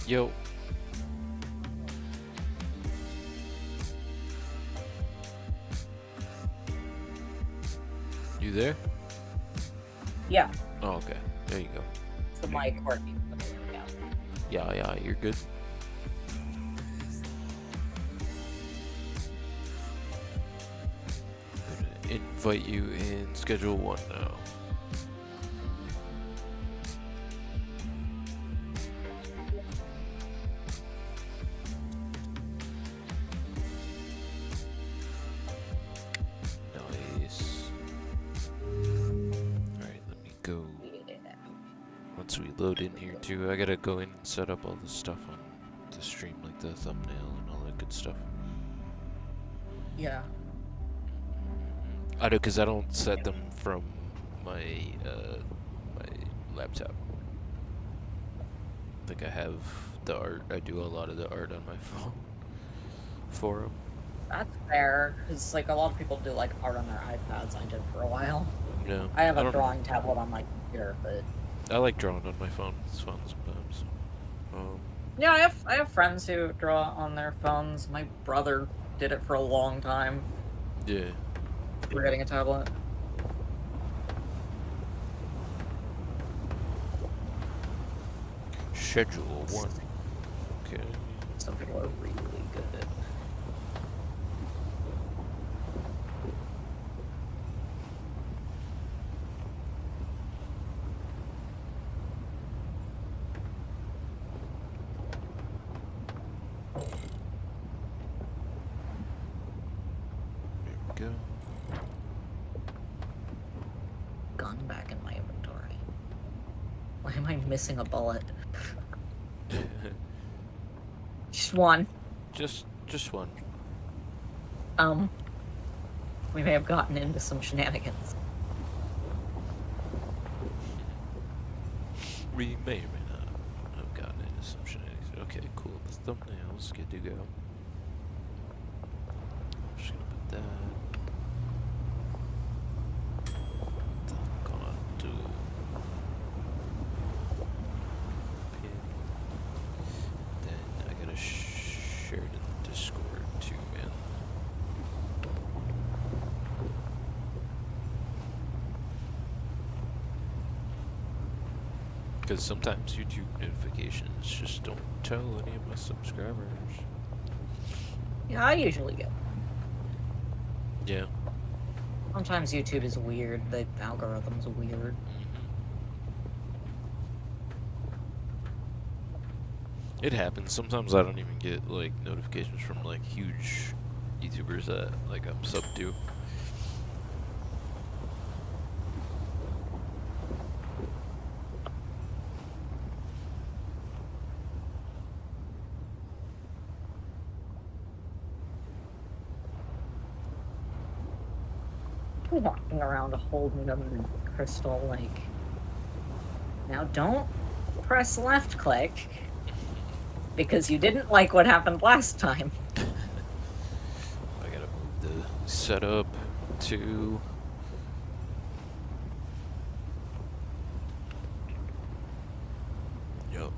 Yo. You there? Yeah, Oh, okay. There you go. it's the mic working. Yeah. Yeah, you're good. I'm gonna invite you in schedule 1 now. Nice. Alright, let me go. Once we load in here too, I gotta go in and set up all the stuff on the stream, like the thumbnail and all that good stuff. Yeah. I do, because I don't set them from my my laptop. Like I have the art. I do a lot of the art on my phone for them. That's fair, because like a lot of people do like art on their iPads. I did for a while. No, I have a don't- drawing tablet on my computer, but I like drawing on my phone. It's fun sometimes. yeah, I have friends who draw on their phones. My brother did it for a long time. Yeah. We're getting a tablet. Schedule 1. Okay. Some people are really good at it. There we go. Gun back in my inventory. Why am I missing a bullet? Just one. Just one. We may have gotten into some shenanigans. We may or may not have gotten into some shenanigans. Okay, cool. The thumbnail's good to go. I'm just gonna put that. I'm gonna do pin. Then I gotta share it in the Discord too, man. Because sometimes YouTube notifications just don't tell any of my subscribers. Yeah, I usually get. Yeah. Sometimes YouTube is weird. The algorithm's weird. It happens. Sometimes I don't even get like notifications from like huge YouTubers that like I'm sub to. Walking around holding them crystal, like, now don't press left click because you didn't like what happened last time. I gotta move the setup to.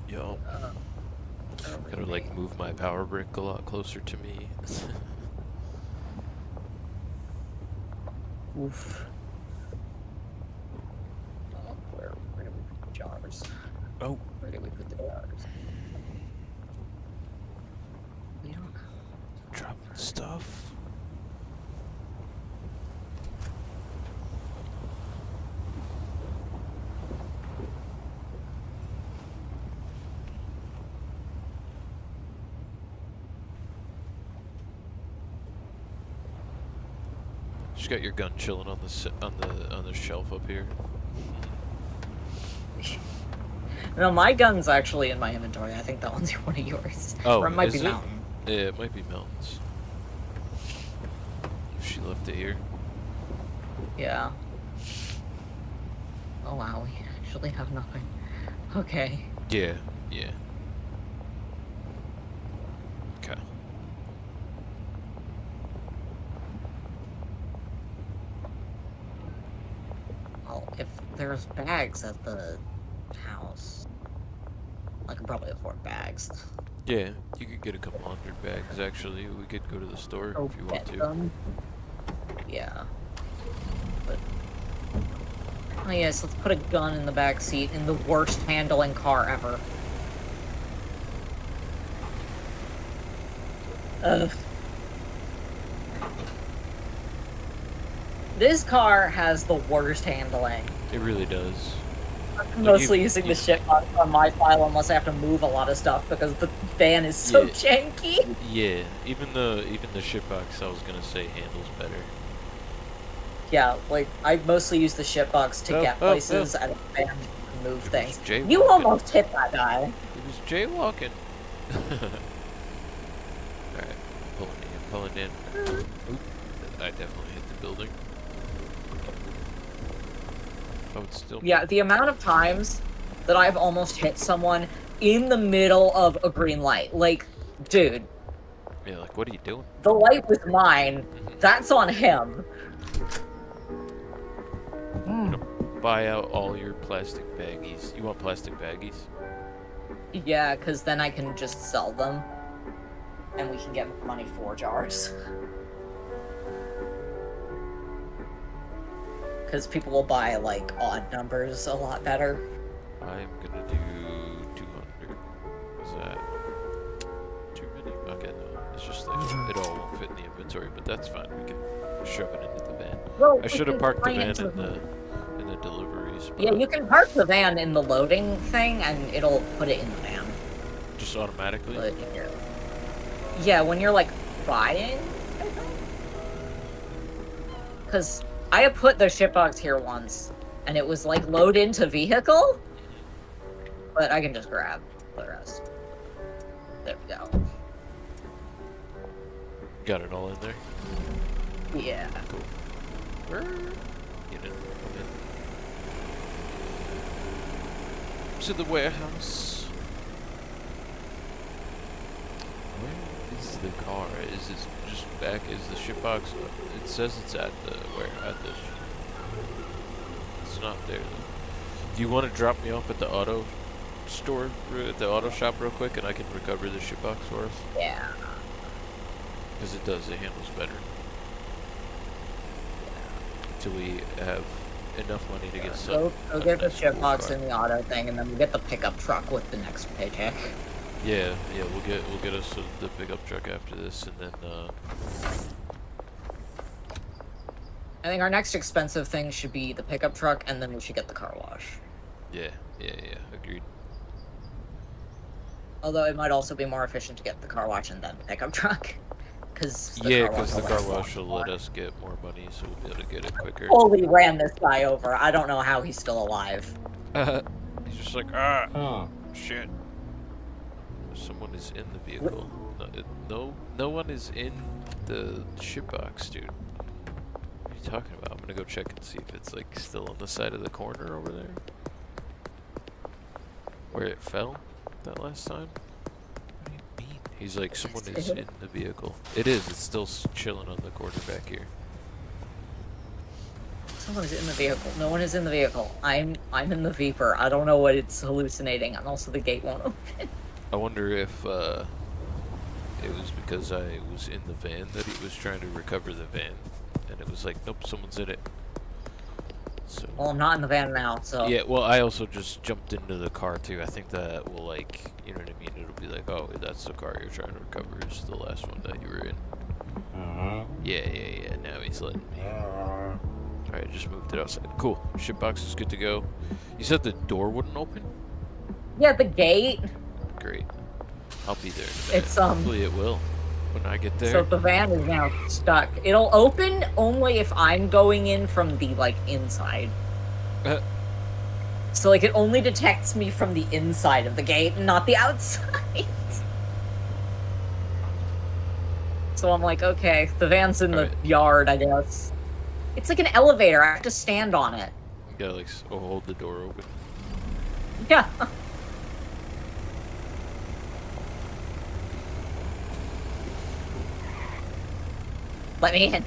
Yo. Gotta like move my power brick a lot closer to me. Oof. Oh, where did we put the jars? Oh. Where did we put the jars? We don't know. Dropping stuff. Just got your gun chilling on the shelf up here. No, my gun's actually in my inventory. I think that one's one of yours. Oh, or it might is be it? Mountain. Yeah, it might be Mountains. If she left it here. Yeah. Oh wow, we actually have nothing. Okay. Yeah. Okay. Well, if there's bags at the house. I can probably afford bags. Yeah, you could get a couple hundred bags, actually. We could go to the store Go if you want get to. them. Yeah. But oh yes, let's put a gun in the back seat in the worst handling car ever. Ugh. This car has the worst handling. It really does. I'm mostly using the shitbox on my file unless I have to move a lot of stuff because the van is so janky. Yeah, even the shitbox I was gonna say handles better. Yeah, like I mostly use the shitbox to get places and the van to move things. You almost hit that guy. He was jaywalking. Alright, pulling in. Oop, I definitely hit the building. Oh, it's still... Yeah, the amount of times that I've almost hit someone in the middle of a green light. Like, dude. Yeah, like, what are you doing? The light was mine. That's on him. I'm gonna buy out all your plastic baggies. You want plastic baggies? Yeah, because then I can just sell them. And we can get money for jars. Because people will buy, like, odd numbers a lot better. I'm gonna do 200. Is that too many? Okay, no. It's just like, it all won't fit in the inventory, but that's fine. We can shove it into the van. Well, I should have parked the van in the deliveries. But yeah, you can park the van in the loading thing, and it'll put it in the van. Just automatically? But, yeah, when you're, like, buying, I think. Because I have put the shitbox here once, and it was, like, load into vehicle, but I can just grab the rest. There we go. Got it all in there? Yeah. Cool. Get in. Come in. To the warehouse. Where is the car? Is it just back? Is the shipbox? It says it's at the It's not there though. Do you want to drop me off at the auto store, at the auto shop real quick, and I can recover the shipbox for us? Yeah. Because it handles better. Till we have enough money to get some. Go get the shitbox in the auto thing, and then we'll get the pickup truck with the next paycheck. Yeah, we'll get us the pickup truck after this, and then I think our next expensive thing should be the pickup truck, and then we should get the car wash. Yeah, agreed. Although it might also be more efficient to get the car wash and then the pickup truck. Because the car wash will let us get more money, so we'll be able to get it quicker. Fully ran this guy over. I don't know how he's still alive. He's just like, shit. Someone is in the vehicle. No one is in the shipbox, dude. What are you talking about? I'm gonna go check and see if it's like still on the side of the corner over there. Where it fell that last time? What do you mean? He's like, someone is in the vehicle. It is. It's still chilling on the corner back here. Someone is in the vehicle. No one is in the vehicle. I'm in the Viper. I don't know what it's hallucinating, and also the gate won't open. I wonder if it was because I was in the van that he was trying to recover the van, and it was like, nope, someone's in it. So. Well, I'm not in the van now, so. Yeah, well, I also just jumped into the car too. I think that will, like, you know what I mean? It'll be like, oh, that's the car you're trying to recover. Is the last one that you were in. Yeah. Now he's letting me. Alright, just moved it outside. Cool. Shipbox is good to go. You said the door wouldn't open? Yeah, the gate. Great. I'll be there in a minute. It's Hopefully it will when I get there. So the van is now stuck. It'll open only if I'm going in from the, like, inside. So, like, it only detects me from the inside of the gate, not the outside. So I'm like, okay, the van's in the yard, I guess. It's like an elevator. I have to stand on it. You gotta, like, hold the door open. Yeah. Let me in.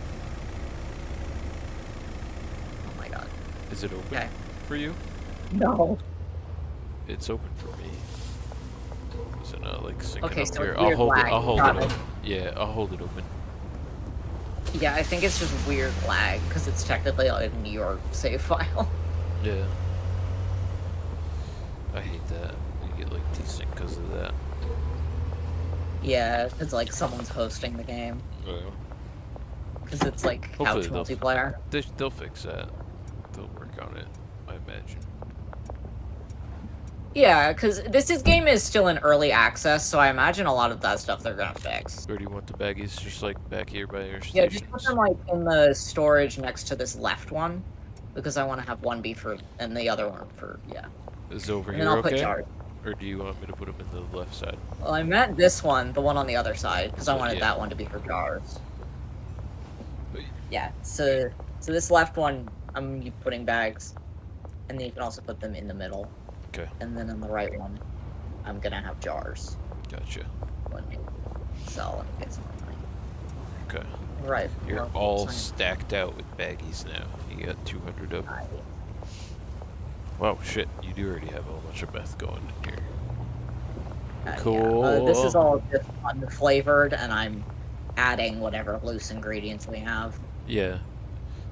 Oh my god. Is it open for you? No. It's open for me. Is it not like syncing Okay, up so here? it's I'll weird hold it. lag. I'll hold Got it it. up. Yeah, I'll hold it open. Yeah, I think it's just weird lag because it's technically like a New York save file. Yeah. I hate that. You get like desync because of that. Yeah, because like someone's hosting the game. Well, Because it's like hopefully couch multiplayer. they'll fix that. They'll work on it, I imagine. Yeah, because game is still in early access, so I imagine a lot of that stuff they're gonna fix. Where do you want the baggies? Just like back here by your Yeah, just put stations? them like in the storage next to this left one, because I want to have one be for and the other one for Is over and then here I'll put okay? jars. Or do you want me to put them in the left side? Well, I meant this one, the one on the other side, because I So, wanted yeah. that one to be for jars. But, Yeah, so this left one, I'm putting bags, and then you can also put them in the middle. okay. And then on the right one, I'm gonna have jars. Gotcha. Let me sell and get some more money. Okay. Right. You're well, all sign- stacked out with baggies now. You got 200 of them. I- Wow, shit. You do already have a whole bunch of meth going in here. yeah. Cool. This is all just unflavored, and I'm adding whatever loose ingredients we have. Yeah.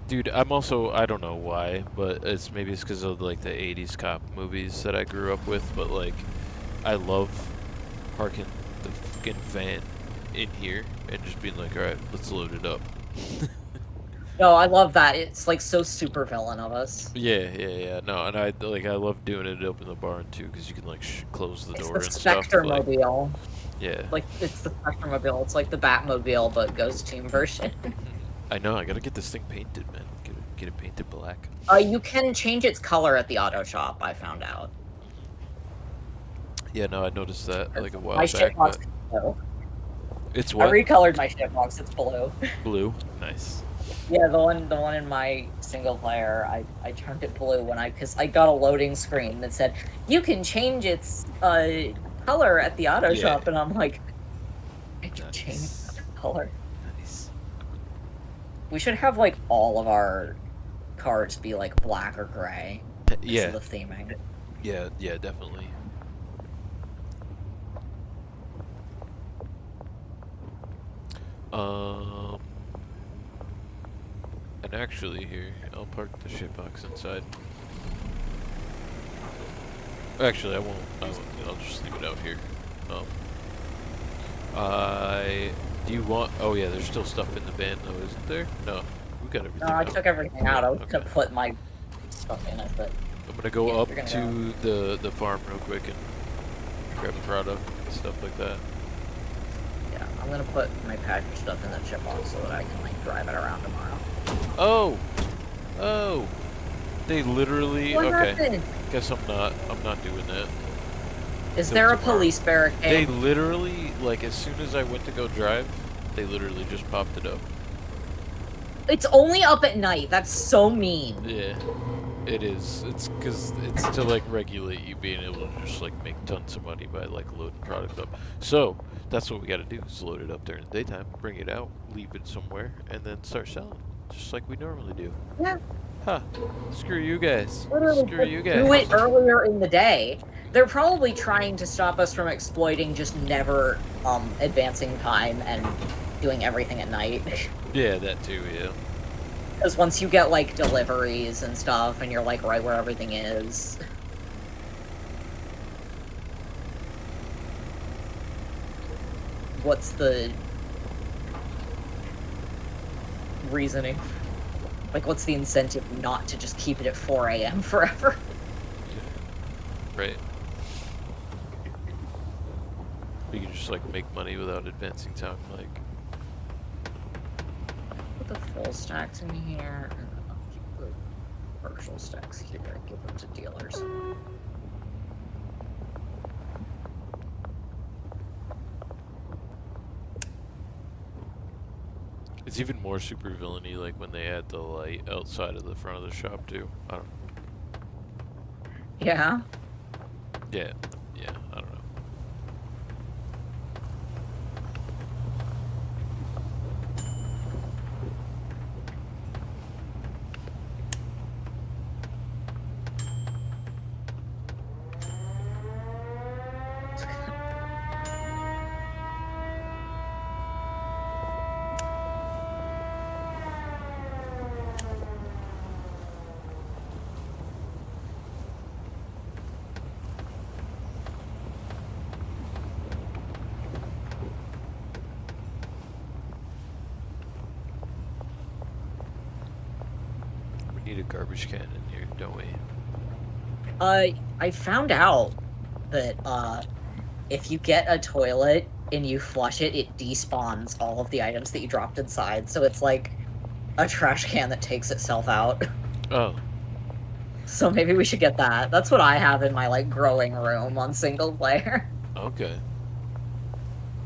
Dude, I'm also, I don't know why, but maybe it's because of like the 80s cop movies that I grew up with, but like, I love parking the fucking van in here and just being like, alright, let's load it up. No, I love that. It's like so super villain of us. Yeah. No, and I love doing it open the barn too, because you can like close the It's door the and stuff. Like, Spectre-mobile. yeah. Like, it's the Spectre-mobile. It's like the Batmobile, but Ghost Team version. I know, I gotta get this thing painted, man. Get it painted black. You can change its color at the auto shop, I found out. Yeah, no, I noticed that like a while My back. shitbox But is blue. it's I what? recolored my shitbox, it's blue. Blue. Nice. Yeah, the one in my single player, I turned it blue because I got a loading screen that said, you can change its color at the auto shop, and I'm like, I can change the color. Nice. We should have like all of our cards be like black or gray. Yeah. The theming. Yeah, definitely. And actually here, I'll park the shitbox inside. Actually, I won't. I'll just leave it out here. Do you want? Oh yeah, there's still stuff in the van though, isn't there? No, we got everything. No, I out. took everything out. I was Okay. gonna put my stuff in it, but I'm gonna go Yeah, up you're gonna to the farm real quick and grab the product and stuff like that. yeah, I'm gonna put my package stuff in the shitbox so that I can like drive it around tomorrow. Oh, they literally. What okay, happened? guess I'm not doing that. Is Till there a tomorrow. police They barricade? literally, like, as soon as I went to go drive, they literally just popped it up. It's only up at night. That's so mean. Yeah, it is. It's because it's to like regulate you being able to just like make tons of money by like loading product up. So that's what we got to do: is load it up during the daytime, bring it out, leave it somewhere, and then start selling, just like we normally do. Yeah. Huh? Screw you guys. Literally, Screw you guys. do it earlier in the day. They're probably trying to stop us from exploiting just never advancing time and doing everything at night. Yeah, that too. Yeah. Because once you get like deliveries and stuff, and you're like right where everything is. What's the reasoning? Like, what's the incentive not to just keep it at 4 a.m. forever? Right. We can just like make money without advancing time, like. Put the full stacks in here, and then I'll keep the partial stacks here and give them to dealers. It's even more super villainy, like when they add the light outside of the front of the shop too. I don't know. Yeah? Yeah, I don't know. need a garbage can in here, don't we? I found out that if you get a toilet and you flush it, it despawns all of the items that you dropped inside. So it's like a trash can that takes itself out. Oh. So maybe we should get that. That's what I have in my like growing room on single player. Okay.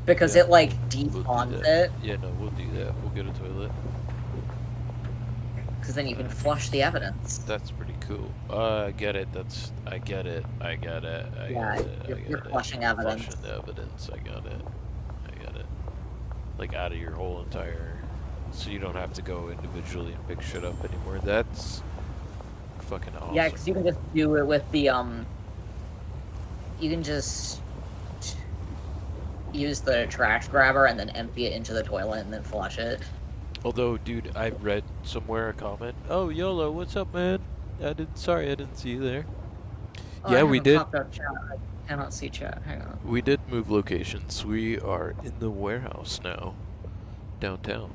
Because Yeah, it like we'll despawns it. Yeah, no, we'll do that. We'll get a toilet. Because then you can flush the evidence. That's pretty cool. I get it. I get it. You're flushing evidence. Flushing the evidence. I got it. Like out of your whole entire, so you don't have to go individually and pick shit up anymore. That's fucking awesome. Yeah, because you can just do it with the you can just use the trash grabber and then empty it into the toilet and then flush it. Although, dude, I read somewhere a comment. Oh, YOLO, what's up, man? Sorry, I didn't see you there. Oh, yeah, we did. Popped up chat. I cannot see chat. Hang on. We did move locations. We are in the warehouse now, downtown.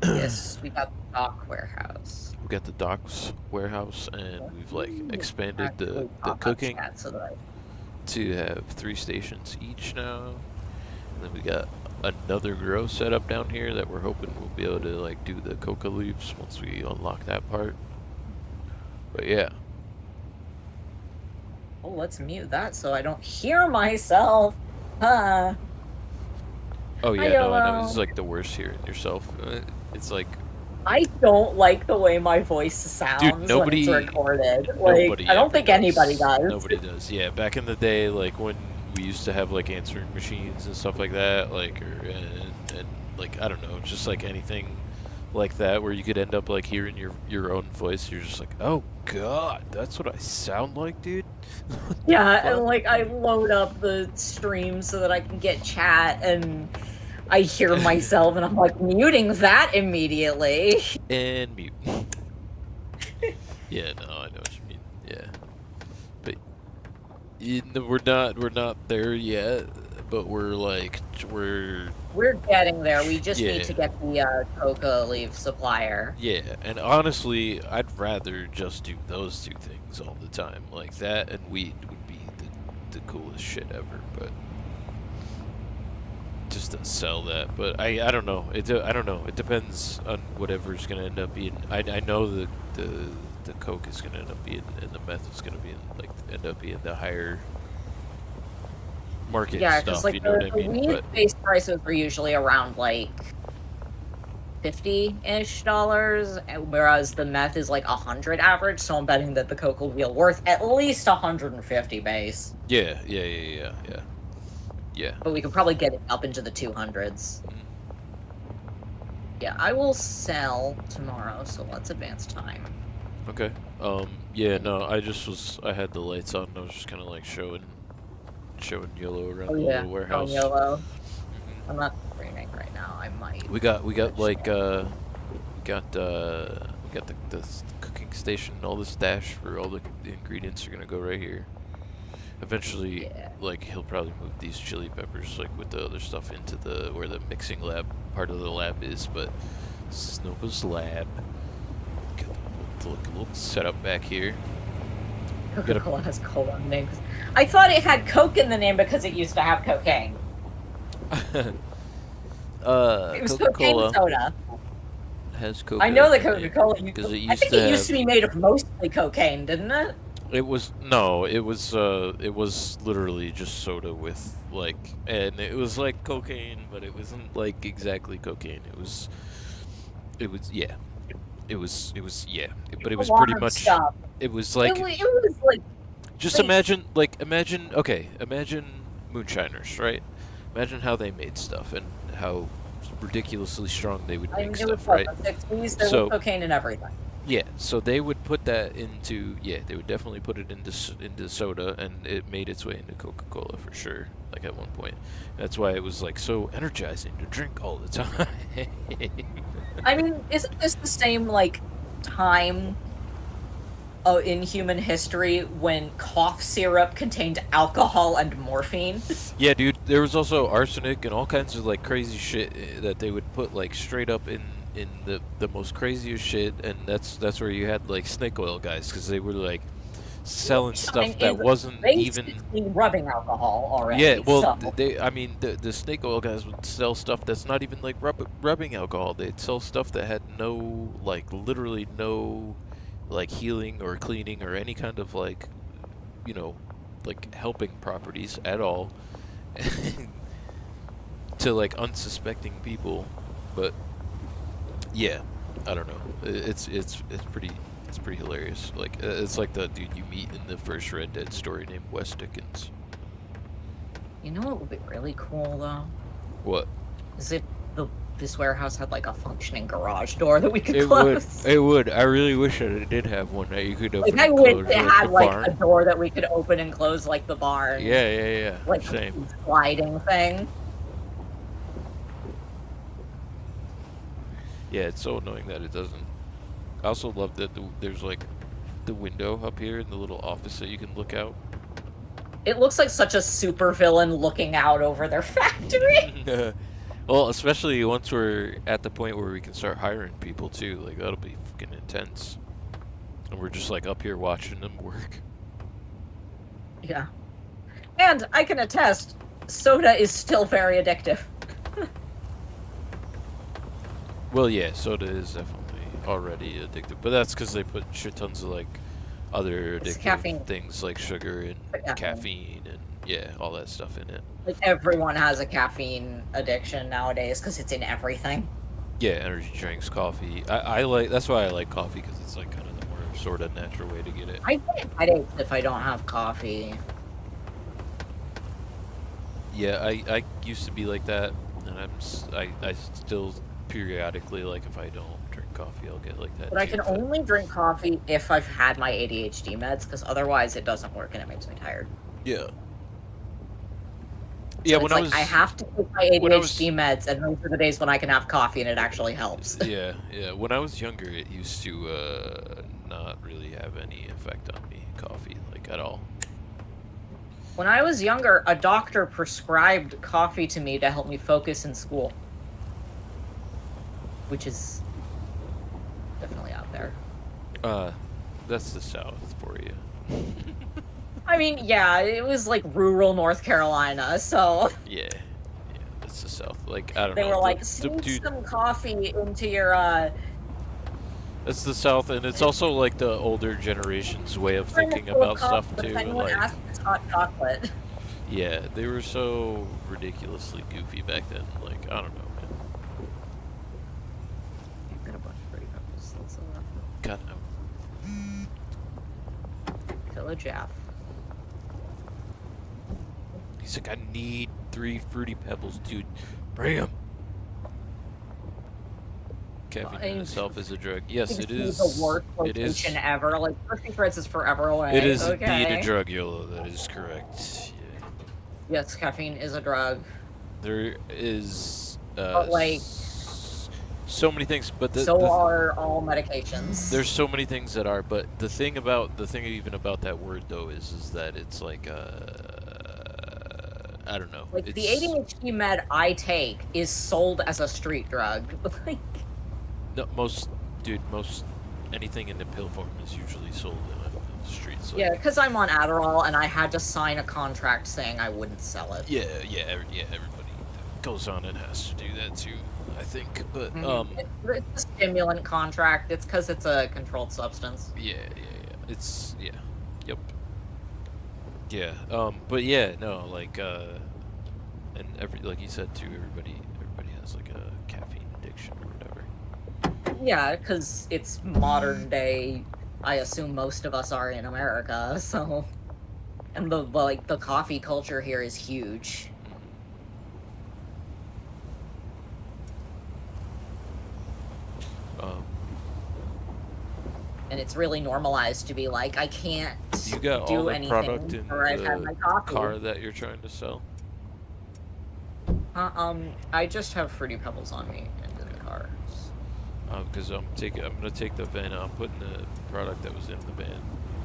Yes, we got the dock warehouse. We got the docks warehouse, and we've like expanded the cooking to have 3 stations each now. And then we got another grow setup down here that we're hoping we'll be able to like do the coca leaves once we unlock that part. But yeah. Oh, let's mute that so I don't hear myself. Oh yeah, no, I know. YOLO. This is like the worst hearing yourself. It's like, I don't like the way my voice sounds when it's recorded. Like, I don't think anybody does. Nobody does. Yeah, back in the day, like when we used to have like answering machines and stuff like that, like and like I don't know, just like anything like that where you could end up like hearing your own voice. You're just like, oh god, that's what I sound like, dude. Yeah, and like I load up the stream so that I can get chat, and I hear myself, and I'm like muting that immediately. And mute. Yeah, no, I know what you mean. Yeah, but we're not there yet. But we're getting there. We just need to get the coca leaf supplier. Yeah, and honestly, I'd rather just do those 2 things all the time. Like that and weed would be the coolest shit ever. But just to sell that. But I don't know. I don't know. It depends on whatever's gonna end up being. I know the coke is gonna end up being, and the meth is gonna be end up being the higher market stuff, like you know what I mean? Weed-based prices were usually around like $50-ish, whereas the meth is like 100 average. So I'm betting that the coke will be worth at least 150 base. Yeah. But we could probably get it up into the 200s. Yeah, I will sell tomorrow, so let's advance time. Okay. Yeah, no, I had the lights on, and I was just kind of like showing YOLO around the little warehouse. YOLO. I'm not streaming right now. I might. We got like the cooking station, all the stash for all the ingredients are gonna go right here. Eventually, like he'll probably move these chili peppers like with the other stuff into where the mixing lab part of the lab is, but this is Nova's lab. Got the little setup back here. Coca-Cola has cola in the name. I thought it had Coke in the name because it used to have cocaine. It was Coca-Cola cocaine soda. Has Coca. I know that Coca-Cola. I think it used to be made of mostly cocaine, didn't it? It was literally just soda with like, and it was like cocaine, but it wasn't like exactly cocaine. It was yeah. It was but it was pretty much stuff. It was like just imagine moonshiners, right? Imagine how they made stuff and how ridiculously strong they would make stuff, right? The 60s, there was cocaine and everything. Yeah, so they would put that into they would definitely put it into soda, and it made its way into Coca-Cola for sure. Like at one point, that's why it was like so energizing to drink all the time. I mean, isn't this the same like time in human history when cough syrup contained alcohol and morphine? Yeah, dude. There was also arsenic and all kinds of like crazy shit that they would put like straight up in the most craziest shit, and that's where you had like snake oil guys, because they were like selling Moonshine stuff that is wasn't even. basically rubbing alcohol Yeah, already, well, so I mean, the snake oil guys would sell stuff that's not even like rubbing alcohol. They'd sell stuff that had no, like, literally no, like, healing or cleaning or any kind of like, you know, like helping properties at all, to like unsuspecting people. But yeah, I don't know. It's pretty hilarious. Like, it's like the dude you meet in the first Red Dead story named Wes Dickens. you know what would be really cool though? What? Is if this warehouse had like a functioning garage door that we could It would. close. It would. I really wish that it did have one that you could Like open I and wish close, it like the had like a barn. door that we could open and close like the barn. Yeah, yeah, yeah. Like Same. a sliding thing. Yeah, it's so annoying that it doesn't. I also love that there's like the window up here in the little office that you can look out. It looks like such a supervillain looking out over their factory. Well, especially once we're at the point where we can start hiring people too. Like, that'll be fucking intense. And we're just like up here watching them work. Yeah. And I can attest, soda is still very addictive. Well, yeah, soda is definitely already addictive, but that's because they put shit tons of like other It's addictive caffeine. things like sugar and Caffeine. caffeine and yeah, all that stuff in it. Like everyone has a caffeine addiction nowadays because it's in everything. Yeah, energy drinks, coffee. I like, that's why I like coffee, because it's like kind of the more sort of natural way to get it. I get headaches if I don't have coffee. Yeah, I used to be like that, and I still periodically, like, if I don't drink coffee, I'll get like that. But I can only drink coffee if I've had my ADHD meds, because otherwise it doesn't work and it makes me tired. Yeah. So Yeah, it's like I have to take my ADHD meds, and those are the days when I can have coffee and it actually helps. Yeah, yeah. When I was younger, it used to not really have any effect on me, coffee, like, at all. When I was younger, a doctor prescribed coffee to me to help me focus in school. Which is definitely out there. That's the South for you. I mean, yeah, it was like rural North Carolina, so... Yeah, that's the South. Like, I don't know. They were like, sneak some coffee into your, That's the South, and it's also like the older generation's way of thinking about stuff too. Anyone Like, asked it's hot chocolate. yeah, they were so ridiculously goofy back then. Like, I don't know, man. You've got a bunch of pretty peppers. Let's God, no. kill a Jaff. He's like, I need 3 Fruity Pebbles, dude. Bring them. Caffeine in itself is a drug. Yes, it is. The worst location ever. Like, Percy Fritz is forever away. It is indeed a drug, YOLO. That is correct. Yeah. Yes, caffeine is a drug. There is but like so many things, but are all medications. There's so many things that are, but the thing even about that word though is that it's like I don't know. Like, the ADHD med I take is sold as a street drug. Like, no, most anything in the pill form is usually sold in the streets. Like, yeah, because I'm on Adderall and I had to sign a contract saying I wouldn't sell it. Yeah, everybody that goes on and has to do that too, I think. But it's a stimulant contract. It's because it's a controlled substance. Yeah. It's yep. Yeah, but yeah, no, like, and like you said too, everybody has like a caffeine addiction or whatever. Yeah, because it's modern day. I assume most of us are in America, so, and the coffee culture here is huge. And it's really normalized to be like, I can't you got do all the anything product in before I've had my coffee. Car that you're trying to sell? I just have Fruity Pebbles on me and in the car. Because I'm gonna take the van. I'm putting the product that was in the van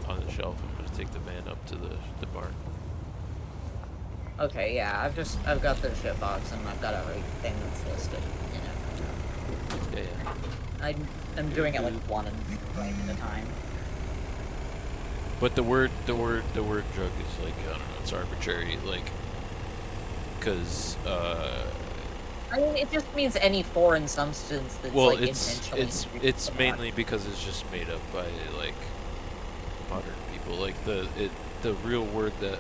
on the shelf. I'm gonna take the van up to the barn. Okay, yeah, I've got the shit box and I've got everything that's listed in it. Yeah, yeah. I'm doing it like one point at a time. But the word drug is like, I don't know, it's arbitrary, like, because I mean, it just means any foreign substance that's well, like intentionally it's mainly because it's just made up by like modern people. Like the real word that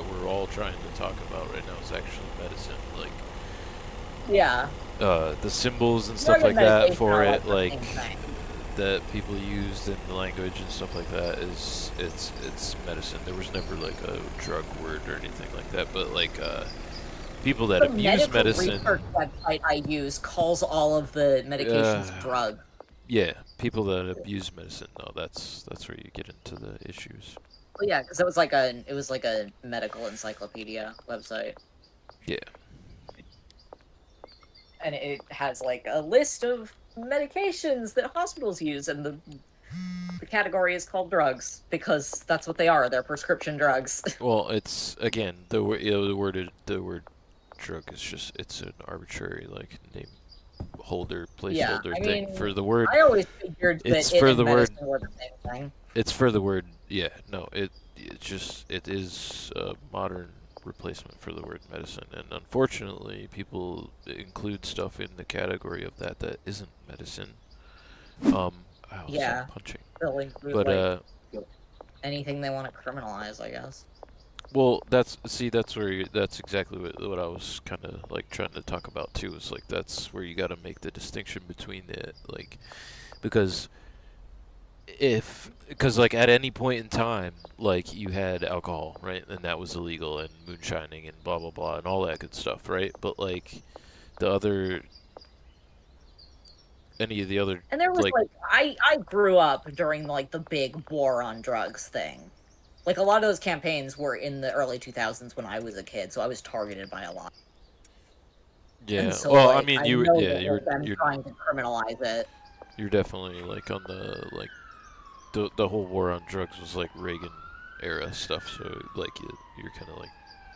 we're all trying to talk about right now is actually medicine. Like Yeah. the symbols and stuff Drug and like that medication for are like it, the like same thing. that people used in the language and stuff like that is it's medicine. There was never like a drug word or anything like that, but like people that The abuse medical medicine, research website I use calls all of the medications uh, drug. yeah, people that abuse medicine, no, that's where you get into the issues. Well, yeah, because it was like a medical encyclopedia website, Yeah. and it has like a list of medications that hospitals use, and the category is called drugs because that's what they are. They're prescription drugs. Well, it's again the word drug is just it's an arbitrary like name holder Yeah, placeholder I thing mean, for the word. I always figured that It's it for and the word. medicine were the same thing. It's for the word. Yeah, no, it is a modern replacement for the word medicine, and unfortunately, people include stuff in the category of that isn't medicine. Ow, stop Yeah, punching. they'll include But like anything they want to criminalize, I guess. well, that's where that's exactly what I was kind of like trying to talk about too. Is like that's where you got to make the distinction between the like because if because like at any point in time like you had alcohol, right, and that was illegal, and moonshining and blah blah blah and all that good stuff, right, but like the other any of the other And there was like like I grew up during like the big war on drugs thing. Like a lot of those campaigns were in the early 2000s when I was a kid, so I was targeted by a lot. And yeah, so well, I like mean I you know yeah the whole them you're trying to criminalize it. you're definitely like on the like the whole war on drugs was like Reagan era stuff, so like you're kind of like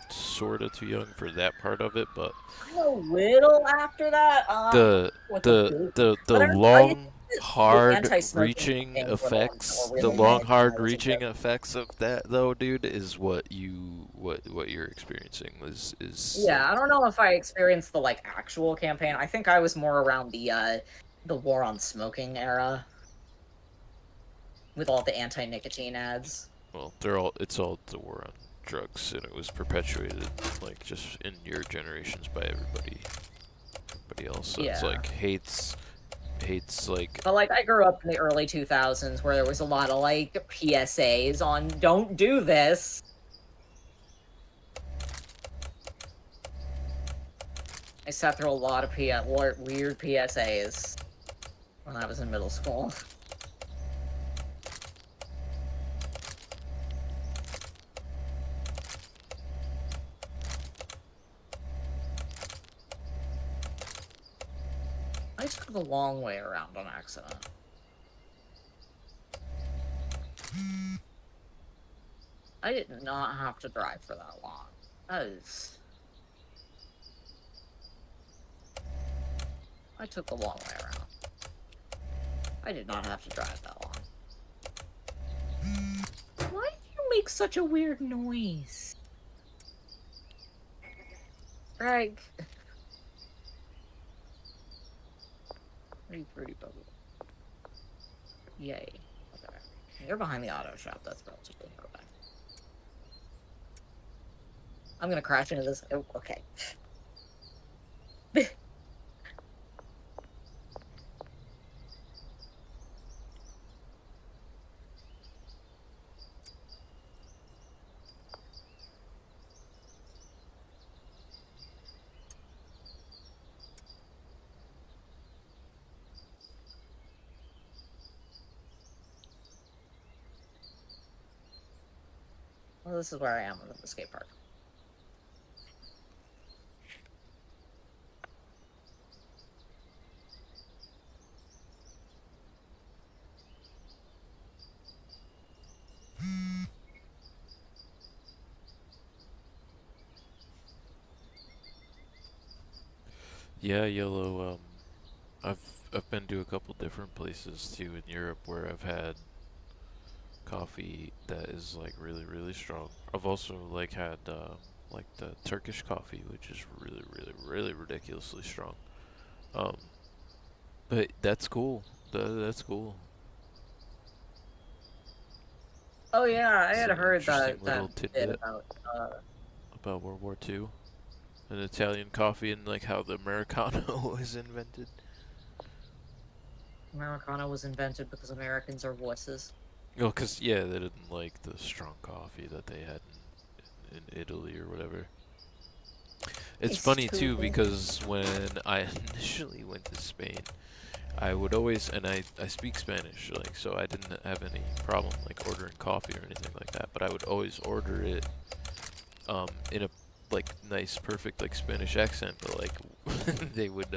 sort of too young for that part of it, but I'm a little after that, the with the big the but I long the hard anti-smoking reaching campaigns were the ones that were effects, the really long big when I hard was a kid. reaching effects of that though, dude, is what you're experiencing is like Yeah, I don't know if I experienced the like actual campaign. I think I was more around the war on smoking era with all the anti-nicotine ads. well, it's all the war on drugs, and it was perpetuated like just in your generations by everybody else that's Yeah. like hates like But like I grew up in the early 2000s where there was a lot of like PSAs on don't do this. I sat through a lot of weird PSAs when I was in middle school. I took the long way around on accident. I did not have to drive for that long. That is... I took the long way around. I did not have to drive that long. Why do you make such a weird noise? Greg. Pretty fruity bubble. Yay. Okay. You're behind the auto shop. That's relatively nearby. I'm gonna crash into this. Oh, okay. Well, this is where I am at the skate park. yeah, yellow. I've I've been to a couple different places too in Europe where I've had coffee that is like really strong. I've also like had like the Turkish coffee, which is really ridiculously strong. Um, but that's cool. That's cool. Oh yeah, I It's had an heard interesting that little bit tidbit uh about World War II and Italian coffee and like how the Americano was invented. Americano was invented because Americans are wusses. Well, cause yeah, they didn't like the strong coffee that they had in Italy or whatever. It's It's funny too stupid. because when I initially went to Spain, I would always, and I speak Spanish, like, so I didn't have any problem like ordering coffee or anything like that. But I would always order it in a like nice, perfect like Spanish accent. But like they would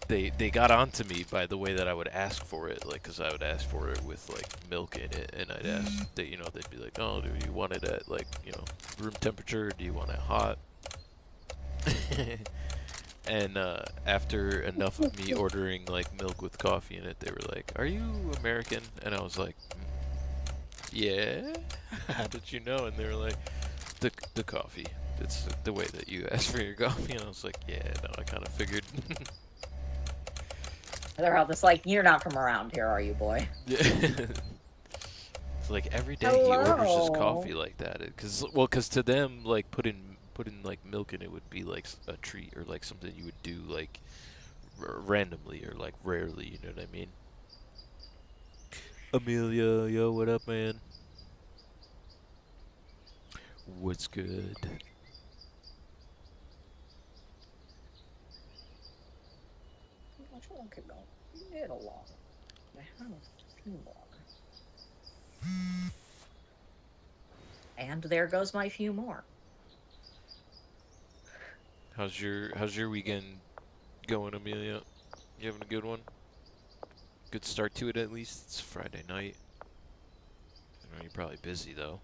they got onto me by the way that I would ask for it, like, cause I would ask for it with like milk in it, and I'd ask, they, you know, they'd be like, oh, do you want it at like, you know, room temperature? Do you want it hot? And after enough of me ordering like milk with coffee in it, they were like, "Are you American?" And I was like, "Yeah." How did you know? And they were like, "The coffee. It's the way that you ask for your coffee." And I was like, "Yeah, no, I kind of figured." They're all just like, you're not from around here, are you, boy? Yeah. It's like every day he orders his Hello. coffee like that, cause to them like putting like milk in it would be like a treat or like something you would do like randomly or like rarely, you know what I mean? Amelia, yo, what up, man? What's good? Which one could go a little longer? I have a few more. And there goes my few more. How's your weekend going, Amelia? You having a good one? Good start to it at least. It's Friday night. I know you're probably busy though.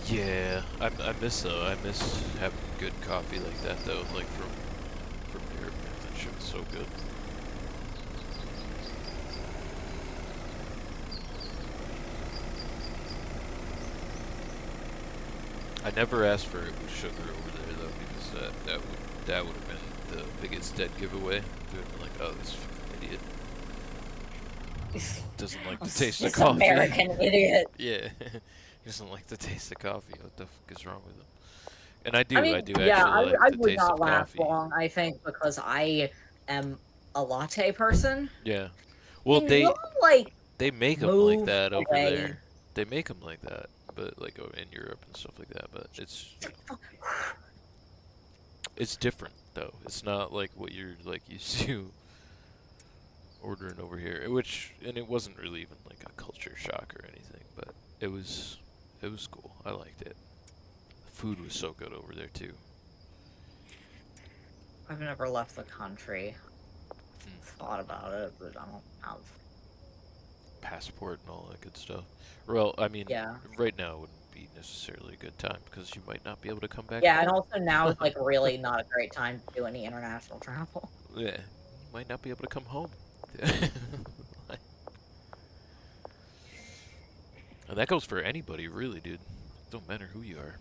Yeah, I miss though. I miss having good coffee like that though, like from Europe. Man, that shit was so good. I never asked for it with sugar over there though, because that would have been the biggest dead giveaway. They would have been like, oh, this fucking idiot doesn't like the taste of This coffee. American idiot. Yeah, he doesn't like the taste of coffee. What the fuck is wrong with him? And I I do mean, yeah, actually like I the would taste not of last coffee. long, I think, because I am a latte person. Yeah. Well, Can you, like, they make them like move that over away? there. They make them like that, but like in Europe and stuff like that. But it's different though. It's not like what you're like used to ordering over here. And it wasn't really even like a culture shock or anything, but it was cool. I liked it. The food was so good over there too. I've never left the country. Mm. Thought about it, but I don't have. Passport and all that good stuff. Well, I mean, Yeah. right now wouldn't be necessarily a good time because you might not be able to come back Yeah, home. and also now is like really not a great time to do any international travel. Yeah, you might not be able to come home. And that goes for anybody, really, dude. Don't matter who you are.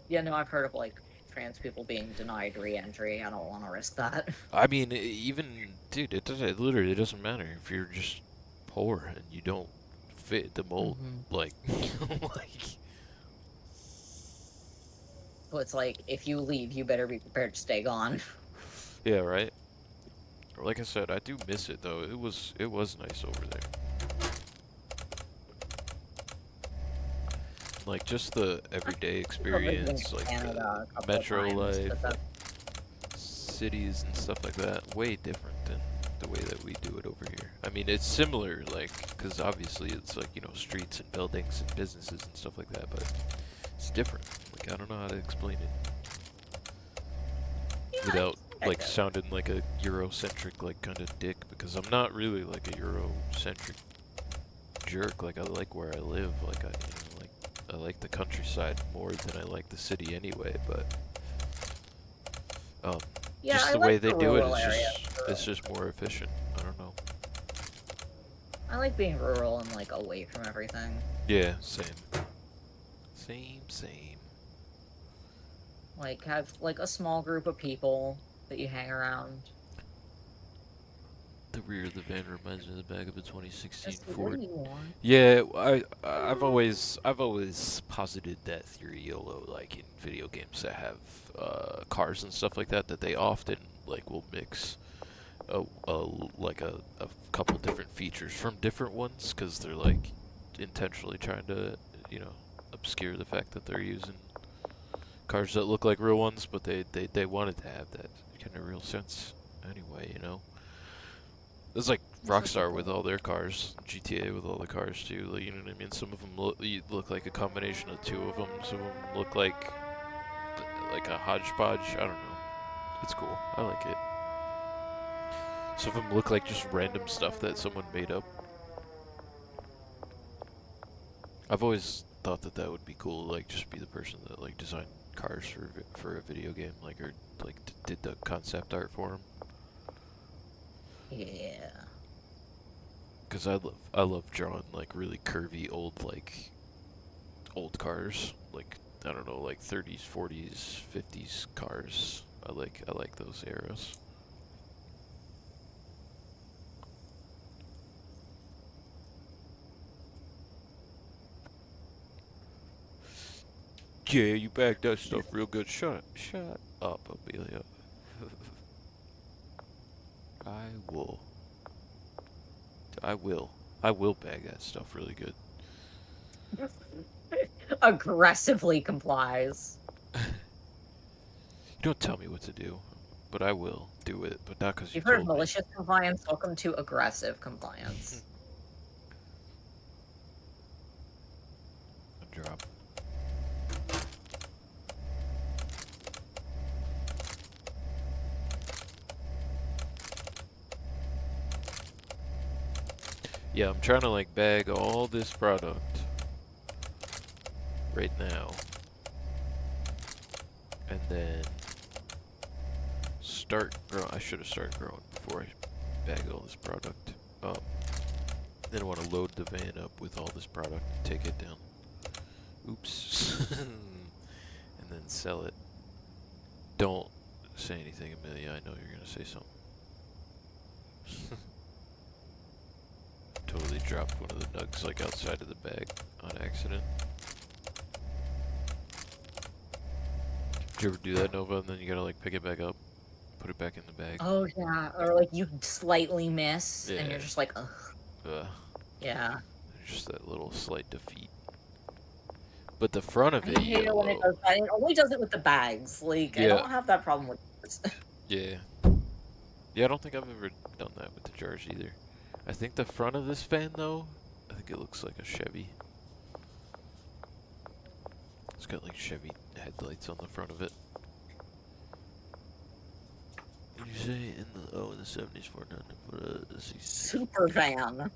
Yeah, no, I've heard of like trans people being denied re-entry. I don't want to risk that. I mean, even, dude, it literally doesn't matter if you're just poor and you don't fit the mold. Like, like. So it's like, if you leave, you better be prepared to stay gone. Yeah, right. Like I said, I do miss it though. It was nice over there. Like just the everyday experience, like the metro life, cities and stuff like that. Way different than the way that we do it over here. I mean, it's similar, like, because obviously it's like, you know, streets and buildings and businesses and stuff like that, but it's different. Like, I don't know how to explain it. without like sounding like a Eurocentric like kind of dick, because I'm not really like a Eurocentric jerk. Like I like where I live. Like I like the countryside more than I like the city anyway. But yeah, just I the like way they the do it rural is area. it's just more efficient. I don't know. I like being rural and like away from everything. Yeah, same. Same. Like have like a small group of people that you hang around. The rear of the van reminds me of the back of a 2016 Just, what Ford. do you want? Yeah, I've always posited that theory, YOLO, like in video games that have cars and stuff like that, that they often like will mix a couple different features from different ones, because they're like intentionally trying to, you know, obscure the fact that they're using cars that look like real ones, but they wanted to have that kind of real sense anyway, you know. It's like Rockstar with all their cars, GTA with all the cars too. Like, you know what I mean? Some of them look like a combination of two of them. Some of them look like a hodgepodge. I don't know. It's cool. I like it. Some of them look like just random stuff that someone made up. I've always thought that that would be cool. Like, just be the person that like designed cars for a video game, like, or like did the concept art for them. Yeah. Because I love drawing like really curvy old cars, like I don't know, like 30s, 40s, 50s cars. I like those eras. Yeah, you bagged that stuff real good. Shut up, Amelia. I will bag that stuff really good. Aggressively complies. You don't tell me what to do, but I will do it, but not because you You've heard of told me. malicious compliance. Welcome to aggressive compliance. A drop. Yeah, I'm trying to like bag all this product right now, and then start growing. I should have started growing before I bag all this product. Then I want to load the van up with all this product and take it down. Oops. And then sell it. Don't say anything, Amelia. I know you're gonna say something. Totally dropped one of the nugs like outside of the bag on accident. Did you ever do that, Nova? And then you gotta like pick it back up, put it back in the bag. Oh yeah, or like you slightly miss, Yeah. and you're just like, ugh. Yeah. Just that little slight defeat. But the front of I it, hate it when it does that. It only does it with the bags. Like, I don't have that problem with this. Yeah. Yeah, I don't think I've ever done that with the jars either. I think the front of this van, though, I think it looks like a Chevy. It's got like Chevy headlights on the front of it. What did you say in the in the 70s for the 60s? Super van.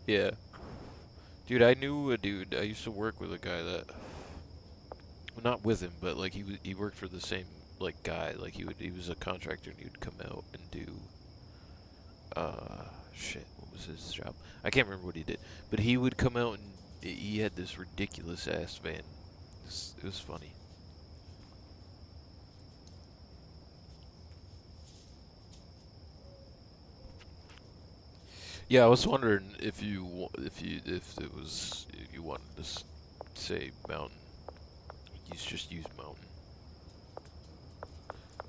Yeah. Dude, I knew a dude. I used to work with a guy that, well, not with him, but like he worked for the same like guy. Like he was a contractor, and he would come out and do shit, what was his job? I can't remember what he did, but he would come out and he had this ridiculous ass van. It was funny. Yeah, I was wondering if you wanted to say mountain, you just use mountain,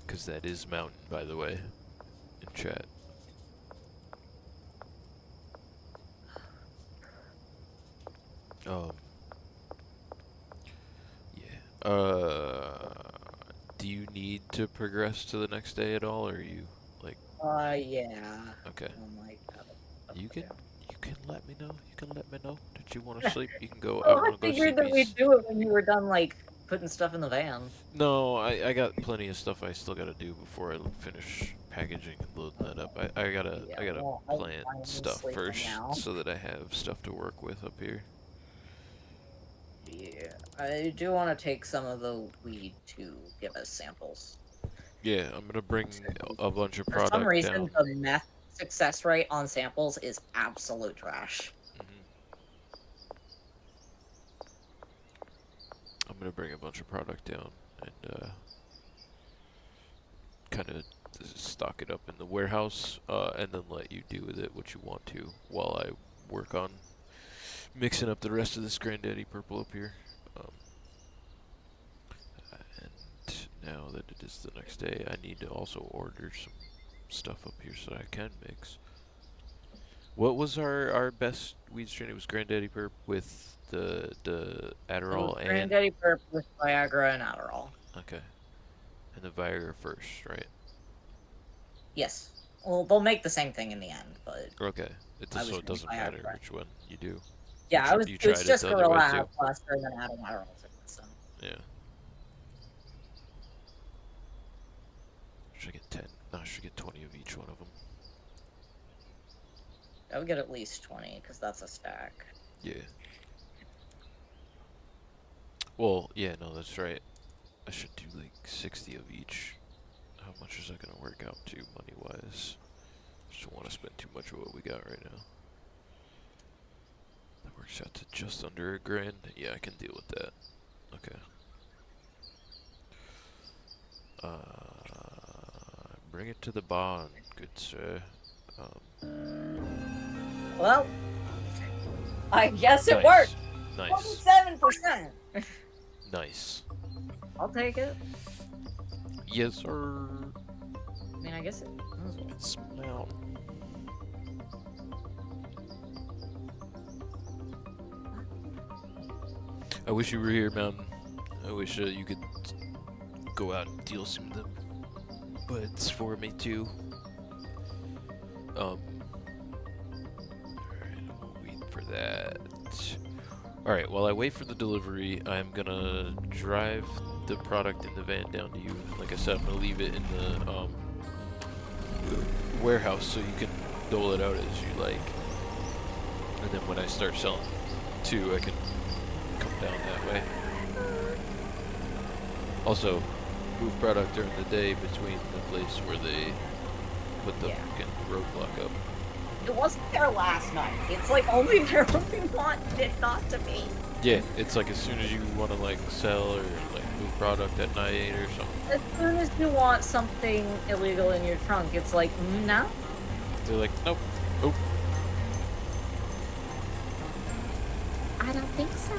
because that is mountain, by the way, in chat. Yeah. Do you need to progress to the next day at all, or are you like? Yeah. Okay. I'm like, You can let me know. You can let me know that you want to sleep. You can go. Oh, I want I to go see figured that peace. we'd do it when you were done, like, putting stuff in the van. No, I got plenty of stuff I still gotta do before I finish packaging and loading that up. I gotta Well, plant I'm stuff sleeping first now. so that I have stuff to work with up here. Yeah, I do want to take some of the weed to give us samples. Yeah, I'm gonna bring a bunch of For some product reason, down. the meth success rate on samples is absolute trash. I'm gonna bring a bunch of product down and kind of stock it up in the warehouse, and then let you do with it what you want to while I work on mixing up the rest of this Granddaddy Purple up here. And now that it is the next day, I need to also order some stuff up here so that I can mix. What was our best weed strain? It was Granddaddy Purp with the Adderall and Granddaddy Purp with Viagra and Adderall. okay, and the Viagra first, right? Yes. Well, they'll make the same thing in the end, but Okay, so it doesn't matter Viagra. which one you do. Yeah, You it was tried it just the other way Gorilla too. Cluster and then adding Adderall to it, so. Yeah. Should I get 10? No, I should get 20 of each one of them. I would get at least 20, because that's a stack. Yeah. Well, yeah, no, that's right. I should do like 60 of each. How much is that going to work out to money-wise? Just don't want to spend too much of what we got right now. That works out to just under $1,000. Yeah, I can deal with that. Okay. Bring it to the barn, good sir. Well, I guess it Nice. worked. Nice. 27%. Nice. I'll take it. Yes, sir. I mean, I guess it. Smell. I wish you were here, Mountain. I wish you could go out and deal some of the buds for me too. Alright, we'll wait for that. Alright, while I wait for the delivery, I'm gonna drive the product in the van down to you. Like I said, I'm gonna leave it in the warehouse so you can dole it out as you like. And then when I start selling too, I can come down that way. Also, move product during the day between the place where they put the fucking roadblock up. It wasn't there last night. It's like only there when we wanted it not to be. Yeah, it's like as soon as you want to like sell or like move product at night or something. As soon as you want something illegal in your trunk, it's like, no. They're like, nope. Oh. I don't think so.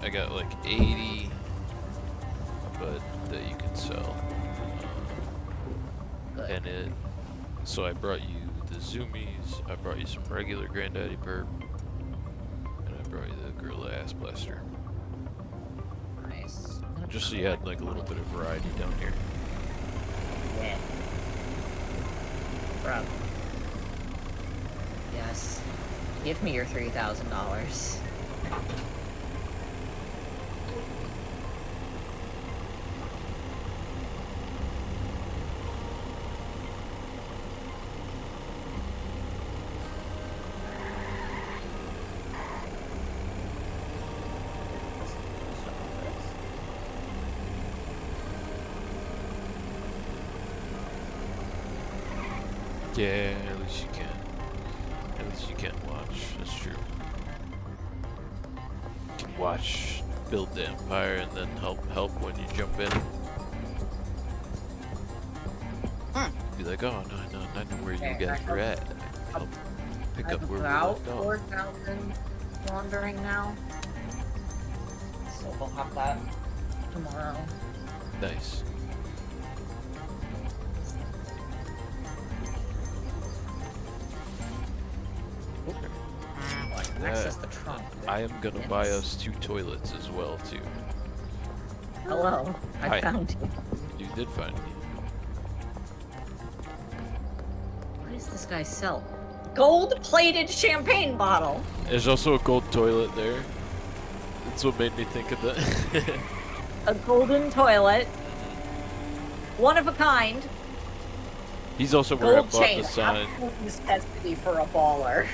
I got like 80, but that you can sell. And so I brought you the Zoomies, I brought you some regular Granddaddy Purp, and I brought you the Gorilla Ass Blaster. Nice. Just so you had like a little bit of variety down here. Yeah. Bro. Yes. Give me your $3,000. Yeah, at least you can. At least you can watch. That's true. You can watch, build the empire, and then help when you jump in. Be like, oh no, I know where you guys were at. Help pick up where we left off. 4,000 wandering now. So we'll have that tomorrow. Nice. access the trunk. I am gonna buy us 2 toilets as well, too. Hello, I found you. You did find me. What does this guy sell? Gold-plated champagne bottle! There's also a gold toilet there. That's what made me think of that. A golden toilet. One of a kind. He's also where I Gold bought chain. the sign. Necessity for a baller.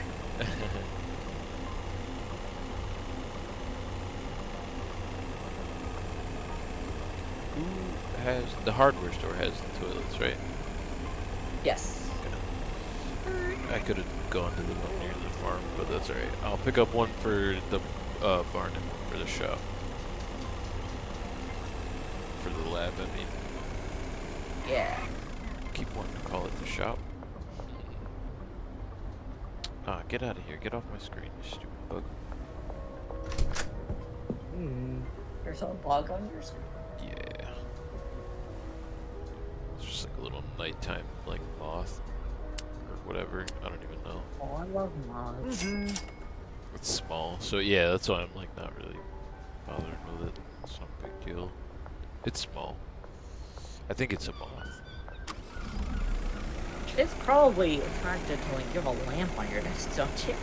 Who has... The hardware store has the toilets, right? Yes. I could have gone to the one near the farm, but that's alright. I'll pick up one for the barn and one for the shop. For the lab, I mean. Yeah. Keep wanting to call it the shop. Ah, get out of here. Get off my screen, you stupid bug. There's a bug on your screen? Yeah. It's just like a little nighttime, like, moth. Or whatever. I don't even know. Oh, I love moths. It's small. So yeah, that's why I'm like not really bothered with it. It's not a big deal. It's small. I think it's a moth. It's probably attracted to, like, you have a lamp on your desk, don't you?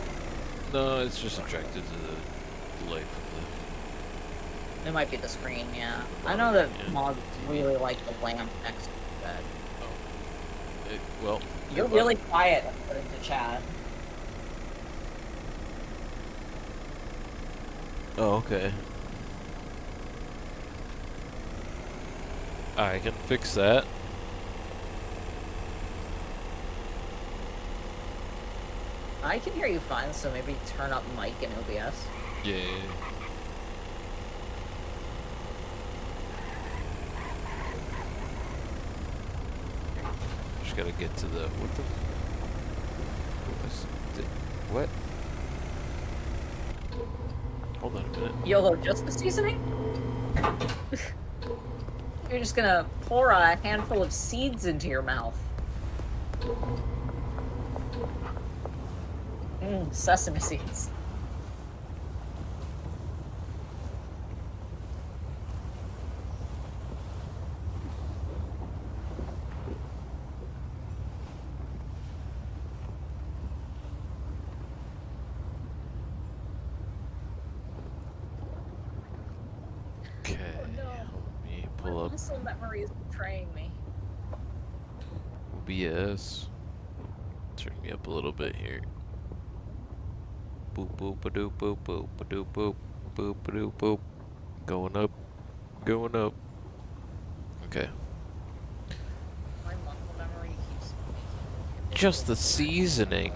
No, it's just attracted to the light from It might be the screen, yeah. I know that Yeah. moths really like the lamp next to the bed. the... well... You're really quiet according to chat. Oh, okay. I can fix that. I can hear you fine, so maybe turn up mic in OBS. Yeah. Just gotta get to the... What the... What? Hold on a minute. YOLO, just the seasoning? You're just gonna pour a handful of seeds into your mouth. Sesame seeds. Okay. Oh, no. Let me pull up muscle memory is betraying me. OBS. Turn me up a little bit here. Boop boop a doop boop boop a doop boop boop a doop boop. Going up, going up. Okay. My muscle memory keeps making me Just the seasoning.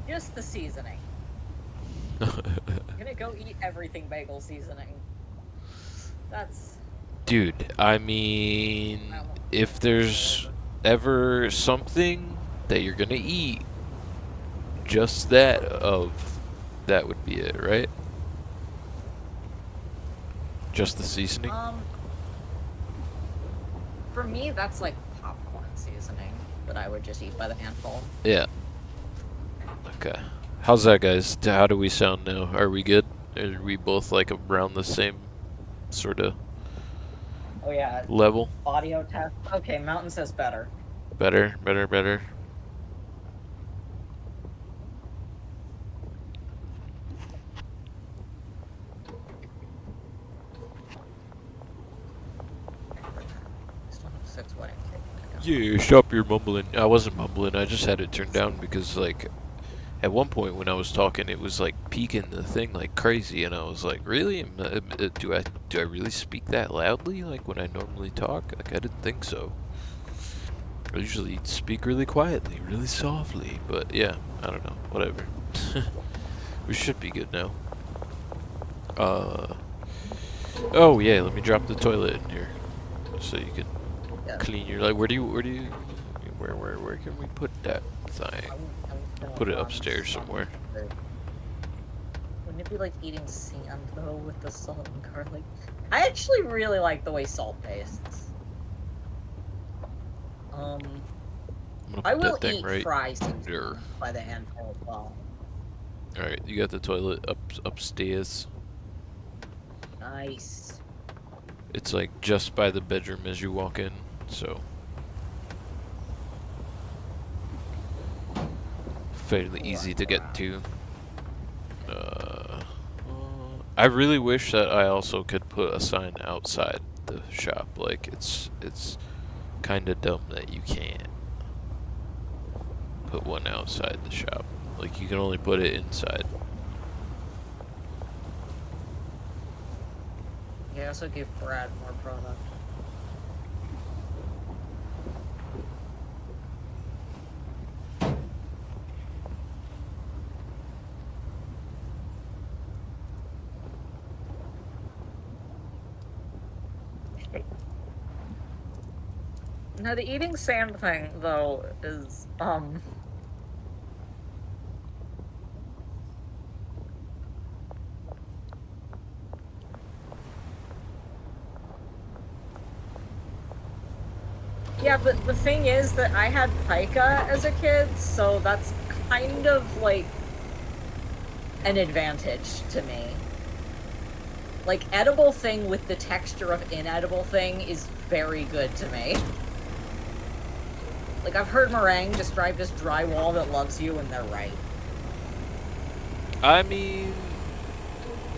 Just the seasoning. I'm gonna go eat everything bagel seasoning. That's... Dude, I mean, if there's ever something that you're gonna eat, just that would be it, right? Just the seasoning? For me, that's like popcorn seasoning that I would just eat by the handful. Yeah. Okay. How's that, guys? How do we sound now? Are we good? Are we both like around the same sort of Oh yeah. level? Audio test. Okay, Mountain says better. Better, better, better. Still have 6 wedding cake. Yeah, stop your mumbling. I wasn't mumbling, I just had it turned down because, like, at one point when I was talking, it was, like, peaking the thing like crazy, and I was like, really? Do I really speak that loudly, like, when I normally talk? Like, I didn't think so. I usually speak really quietly, really softly, but yeah, I don't know, whatever. We should be good now. Oh yeah, let me drop the toilet in here, so you can clean your, like, where can we put that thing? Put it upstairs somewhere. Wouldn't it be like eating sand though with the salt and garlic? I actually really like the way salt tastes. I will eat fries by the handful as well. Alright, you got the toilet upstairs. Nice. It's like just by the bedroom as you walk in, so fairly easy to get to. I really wish that I also could put a sign outside the shop. Like it's kind of dumb that you can't put one outside the shop. Like you can only put it inside. Yeah, also give Brad more product. Now the eating sand thing, though, is, yeah, but the thing is that I had pica as a kid, so that's kind of, like, an advantage to me. Like, edible thing with the texture of inedible thing is very good to me. Like, I've heard meringue described as drywall that loves you, and they're right. I mean,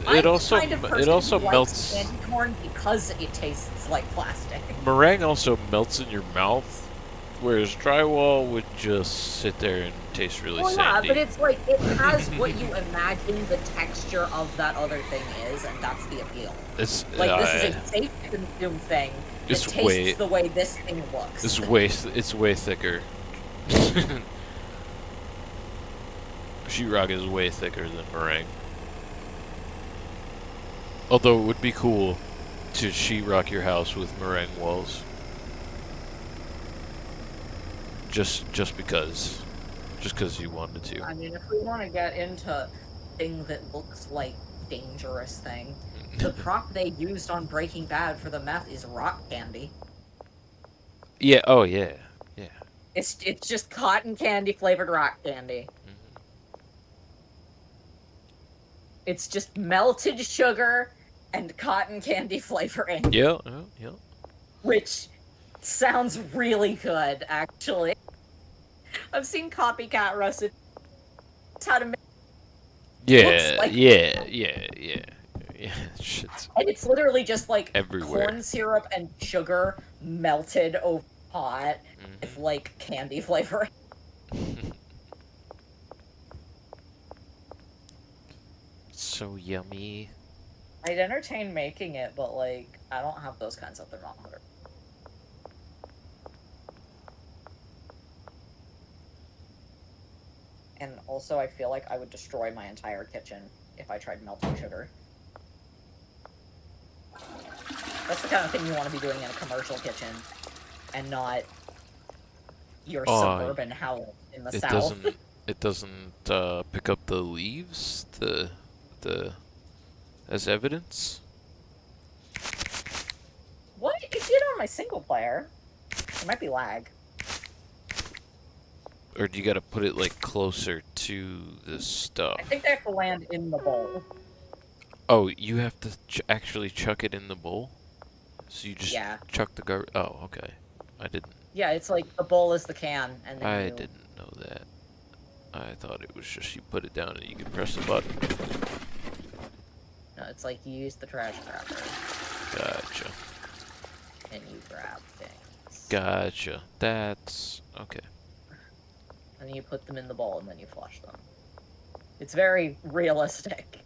it also melts. Candy corn because it tastes like plastic. Meringue also melts in your mouth, whereas drywall would just sit there and taste really sandy. Yeah, but it's like it has what you imagine the texture of that other thing is, and that's the appeal. It's like this is a safe to consume thing. It tastes the way this thing looks. It's way thicker. Sheetrock is way thicker than meringue. Although it would be cool to sheetrock your house with meringue walls. Just because you wanted to. I mean, if we want to get into thing that looks like dangerous thing, the prop they used on Breaking Bad for the meth is rock candy. Yeah. Oh yeah. Yeah. It's just cotton candy flavored rock candy. It's just melted sugar and cotton candy flavoring. Yeah. Which sounds really good, actually. I've seen copycat recipes how to make. Yeah. Like Yeah. Shit's and it's literally just like everywhere. Corn syrup and sugar melted over pot with like candy flavoring. So yummy. I'd entertain making it, but like I don't have those kinds of thermometers. And also, I feel like I would destroy my entire kitchen if I tried melting sugar. That's the kind of thing you want to be doing in a commercial kitchen, and not your suburban house in the south. It doesn't pick up the leaves, as evidence. What? It did on my single player. It might be lag. Or do you gotta put it like closer to the stuff? I think they have to land in the bowl. Oh, you have to actually chuck it in the bowl? So you just chuck the garbage? Oh, okay. I didn't. Yeah, it's like the bowl is the can, and then I didn't know that. I thought it was just you put it down and you could press the button. No, it's like you use the trash grabber. Gotcha. And you grab things. Gotcha. That's okay. And you put them in the bowl, and then you flush them. It's very realistic.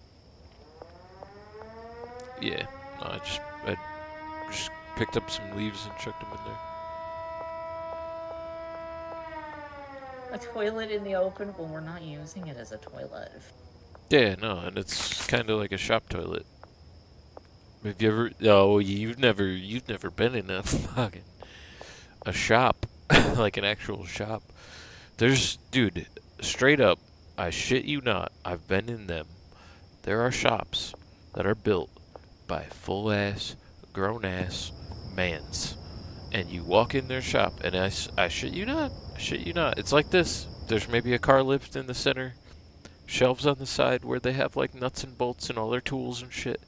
Yeah. No, I just picked up some leaves and chucked them in there. A toilet in the open? Well, we're not using it as a toilet. Yeah, no, and it's kind of like a shop toilet. Have you ever? Oh, you've never been in a fucking a shop, like an actual shop. Dude, straight up, I shit you not, I've been in them. There are shops that are built by full-ass, grown-ass mans. And you walk in their shop, and I shit you not, it's like this. There's maybe a car lift in the center. shelves on the side where they have like nuts and bolts and all their tools and shit.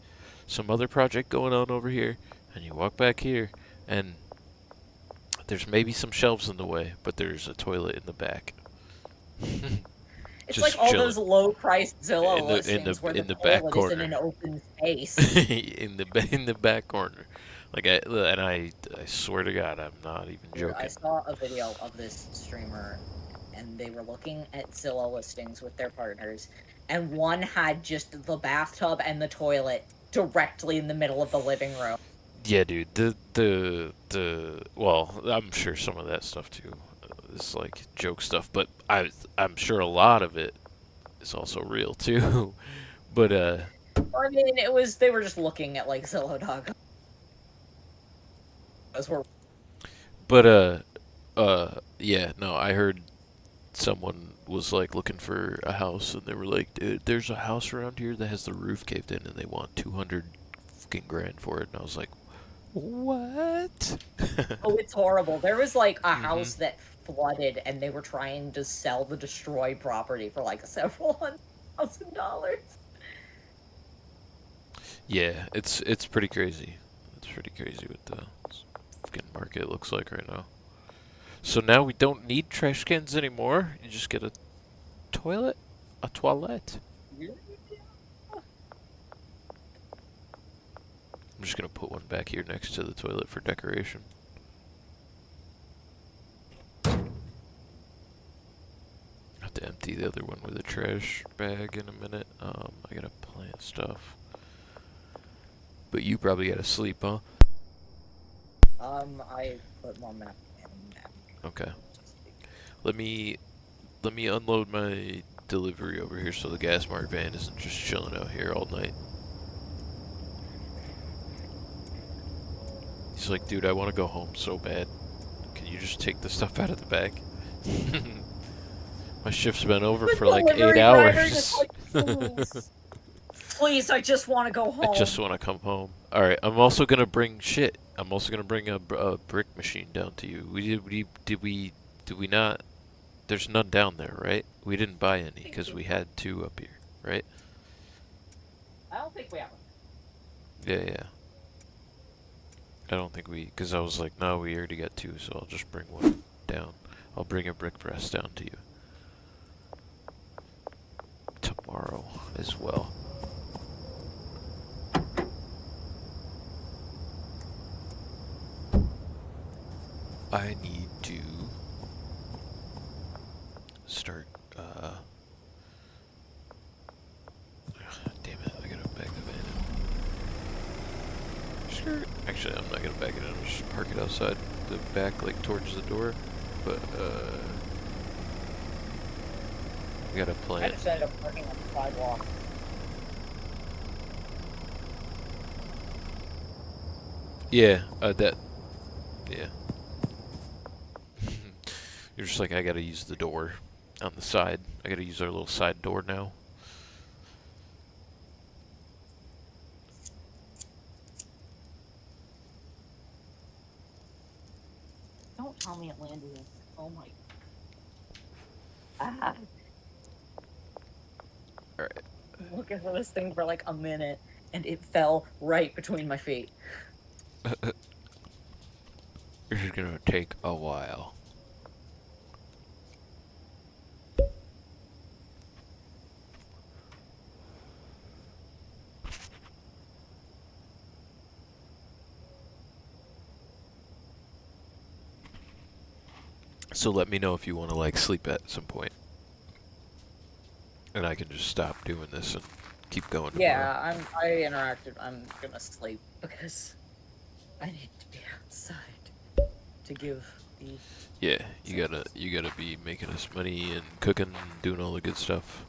Some other project going on over here, and you walk back here, and there's maybe some shelves in the way, but there's a toilet in the back. It's Just like all chilling those low-priced Zillow in listings where in the the back toilet is in corner. an open space. in the back corner. Like I swear to God, I'm not even Dude, joking. I saw a video of this streamer, and they were looking at Zillow listings with their partners, and one had just the bathtub and the toilet directly in the middle of the living room. Yeah, dude. Well, I'm sure some of that stuff too is like joke stuff, but I'm sure a lot of it is also real too. But I mean, they were just looking at like Zillow.com. Those were. but yeah, no, I heard someone was like looking for a house, and they were like, dude, there's a house around here that has the roof caved in, and they want 200 fucking grand for it. And I was like, what? Oh, it's horrible. There was like a house that flooded, and they were trying to sell the destroyed property for like several $100,000. Yeah, it's pretty crazy. It's pretty crazy what the fucking market looks like right now. So now we don't need trash cans anymore. You just get a toilet, a toilet. I'm just gonna put one back here next to the toilet for decoration. Have to empty the other one with a trash bag in a minute. I gotta plant stuff. But you probably gotta sleep, huh? I put more map in map. Okay. Let me unload my delivery over here so the gas mart van isn't just chilling out here all night. He's like, dude, I want to go home so bad. Can you just take the stuff out of the bag? My shift's been over for like 8 hours. Please, I just want to go home. I just want to come home. Alright, I'm also gonna bring shit. I'm also gonna bring a brick machine down to you. Did we not? There's none down there, right? We didn't buy any because we had 2 up here, right? I don't think we have one. Yeah. I don't think we, because I was like, no, we already got 2, so I'll just bring one down. I'll bring a brick press down to you tomorrow as well. I need to start, damn it, I gotta back the van in. Sure. Actually, I'm not gonna back it in, I'll just park it outside the back, like, towards the door, but, we gotta I plant. just ended up parking on the sidewalk. Yeah, yeah. You're just like, I gotta use the door on the side. I gotta use our little side door now. Don't tell me it landed in. Oh my. Ah. Alright. I'm looking for this thing for like a minute, and it fell right between my feet. This is gonna take a while. So let me know if you want to like sleep at some point. And I can just stop doing this and keep going tomorrow. Yeah, I interacted. I'm gonna sleep because I need to be outside to give the. Yeah, you gotta be making us money and cooking and doing all the good stuff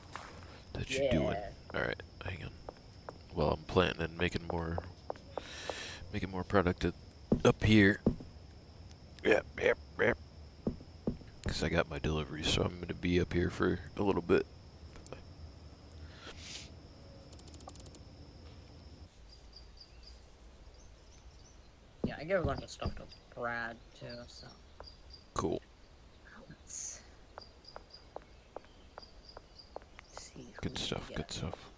that you're doing. Alright, hang on. Well, I'm planting and making more product up here. Yep. Because I got my delivery, so I'm gonna be up here for a little bit. Yeah, I gave a bunch of stuff to Brad too, so. Cool. Let's see. Good Good stuff.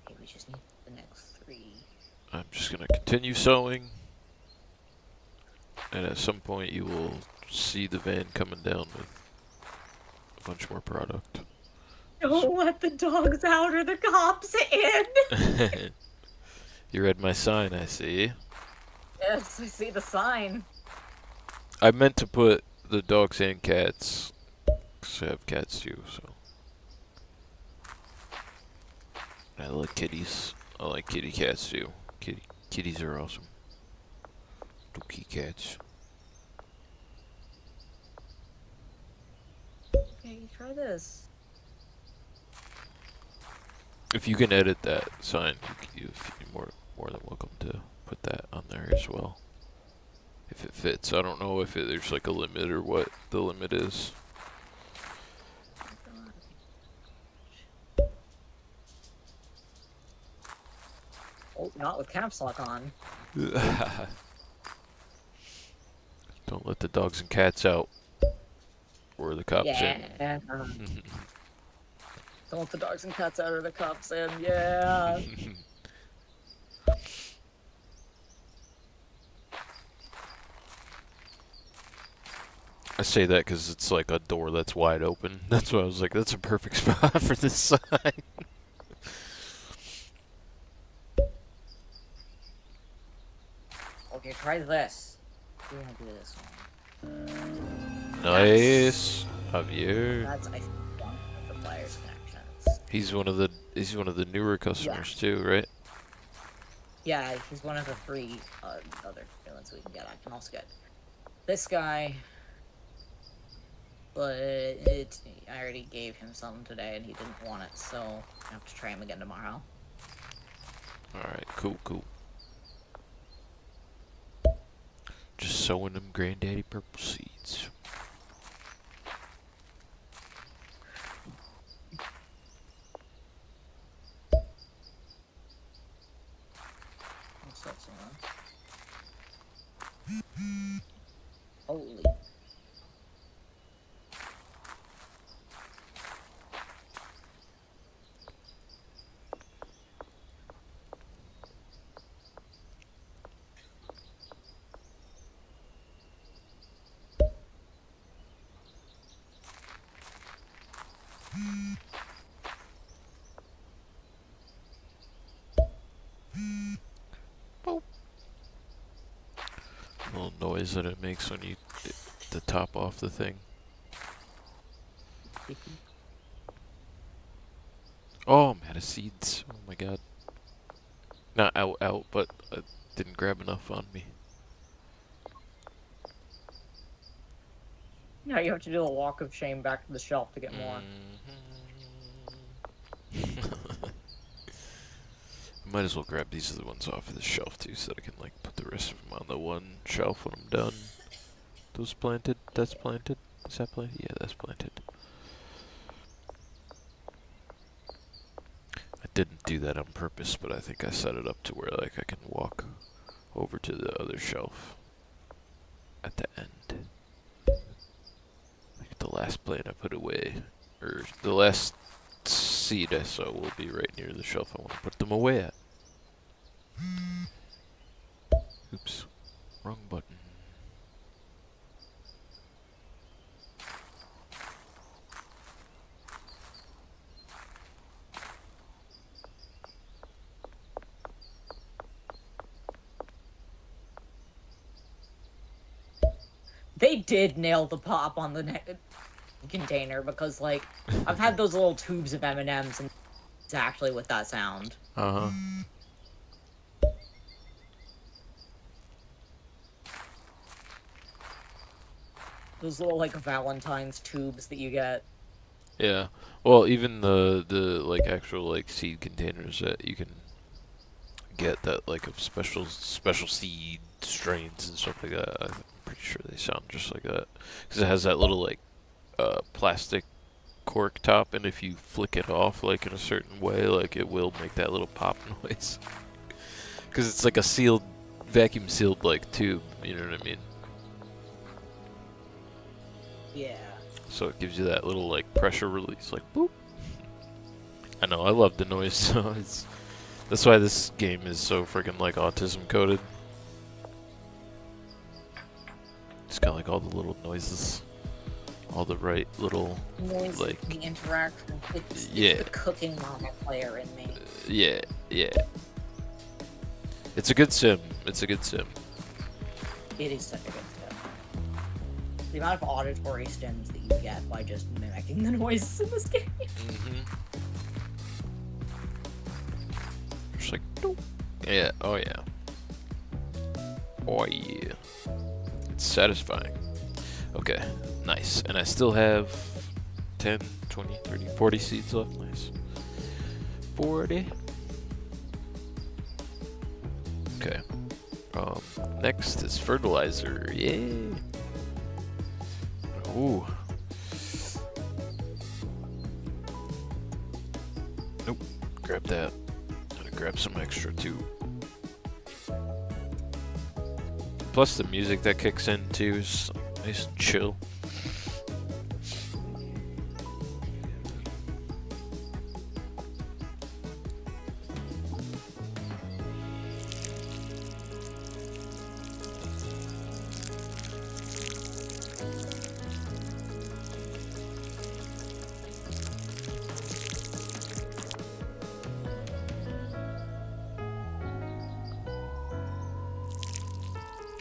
Okay, we just need the next 3. I'm just gonna continue sewing, and at some point you will see the van coming down with a bunch more product. Don't let the dogs out or the cops in! You read my sign, I see. Yes, I see the sign. I meant to put the dogs and cats, because I have cats too, so. I like kitties. I like kitty cats too. Kitties are awesome. Dookie cats. Okay, try this. If you can edit that sign, you're more than welcome to put that on there as well. If it fits. I don't know if there's like a limit or what the limit is. Oh, not with caps lock on. Don't let the dogs and cats out. Or the cops in. Don't let the dogs and cats out or the cops in, yeah. I say that because it's like a door that's wide open. That's why I was like, that's a perfect spot for this sign. Okay, try this. We want to do this one. Nice, Javier. That's I think one of the players' connections. He's one of the newer customers too, right? Yeah, he's one of the 3 other ones we can get. I can also get this guy, but I already gave him some today and he didn't want it, so I have to try him again tomorrow. All right, cool. Just sowing them granddaddy purple seeds. What's that someone? Holy. Boop. Little noise that it makes when you the top off the thing. Oh, I'm out of seeds. Oh my god. Not out, but I didn't grab enough on me. Yeah, you have to do a walk of shame back to the shelf to get more. I might as well grab these other ones off of the shelf too, so that I can like put the rest of them on the one shelf when I'm done. Those planted? That's planted? Is that planted? Yeah, that's planted. I didn't do that on purpose, but I think I set it up to where like I can walk over to the other shelf at the end. Like the last plant I put away, or the last seed I sow will be right near the shelf I want to put them away at. Oops, wrong button. They did nail the pop on the container because, like, I've had those little tubes of M&Ms and exactly with that sound. Uh-huh. Those little, like, Valentine's tubes that you get. Yeah. Well, even the like actual like seed containers that you can get that like of special seed strains and stuff like that. I'm pretty sure they sound just like that because it has that little like plastic cork top, and if you flick it off like in a certain way, like it will make that little pop noise. Because it's like a sealed, vacuum sealed like tube. You know what I mean? Yeah. So it gives you that little like pressure release, like boop. I know, I love the noise, so that's why this game is so freaking like autism coded. It's got like all the little noises, all the right little Noise, like the interaction. It's the cooking mama player in me. yeah. It's a good sim. It's a good sim. It is such a good sim. The amount of auditory stims that you get by just mimicking the noises in this game. Just like, nope. Yeah. Oh yeah. Oh yeah. It's satisfying. Okay. Nice. And I still have 10, 20, 30, 40 seeds left. Nice. 40. Okay. Next is fertilizer. Yay. Ooh. Nope. Grab that. Gotta grab some extra too. Plus the music that kicks in too is nice and chill.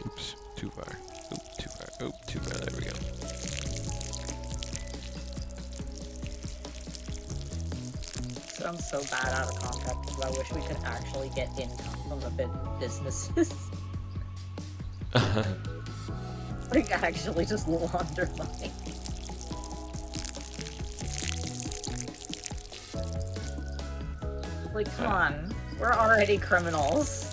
Oops, too far. Oop, too far. Oop, too far. There we go. So I'm so bad out of context because I wish we could actually get income from the businesses. Like, actually just launder money. Like, come on. We're already criminals.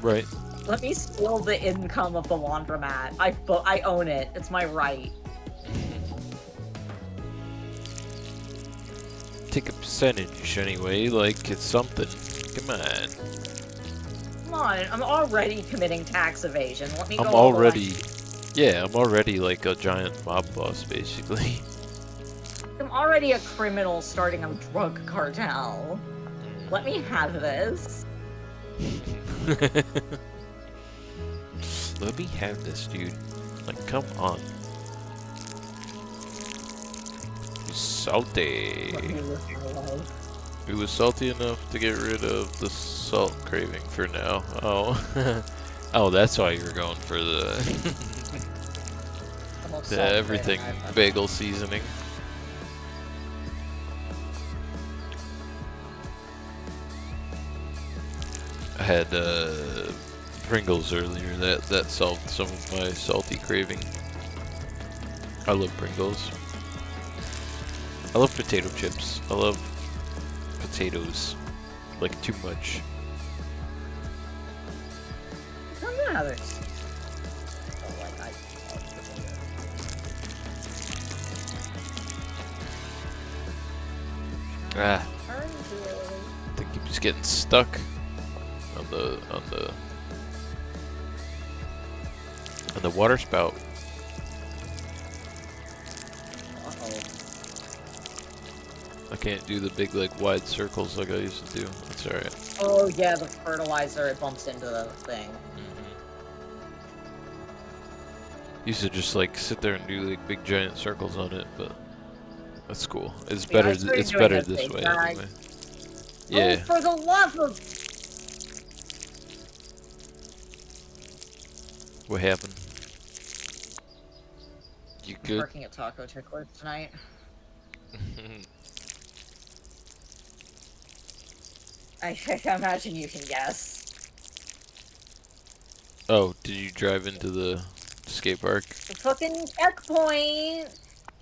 Right. Let me steal the income of the laundromat. I own it. It's my right. Take a percentage anyway, like it's something. Come on. Come on, I'm already committing tax evasion. Let me go. I'm already, yeah, I'm already like a giant mob boss, basically. I'm already a criminal starting a drug cartel. Let me have this. Let me have this, dude. Like, come on. Salty. It was salty enough to get rid of the salt craving for now. Oh. Oh, that's why you were going for the the everything bagel seasoning. I had Pringles earlier. That solved some of my salty craving. I love Pringles. I love potato chips. I love potatoes. Like, too much. Ah. I think he was getting stuck on the water spout. I can't do the big, like, wide circles like I used to do. That's alright. Oh, yeah, the fertilizer, it bumps into the thing. Used to just, like, sit there and do, like, big, giant circles on it, but that's cool. It's better, it's better this way, anyway. Yeah. Oh, for the love of... What happened? You good? Working at Taco Tickler tonight. I imagine you can guess. Oh, did you drive into the skate park? The fucking checkpoint!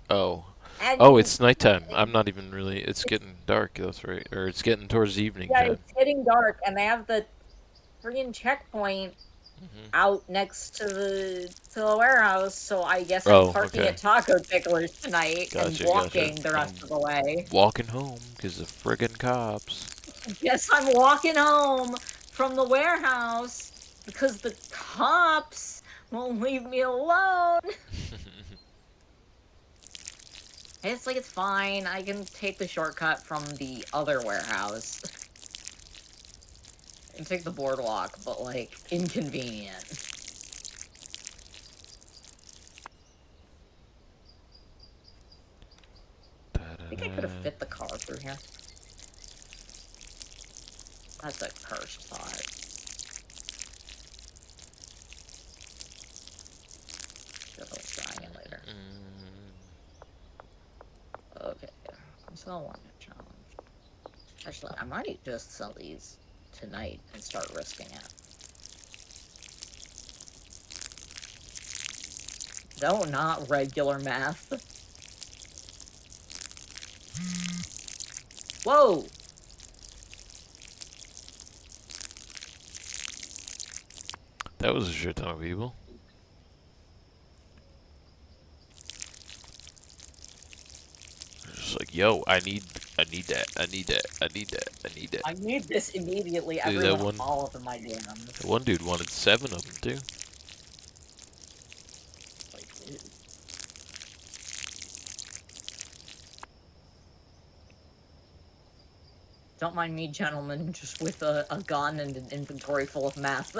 Oh. And Oh, it's nighttime. I'm not even really... It's getting dark, that's right. Or it's getting towards evening time. It's getting dark, and they have the freaking checkpoint out next to the warehouse, so I guess I'm parking at Taco Tickler's tonight and walking the rest of the way. Walking home, because of friggin' cops. Yes, I'm walking home from the warehouse because the cops won't leave me alone. It's like, it's fine. I can take the shortcut from the other warehouse. And take the boardwalk, but, like, inconvenient. I think I could have fit the car through here. That's a cursed thought. Should've dying in later. Okay. So one challenge. Actually, I might just sell these tonight and start risking it. No, not regular math. Whoa! That was a shit ton of people. Just like, yo, I need that, I need that, I need that, I need that. I need this immediately. Dude, Everyone that one, all up in my DMs. that one dude wanted 7 of them too. Like, dude. Don't mind me, gentlemen, just with a gun and an inventory full of math.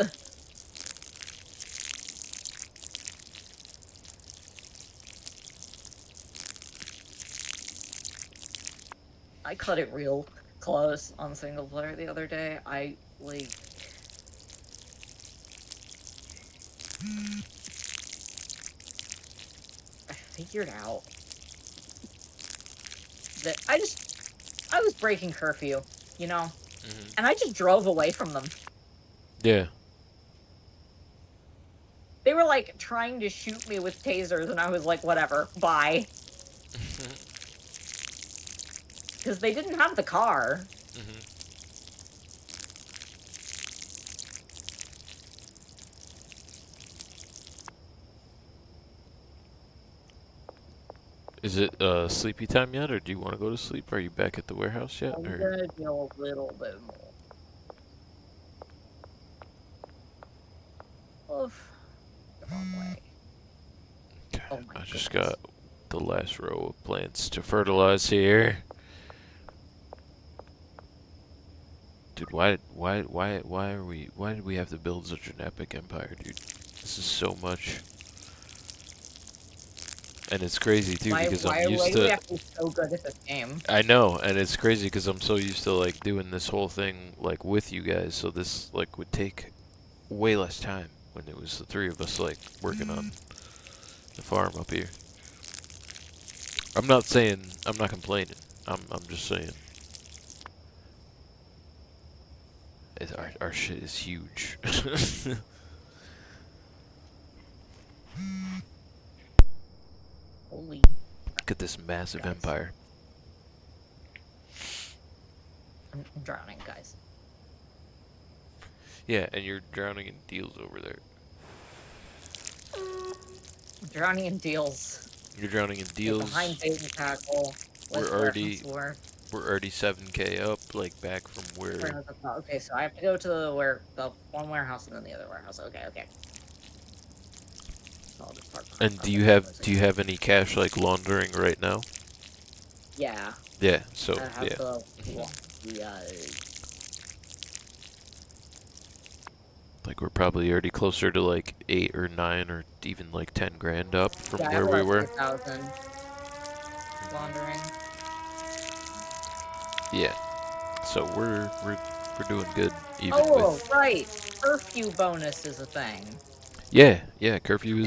I cut it real close on single player the other day. I, like... I figured out that I was breaking curfew, you know? And I just drove away from them. Yeah. They were, like, trying to shoot me with tasers, and I was like, whatever, bye. Because they didn't have the car. Is it sleepy time yet, or do you want to go to sleep? Are you back at the warehouse yet? I'm Or? gonna go a little bit more. Oof. The wrong way. Okay. Oh my I just goodness. got the last row of plants to fertilize here. Dude, why did we have to build such an epic empire, dude? This is so much. And it's crazy too because I'm used why to. do we have to be so good at this game? I know, and it's crazy because I'm so used to like doing this whole thing like with you guys, so this like would take way less time when it was the 3 of us like working on the farm up here. I'm not complaining. I'm just saying. Our shit is huge. Holy. Look at this massive Guys. empire. I'm drowning, guys. Yeah, and you're drowning in deals over there. I'm drowning in deals. You're drowning in You're deals. behind bait and tackle. We're already 7K up, like back from where. Okay, so I have to go to the one warehouse and then the other warehouse. Okay. So I'll just park And do you have any cash like laundering right now? Yeah. Yeah. So I have yeah. the Like we're probably already closer to like 8 or 9 or even like 10 grand up from yeah, where we were. 2,000 laundering. Yeah. So we're doing good even with. Right. Curfew bonus is a thing. Yeah, curfew,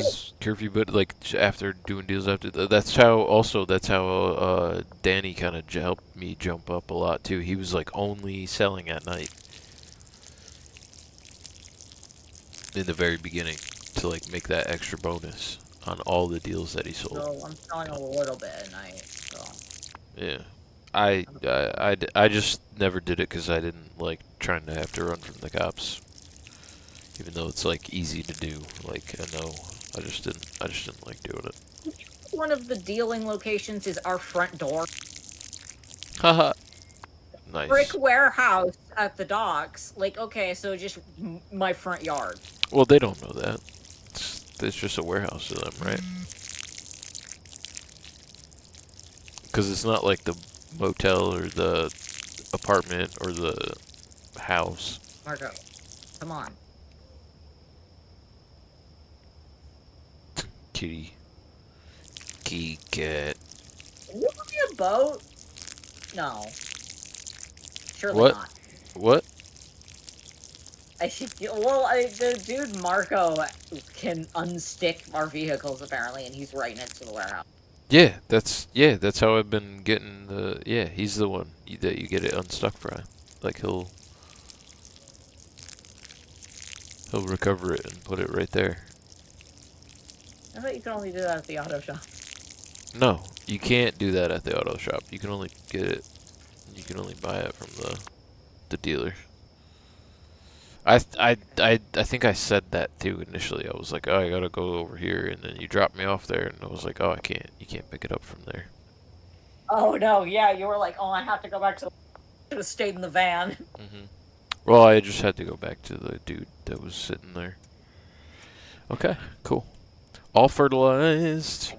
but like after doing deals after that's how Danny kind of helped me jump up a lot too. He was like only selling at night in the very beginning to like make that extra bonus on all the deals that he sold. So I'm selling a little bit at night. So Yeah, I just never did it because I didn't like trying to have to run from the cops. Even though it's like easy to do, like I know, I just didn't like doing it. one of the dealing locations is our front door. Haha. Nice. Brick warehouse at the docks. Like, okay, so just my front yard. Well, they don't know that. It's just a warehouse to them, right? Because it's not like the motel or the apartment or the house. Marco, come on. Kitty. Kitty cat. Will you be a boat? No. Surely What? not. What? The dude Marco can unstick our vehicles apparently, and he's right next to the warehouse. Yeah, that's how I've been getting the. Yeah, he's the one that you get it unstuck from. Like he'll recover it and put it right there. I thought you could only do that at the auto shop. No, you can't do that at the auto shop. You can only get it. You can only buy it from the dealer. I think I said that too initially. I was like, oh, I gotta go over here, and then you dropped me off there, and I was like, oh, I can't. You can't pick it up from there. Oh no, yeah, you were like, oh, I have to go back to. Should have stayed in the van. Well, I just had to go back to the dude that was sitting there. Okay, cool. All fertilized.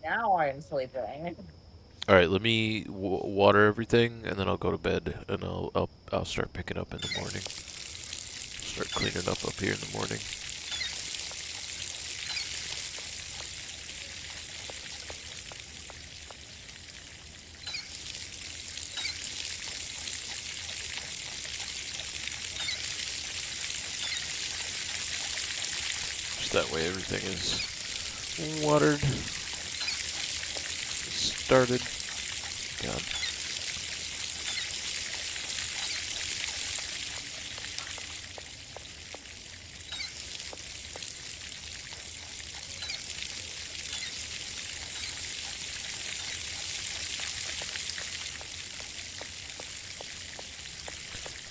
Now I'm sleeping. All right, let me water everything, and then I'll go to bed, and I'll start picking up in the morning. Start cleaning up here in the morning. Just that way everything is watered. Started. God.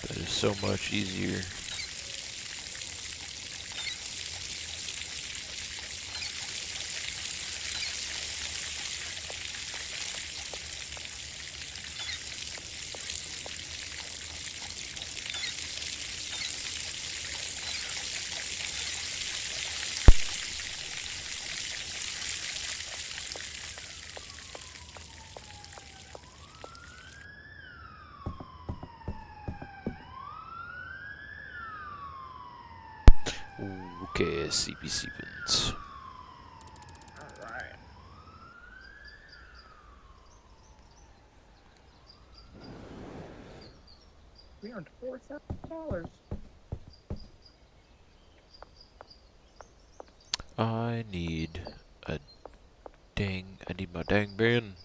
That is so much easier. Okay, CP Seepins. Alright. We earned $4,000. I need my dang bin.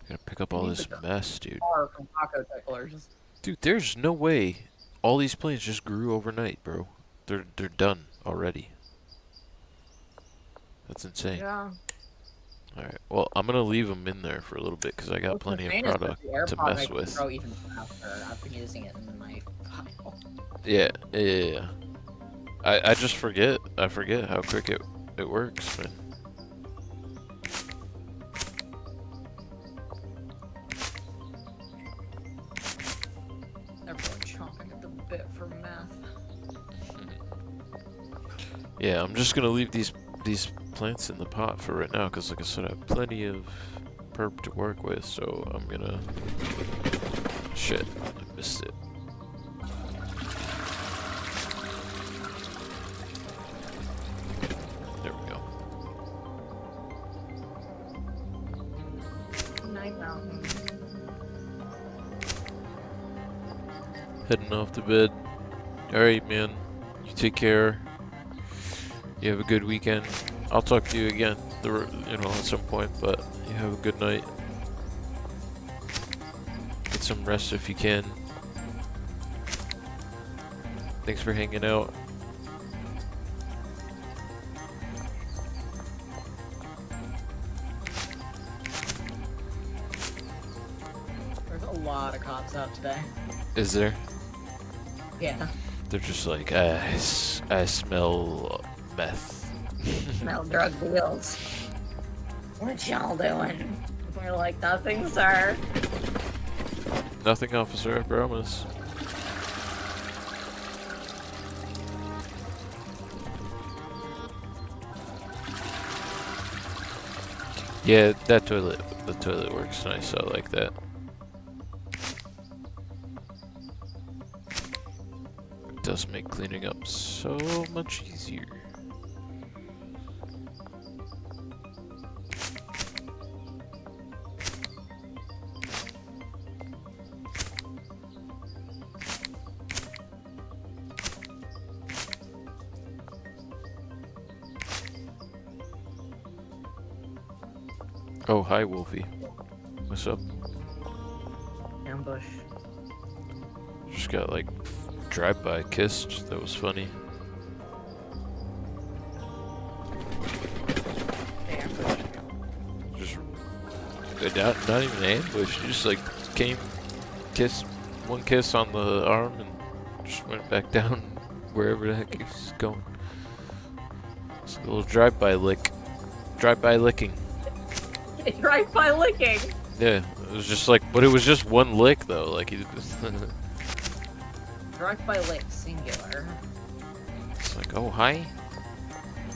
Gotta pick up all this mess, dude. From taco ticklers. Dude, there's no way all these planes just grew overnight, bro. They're done already. That's insane. Yeah. Alright, well, I'm gonna leave them in there for a little bit because I got plenty of product to mess with. Grow even faster. I've been using it in my file. Yeah. I just forget. I forget how quick it works, man. Everyone chomping at the bit for meth. Yeah, I'm just gonna leave these plants in the pot for right now because, like I said, I have plenty of perp to work with. So I'm gonna. Shit, I missed it. There we go. Night Mountain. Heading off to bed. Alright, man. You take care. You have a good weekend. I'll talk to you again, at some point, but you have a good night. Get some rest if you can. Thanks for hanging out. There's a lot of cops out today. Is there? Yeah. They're just like, I smell meth. Smell drug deals. What y'all doing? We're like, nothing, sir. Nothing, officer, I promise. Yeah, that toilet, the toilet works nice. I like that. It does make cleaning up so much easier. Oh, hi, Wolfie. What's up? Ambush. Just got like drive-by kissed. That was funny. They ambushed you. Just not even an ambush. Just like came, kissed one kiss on the arm, and just went back down wherever the heck he was going. It's a little drive-by lick. Drive-by licking. Drive-by licking. Yeah, it was just like, but it was just one lick though. Like he. Drive-by lick, singular. It's like, oh hi.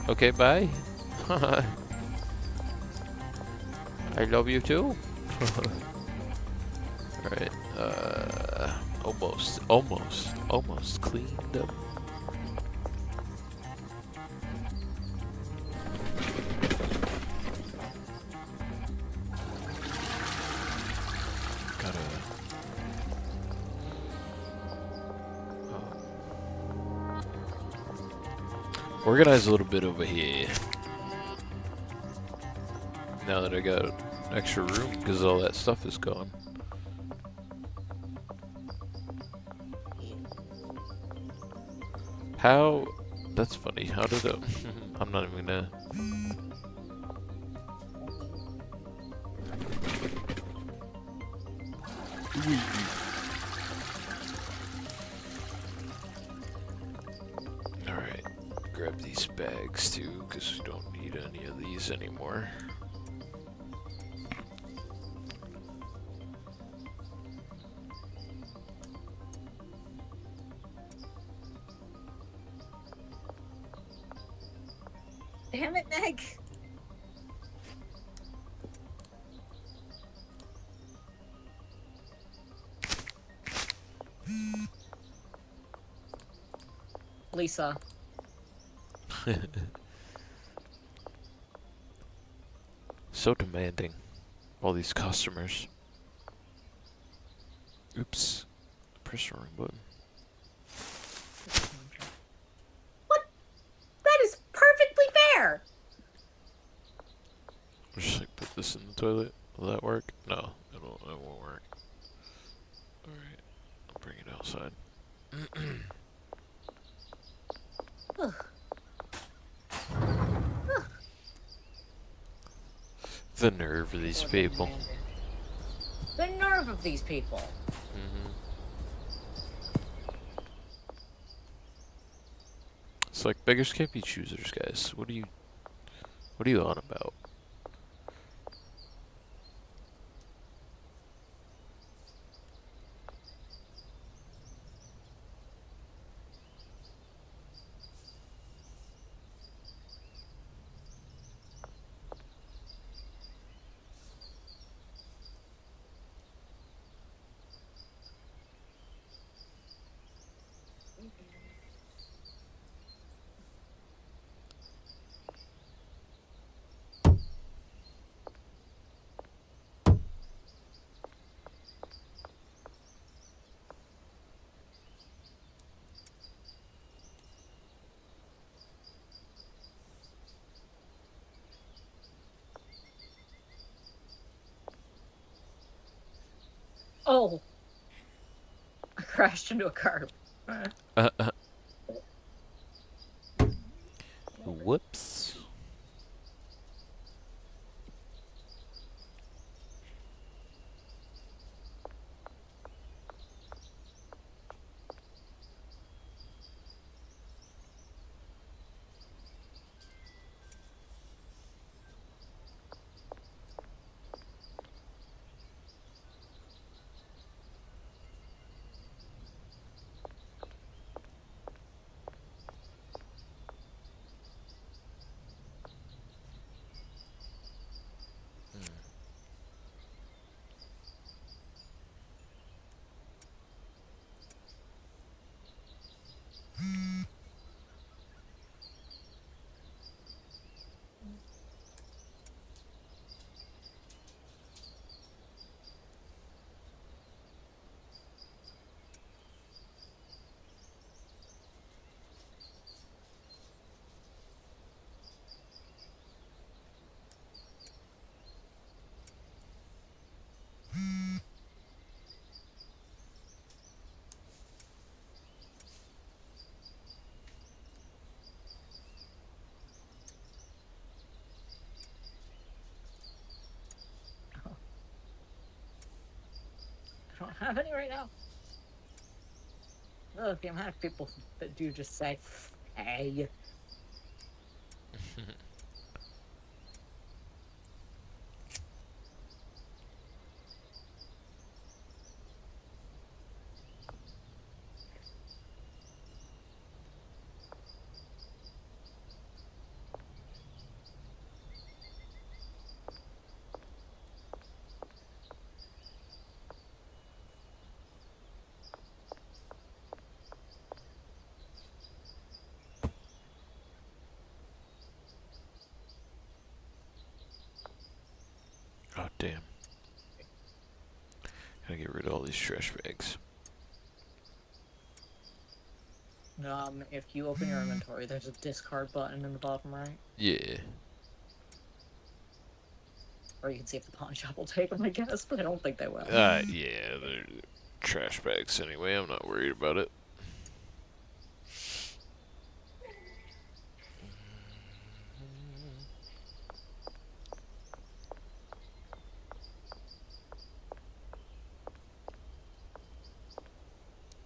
Okay, bye. I love you too. Alright, almost cleaned up. Gotta organize a little bit over here. Now that I got extra room because all that stuff is gone. How? That's funny. How did it? I'm not even gonna. Alright. Grab these bags too, because we don't need any of these anymore. Damn it, Meg. Lisa. So demanding. All these customers. Oops. Press the wrong button. What? That is perfectly fair. Just like put this in the toilet. Will that work? No, it won't work. Alright, I'll bring it outside. The nerve of these people. The nerve of these people. It's like beggars can't be choosers, guys. What are you on about? Oh. I crashed into a car. Whoops. don't have any right now. Oh, the amount of people that do just say, hey. Oh, damn. Gotta get rid of all these trash bags. If you open your inventory, there's a discard button in the bottom right. Yeah. Or you can see if the pawn shop will take them, I guess, but I don't think they will. Yeah, they're trash bags anyway. I'm not worried about it.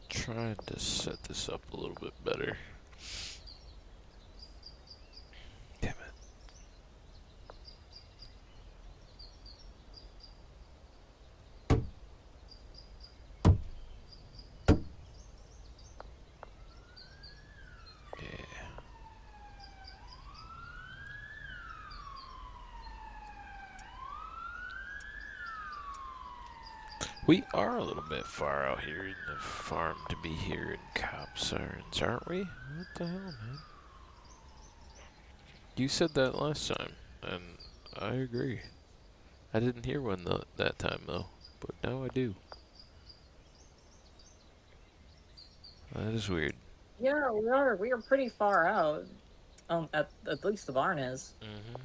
Trying to set this up a little bit better. Damn it. Yeah. We are a little bit far out here in the farm to be hearing cop sirens, aren't we? What the hell, man? You said that last time, and I agree. I didn't hear one that time, though, but now I do. That is weird. Yeah, we are. We are pretty far out. At least the barn is. Mm-hmm.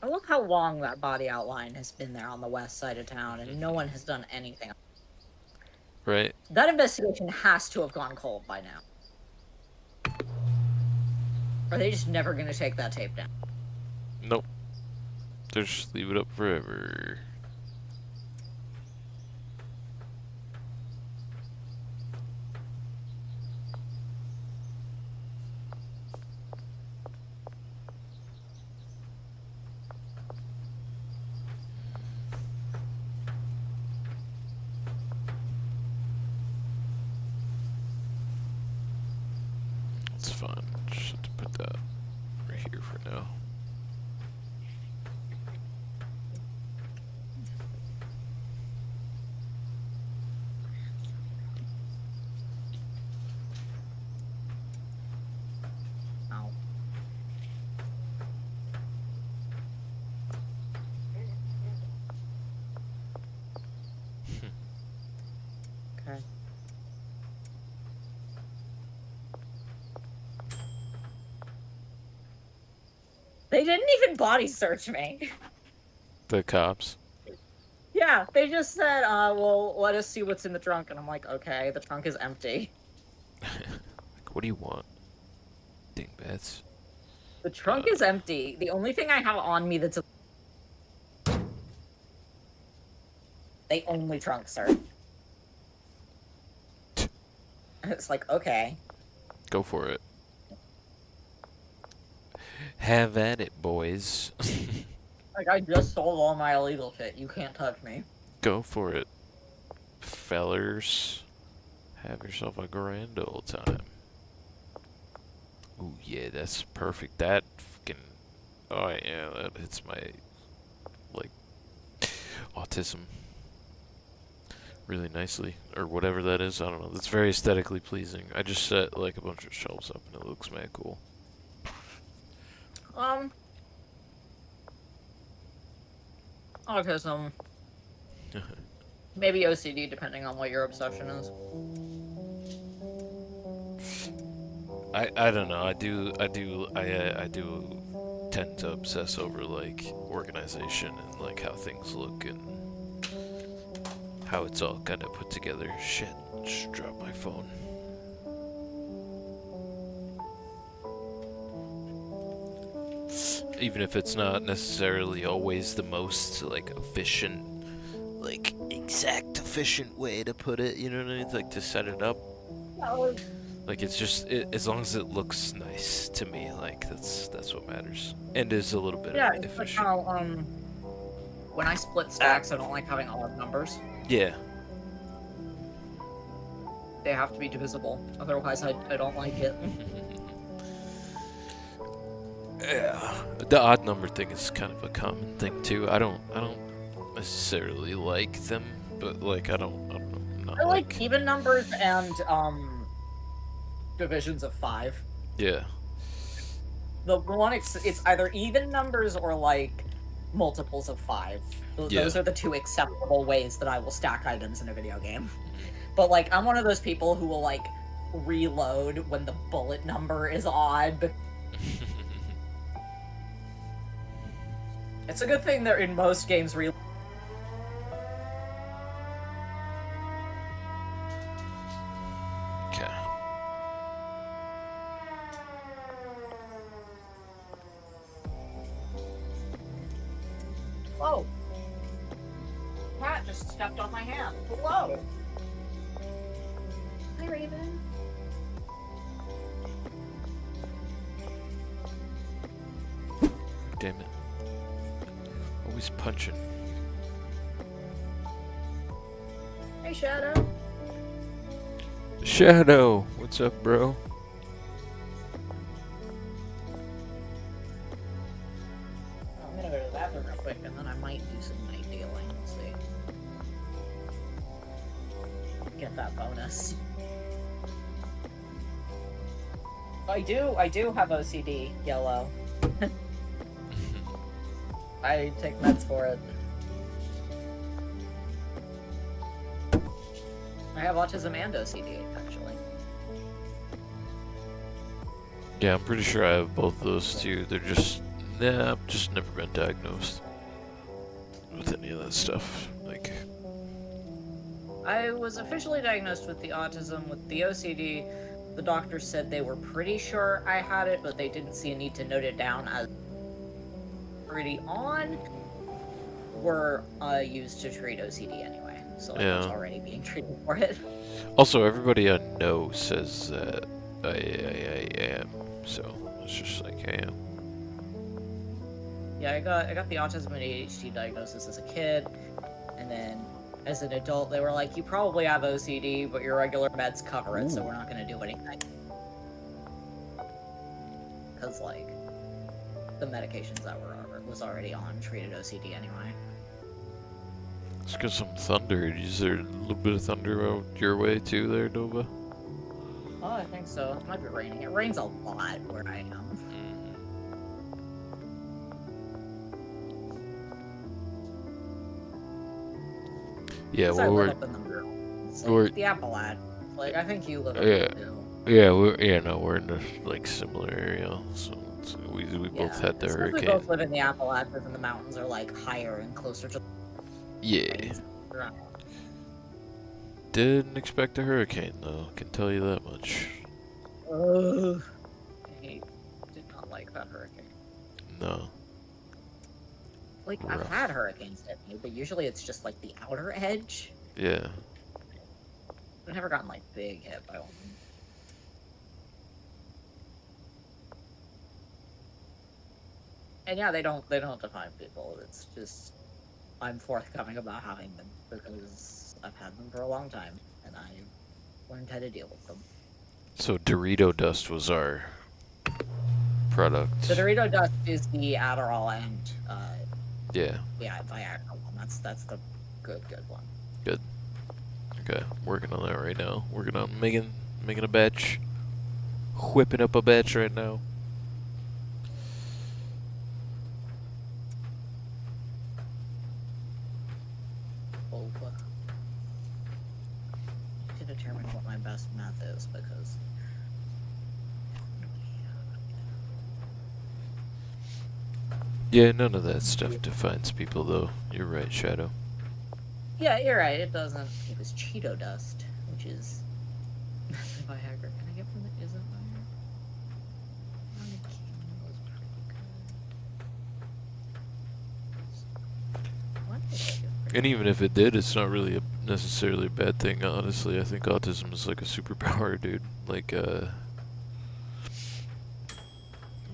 I love how long that body outline has been there on the west side of town, and no one has done anything. Right? That investigation has to have gone cold by now. Are they just never going to take that tape down? Nope. Just leave it up forever. It's fine. Just have to put that right here for now. No. Okay. They didn't even body search me. The cops? Yeah, they just said, well, let us see what's in the trunk. And I'm like, okay, the trunk is empty. Like, what do you want? Dingbats. The trunk is empty. The only thing I have on me that's they only trunk search. It's like, okay. Go for it. Have at it, boys. Like, I just sold all my illegal shit. You can't touch me. Go for it, fellers. Have yourself a grand old time. Ooh, yeah, that's perfect. That fucking... Oh, yeah, that hits my, like, autism really nicely. Or whatever that is, I don't know. That's very aesthetically pleasing. I just set, like, a bunch of shelves up and it looks mad cool. Autism. Maybe OCD, depending on what your obsession is. I don't know. I do tend to obsess over like organization and like how things look and how it's all kind of put together. Shit, just dropped my phone. even if it's not necessarily always the most like efficient, like exact efficient way to put it. You know what I mean? Like to set it up. No, Like it's just as long as it looks nice to me. Like that's what matters, and is a little bit yeah, it's like efficient. how when I split stacks, I don't like having odd numbers. Yeah. They have to be divisible, otherwise I don't like it. Yeah. The odd number thing is kind of a common thing too. I don't necessarily like them, but like I don't know. Not I like even numbers and divisions of 5. Yeah. The one it's either even numbers or like multiples of 5. Those are the 2 acceptable ways that I will stack items in a video game. But like I'm one of those people who will like reload when the bullet number is odd. It's a good thing that in most games reload. Okay. Whoa! Cat just stepped on my hand. Hello. Hi, Raven. Damn it. Always punching. Hey, Shadow. Shadow, what's up, bro? I'm gonna go to the bathroom real quick, and then I might do some night dealing. Let's see. Get that bonus. I do have OCD, yellow. I take meds for it. I have autism and OCD, actually. Yeah, I'm pretty sure I have both those too. They're just, nah, I've just never been diagnosed with any of that stuff. Like, I was officially diagnosed with the autism. With the OCD, the doctor said they were pretty sure I had it, but they didn't see a need to note it down as pretty on. Were used to treat OCD anyway, so I was already being treated for it. Also, everybody I know says that I am, so it's just like I am. Yeah, I got the autism and ADHD diagnosis as a kid, and then as an adult, they were like, "You probably have OCD, but your regular meds cover it, so we're not going to do anything." Because like the medications that was already on treated OCD anyway. Let's get some thunder. Is there a little bit of thunder out your way too there, Nova? Oh, I think so. It might be raining. It rains a lot where I am. Yeah, well, we're up in the Apple ad. Like I think you live in we're in the like similar area, so we both had the hurricane. We both live in the Apple ad, because the mountains are like higher and closer to. Yeah. Didn't expect a hurricane though, can tell you that much. I did not like that hurricane. No. Like, rough. I've had hurricanes hit me, but usually it's just like the outer edge. Yeah. I've never gotten like big hit by one. And yeah, they don't define people. It's just I'm forthcoming about having them because I've had them for a long time and I learned how to deal with them. So Dorito dust was our product. The Dorito dust is the Adderall and yeah, Viagra one. That's the good one. Good. Okay, working on that right now. Working on making a batch, whipping up a batch right now. To determine what my best math is because. Yeah, none of that stuff defines people, though. You're right, Shadow. Yeah, you're right. It doesn't. It was Cheeto dust, which is Viagra. Can I get one that isn't Viagra? And even if it did, it's not really necessarily a bad thing, honestly. I think autism is like a superpower, dude. Like, oh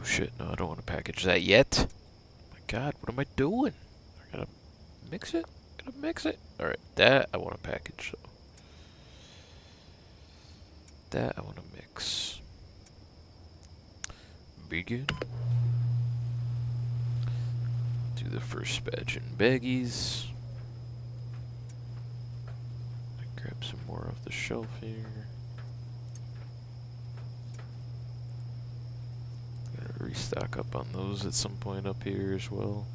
shit, no, I don't want to package that yet. My god, what am I doing? I gotta mix it? Gotta mix it? Alright, that I want to package, so. That I want to mix. Begin. Do the first batch in baggies. Grab some more off the shelf here. Gonna restock up on those at some point up here as well.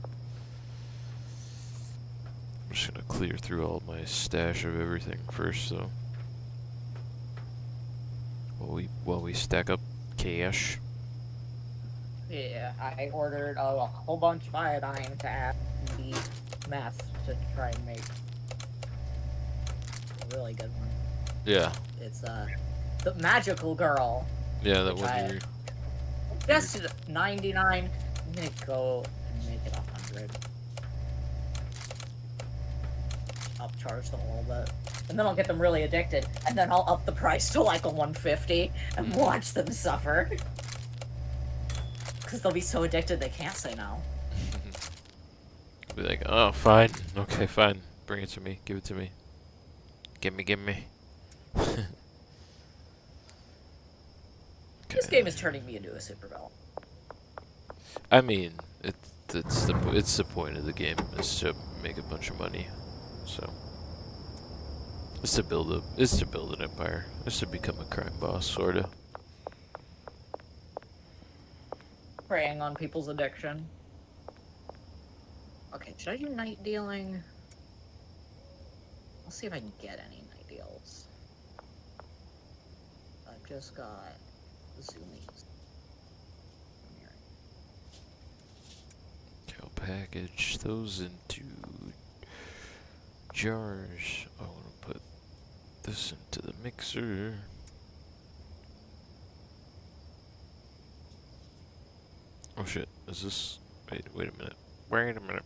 I'm just gonna clear through all my stash of everything first, though. While we stack up cash. Yeah, I ordered a whole bunch of iodine to add the meth to try and make a really good one. Yeah. It's the magical girl. Yeah, that one you're... Just 99. I'm gonna go and make it 100. Upcharge them a little bit. And then I'll get them really addicted. And then I'll up the price to like a 150 and watch them suffer. Because they'll be so addicted they can't say no. Be like, oh, fine. Okay, fine. Bring it to me. Give it to me. Give me. Okay. This game is turning me into a supervillain. I mean, it's the point of the game is to make a bunch of money, so it's to build an empire. It's to become a crime boss, sorta. Preying on people's addiction. Okay, should I do night dealing? I'll see if I can get any night deals. I've just got zoomies. I'll package those into jars. I want to put this into the mixer. Oh shit, is this... Wait a minute. Wait a minute.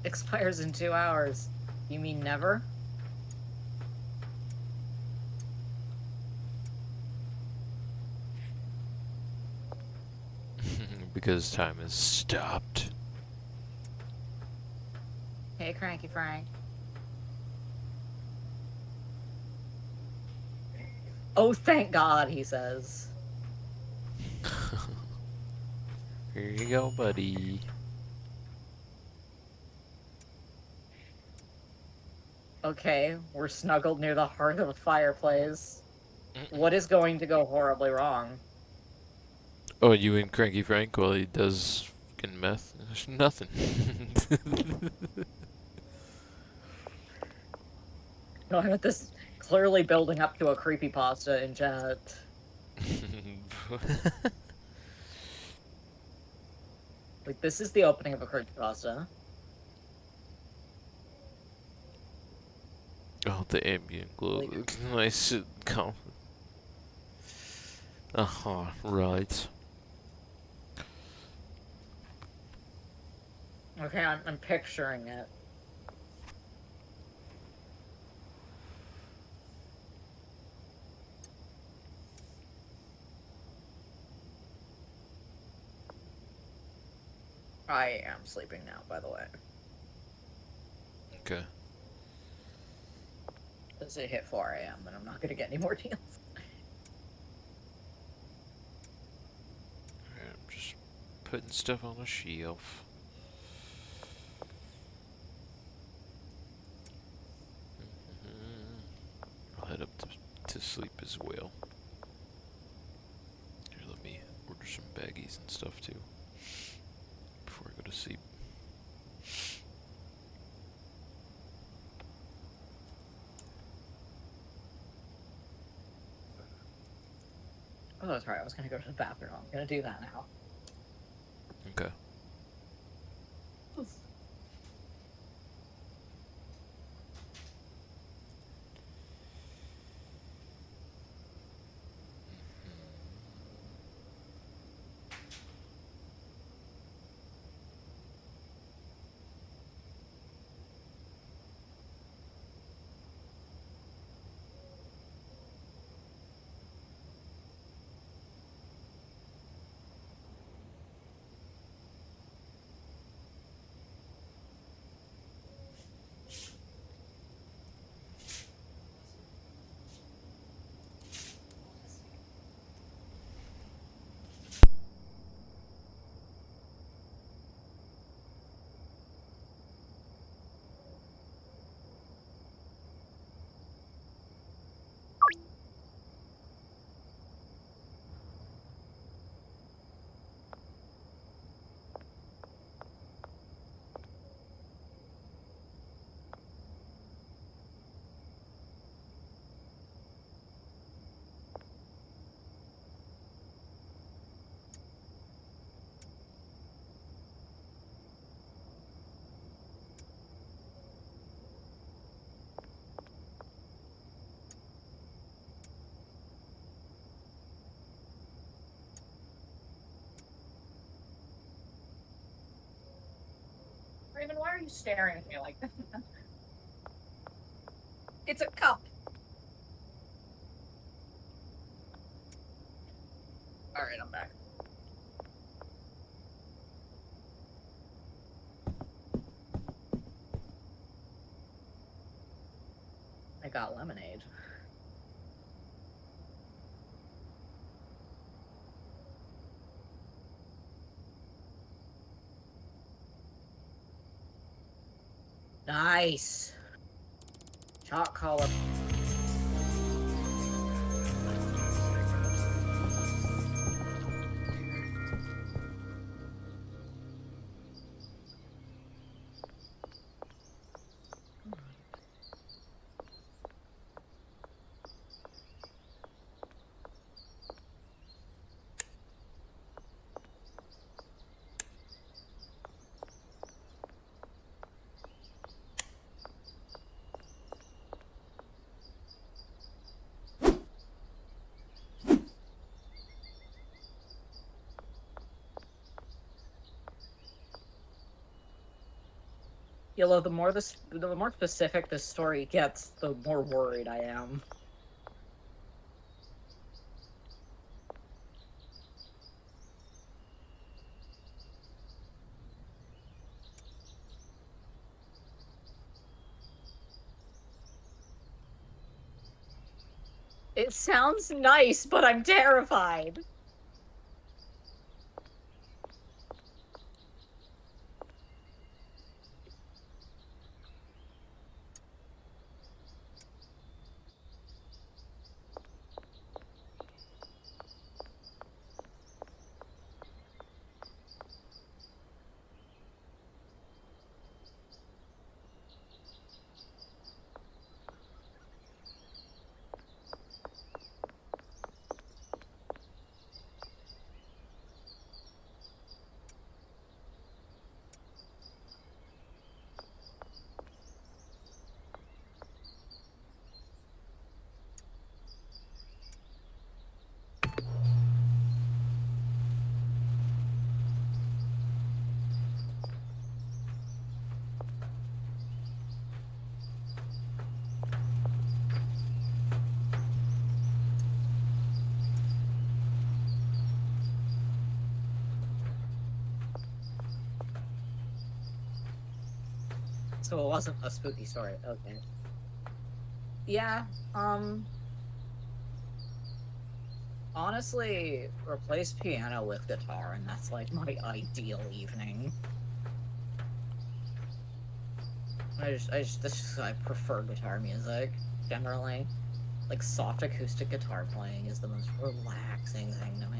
Expires in 2 hours. You mean never? Because time has stopped. Hey, Cranky Frank. Oh, thank God, he says. Here you go, buddy. Okay, we're snuggled near the hearth of a fireplace. What is going to go horribly wrong? Oh, you and Cranky Frank while he does fucking meth? There's nothing. No, I meant this clearly building up to a creepypasta in chat. Like, this is the opening of a creepypasta. Oh, the ambient glow. Like, Nice. Uh-huh, right. okay, I'm picturing it. I am sleeping now, by the way. Okay. Because it hit 4 a.m. and I'm not going to get any more deals. Alright, I'm just putting stuff on a shelf. as well. Here, let me order some baggies and stuff too before I go to sleep. Oh, that's right. I was gonna go to the bathroom. I'm gonna do that now. Okay. Raven, why are you staring at me like that? It's a cup. Alright, I'm back. I got lemonade. Nice. Chalk color. Yellow, the more specific this story gets, the more worried I am. It sounds nice, but I'm terrified. So it wasn't a spooky story. Okay. Yeah, honestly, replace piano with guitar, and that's like my ideal evening. I prefer guitar music, generally. like soft acoustic guitar playing is the most relaxing thing to me.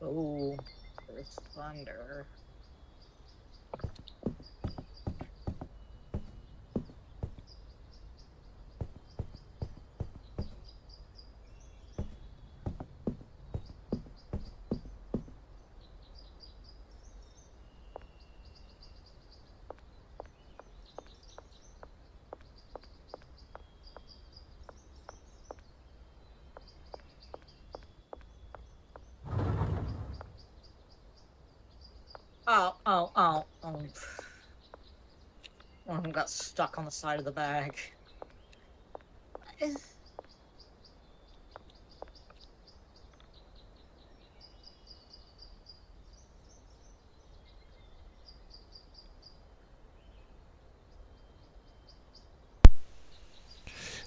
Oh, there's thunder. Oh. One of them got stuck on the side of the bag.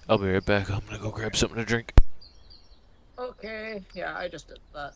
I'll be right back. I'm gonna go grab something to drink. Okay, yeah, I just did that.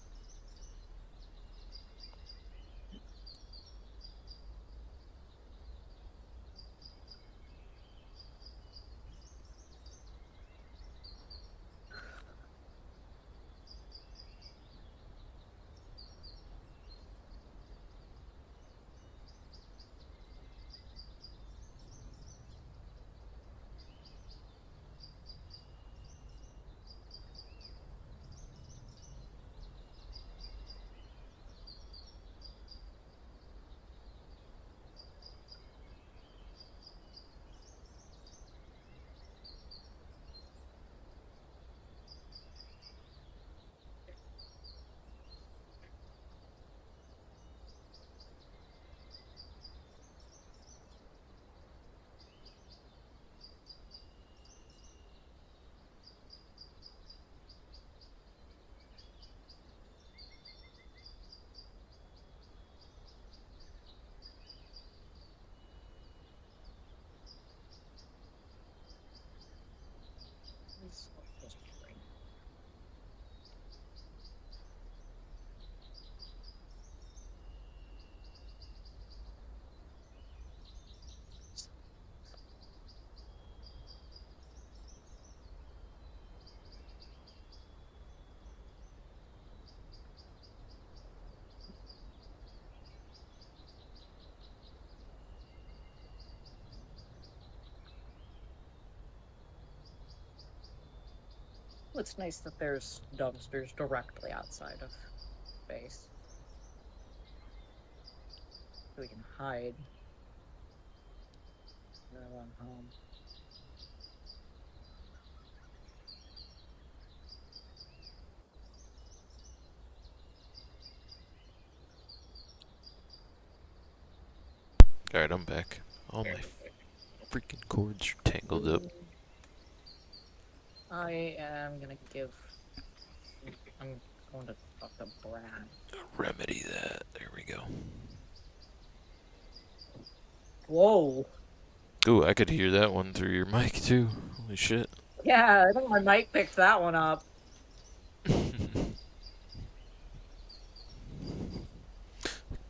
It's nice that there's dumpsters directly outside of base. So we can hide. And then run home. Alright, I'm back. All my freaking cords are tangled up. I am gonna give. I'm going to talk to Brad. Remedy that. There we go. Whoa. Ooh, I could hear that one through your mic too. Holy shit. Yeah, I think my mic picked that one up.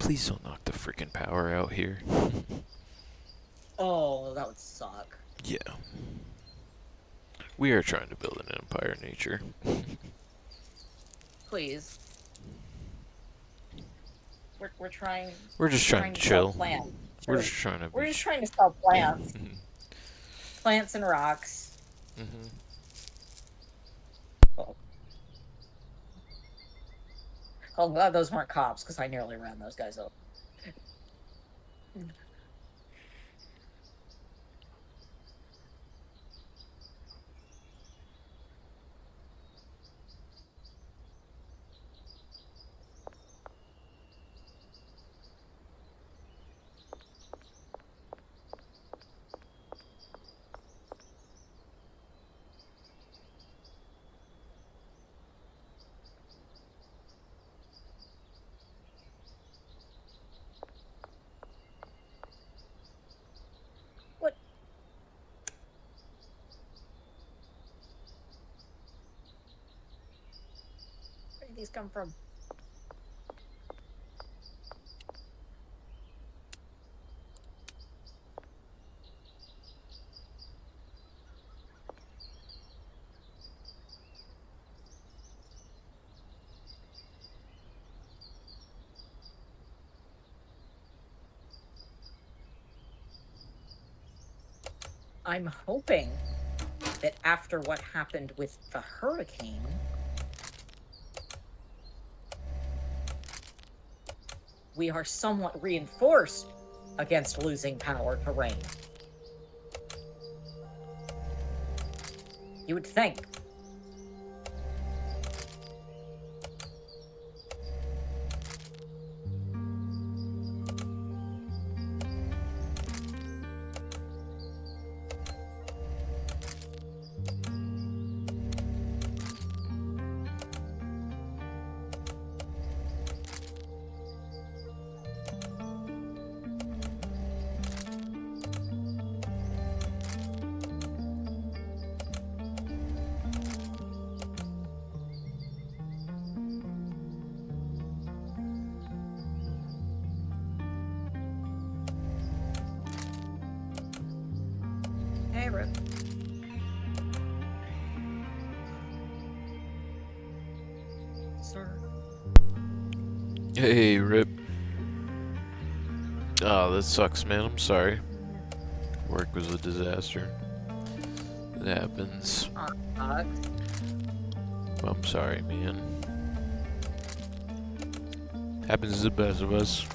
Please don't knock the freaking power out here. Oh, that would suck. Yeah. We are trying to build an empire, nature. Please. We're trying. We're just trying to chill. Plants. We're just trying to. We're just trying to sell plants. Plants and rocks. Oh. Oh, glad those weren't cops, because I nearly ran those guys up. What? Where did these come from? I'm hoping that after what happened with the hurricane, we are somewhat reinforced against losing power to rain. You would think. Hey, Rip. Sir. Hey, Rip. Oh, that sucks, man. I'm sorry. Work was a disaster. It happens. I'm sorry, man. Happens to the best of us.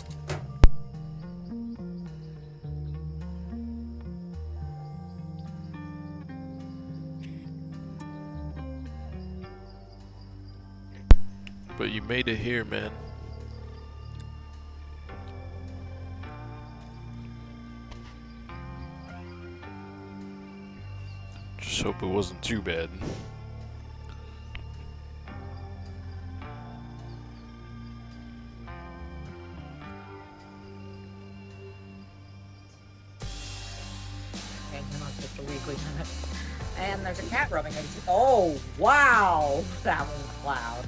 But you made it here, man. Just hope it wasn't too bad. Okay, come on, just a weekly minute. And there's a cat rubbing against. Oh, wow! That was loud.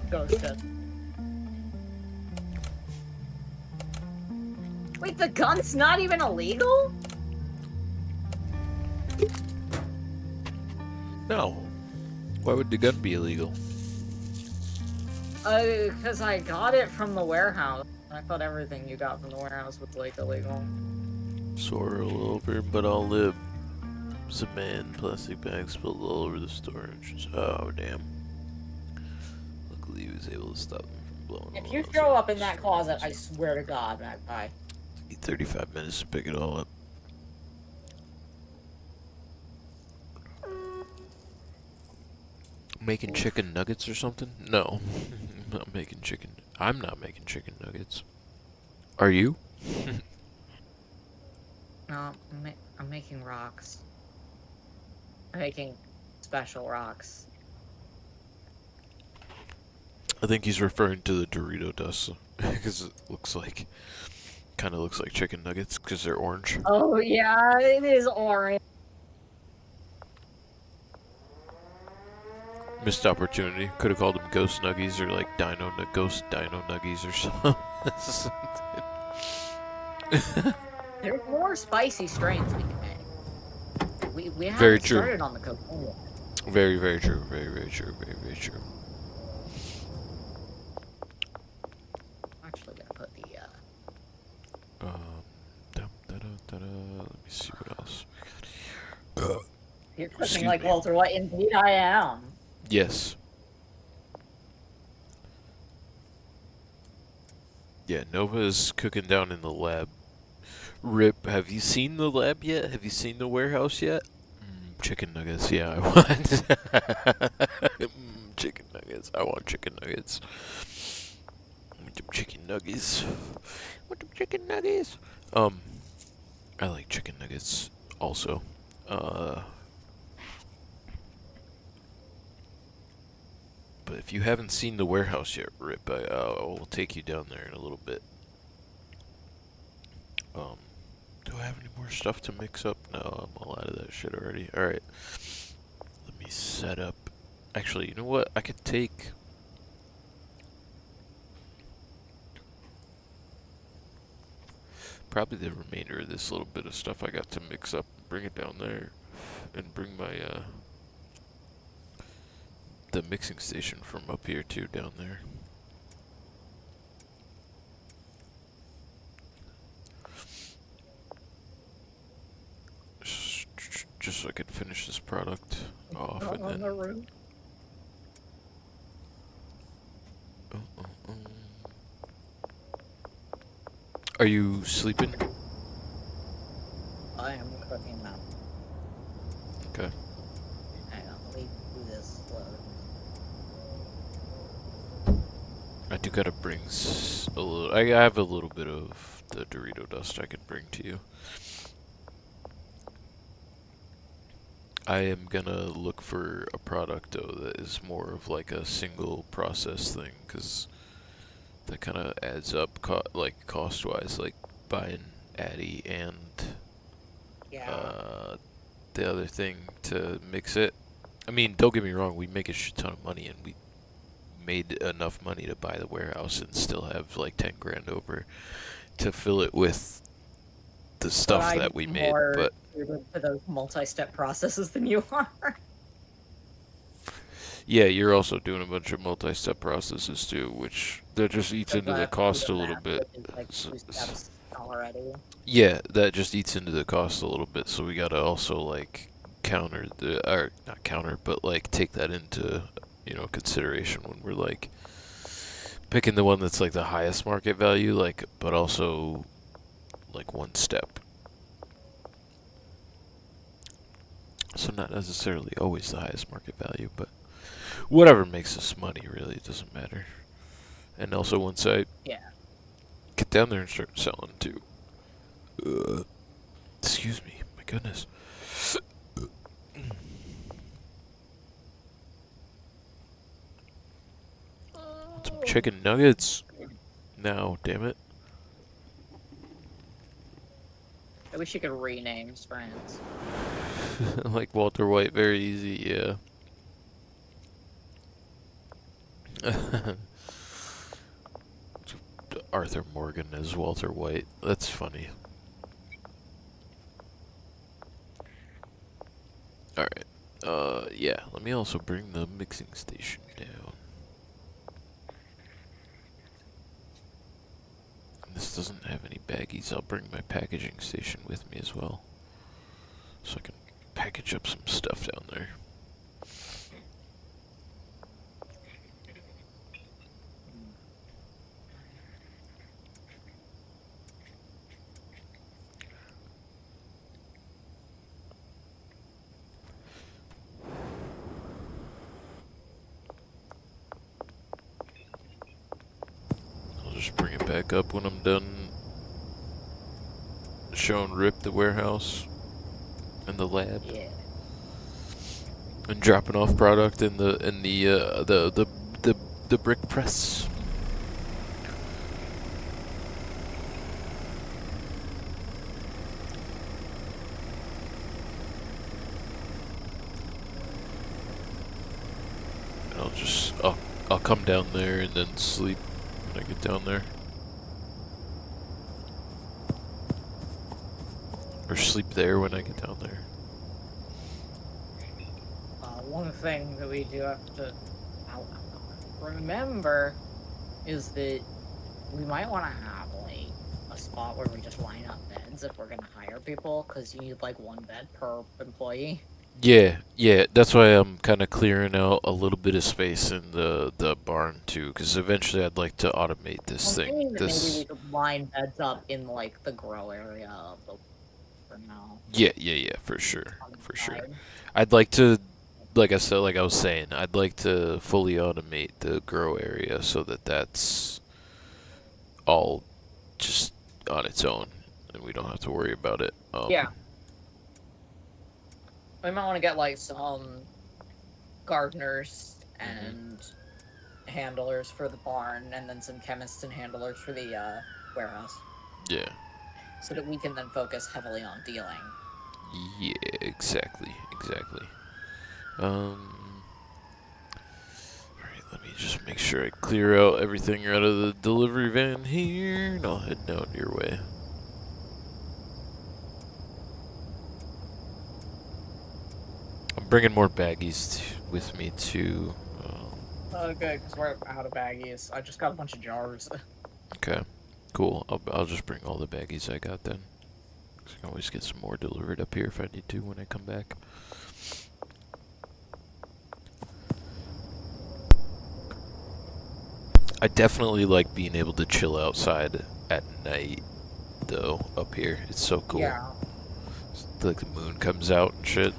Ghosted. Wait, the gun's not even illegal? No. Why would the gun be illegal? Because I got it from the warehouse. I thought everything you got from the warehouse was, like, illegal. Swirl over, but I'll live. Some man, plastic bags spilled all over the storage. Oh, damn. Luckily, he was able to stop them from blowing If all you those show up out. in that closet, I swear to God, Magpie. Need 35 minutes to pick it all up. Making chicken nuggets or something? No. I'm not making chicken. I'm not making chicken nuggets. Are you? No, I'm making rocks. I'm making special rocks. I think he's referring to the Dorito dust because it looks like, kind of looks like chicken nuggets because they're orange. Oh yeah, it is orange. Missed opportunity. Could have called them ghost nuggies or like ghost dino nuggies or something. There's more spicy strains we can make. We Very haven't true. started on the cocaine yet. Very, very true. Very, very true. Very, very true. I'm actually gonna put the Let me see what else. You're cooking Excuse like me. Walter White. Indeed, I am. Yes. Yeah, Nova's cooking down in the lab. Rip, have you seen the lab yet? Have you seen the warehouse yet? Chicken nuggets, yeah, I want. Chicken nuggets, I want chicken nuggets. I want them chicken nuggets. I want them chicken nuggets. I like chicken nuggets also. But if you haven't seen the warehouse yet, Rip, I will take you down there in a little bit. Do I have any more stuff to mix up? No, I'm all out of that shit already. Alright. Let me set up. Actually, you know what? I could take... probably the remainder of this little bit of stuff I got to mix up, bring it down there, and bring my, the mixing station from up here too down there. Just so I could finish this product off and On then... the roof. Are you sleeping? I am cooking now. Okay. Hang on, let me do this load. I do gotta bring a little... I have a little bit of the Dorito dust I could bring to you. I am gonna look for a product though that is more of like a single process thing, because that kind of adds up like cost wise, like buying Addy and the other thing to mix it. I mean, don't get me wrong, we make a shit ton of money, and we made enough money to buy the warehouse and still have like 10 grand over to fill it with the stuff that we made, but for those multi-step processes than you are. yeah, you're also doing a bunch of multi-step processes too, which that just eats into the cost a little bit. Like 2 steps already. Yeah, that just eats into the cost a little bit, so we gotta also like counter the, or not counter, but like take that into, you know, consideration when we're like picking the one that's like the highest market value, like, but also like one step. So not necessarily always the highest market value, but whatever makes us money, really, it doesn't matter. And also once I get down there and start selling too. Excuse me, my goodness. Want some chicken nuggets? Now, damn it. I wish you could rename strands. Like Walter White, very easy, yeah. Arthur Morgan as Walter White. That's funny. Alright. Yeah, let me also bring the mixing station down. This doesn't have any baggies. I'll bring my packaging station with me as well, so I can package up some stuff down there. I'll just bring it back up when I'm done showing Rip the warehouse and the lab. Yeah. And dropping off product in the brick press. And I'll come down there and then sleep when I get down there. Or sleep there when I get down there. One thing that we do have to remember is that we might want to have, like, a spot where we just line up beds if we're gonna hire people, because you need, like, one bed per employee. Yeah, that's why I'm kind of clearing out a little bit of space in the barn too, because eventually I'd like to automate this I'm thing. thinking that maybe we could line beds up in, like, the grow area of the for now. Yeah, for sure. I'd like to, like I said, like I was saying, I'd like to fully automate the grow area so that that's all just on its own, and we don't have to worry about it. Yeah. We might want to get, like, some gardeners and handlers for the barn, and then some chemists and handlers for the warehouse. Yeah. So that we can then focus heavily on dealing. Yeah, exactly. Alright, let me just make sure I clear out everything out of the delivery van here, and I'll head down your way. I'm bringing more baggies with me too. Okay, because we're out of baggies. I just got a bunch of jars. Okay, cool. I'll just bring all the baggies I got then. I can always get some more delivered up here if I need to when I come back. I definitely like being able to chill outside at night, though, up here. It's so cool. Yeah. Like the moon comes out and shit.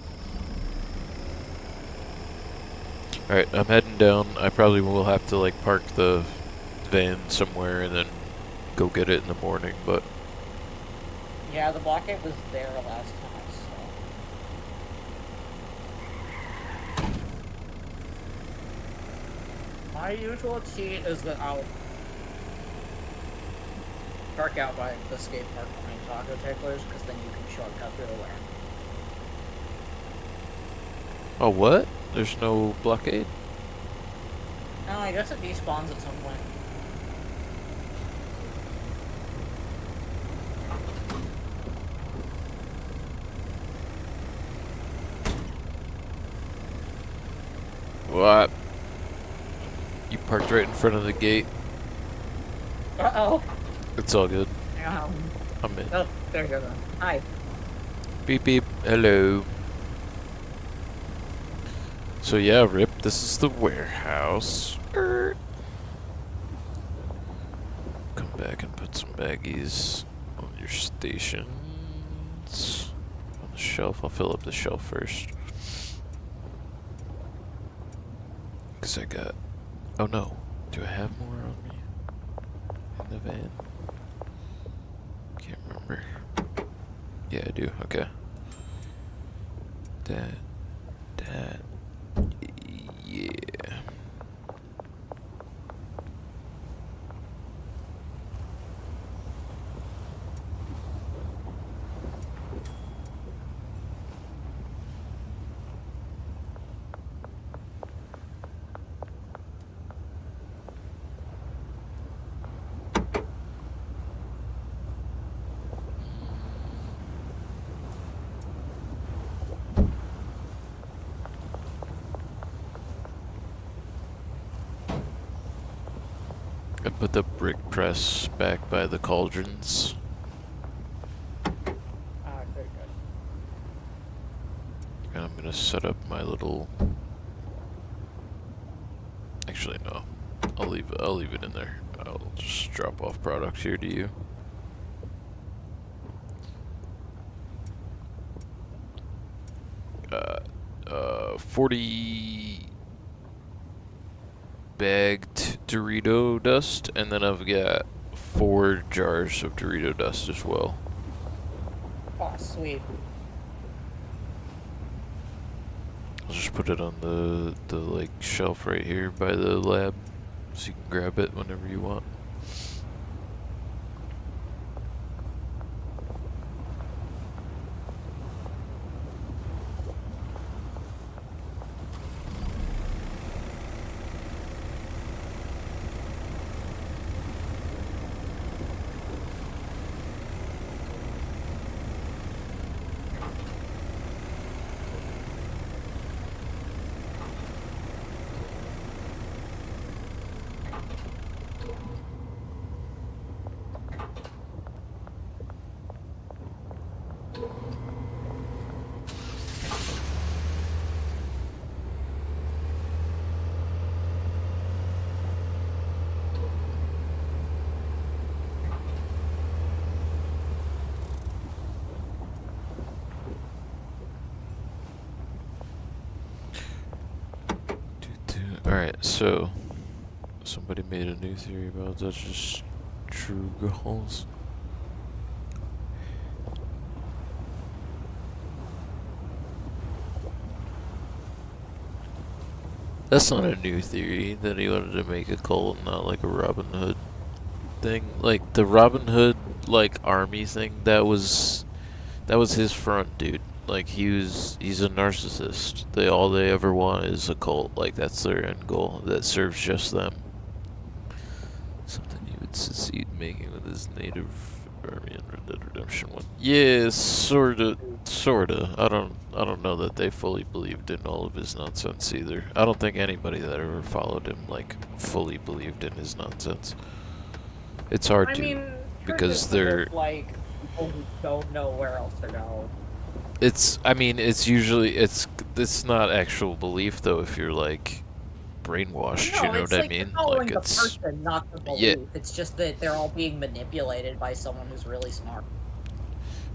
Alright, I'm heading down. I probably will have to, like, park the van somewhere and then go get it in the morning, but... Yeah, the blockade was there last time, so... My usual cheat is that I'll park out by the skate park behind taco ticklers, because then you can shortcut through the land. Oh, what? There's no blockade? No, I guess it despawns at some point. What? You parked right in front of the gate. Uh-oh. It's all good. I'm in. Oh, there you go then. Hi. Beep beep. Hello. So yeah, Rip, this is the warehouse. Come back and put some baggies on your stations. On the shelf. I'll fill up the shelf first. Because I got... Oh no. Do I have more on me? In the van? Can't remember. Yeah, I do. Okay. That. Yeah. I put the brick press back by the cauldrons. Good, good. And I'm gonna set up my little... Actually, no. I'll leave it in there. I'll just drop off product here to you. 40 bagged Dorito dust, and then I've got 4 jars of Dorito dust as well. Oh, sweet. I'll just put it on the like shelf right here by the lab, so you can grab it whenever you want. Alright, so somebody made a new theory about Dutch's true goals. That's not a new theory, that he wanted to make a cult, not like a Robin Hood thing. Like the Robin Hood like army thing, that was his front, dude. Like he's a narcissist. All they ever want is a cult. Like that's their end goal. That serves just them. Something he would succeed making with his native army in Red Dead Redemption 1. Yeah, sorta. I don't know that they fully believed in all of his nonsense either. I don't think anybody that ever followed him like fully believed in his nonsense. It's hard because they're like people who don't know where else to go. It's not actual belief though if you're like brainwashed, No, you know it's what like I mean? Following Like the person, not the belief. yeah. It's just that they're all being manipulated by someone who's really smart.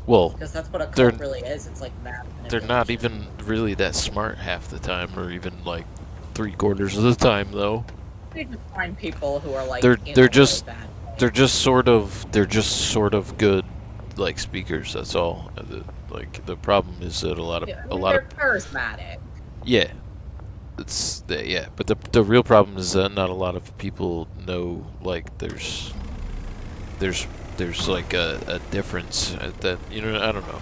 Well, Because that's what a cult really is. It's like math manipulation. They're not even really that smart half the time, or even like 3/4 of the time though. They just find people who are like they're just sort of good like speakers. That's all. The problem is that a lot of they're charismatic. Yeah, but the real problem is that not a lot of people know like there's like a difference that I don't know.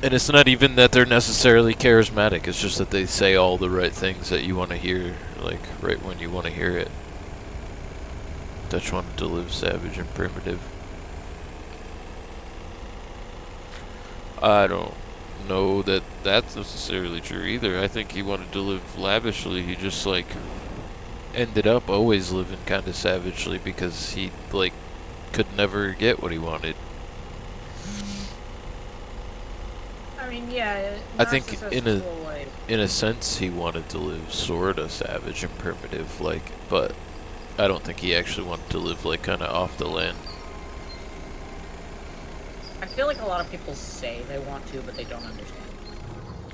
And it's not even that they're necessarily charismatic. It's just that they say all the right things that you want to hear, like right when you want to hear it. Dutch wanted to live savage and primitive. I don't know that that's necessarily true either. I think he wanted to live lavishly. He just like ended up always living kind of savagely because he like could never get what he wanted. I mean, yeah. I think in a sense he wanted to live sort of savage and primitive, like, but I don't think he actually wanted to live like kind of off the land. I feel like a lot of people say they want to, but they don't understand.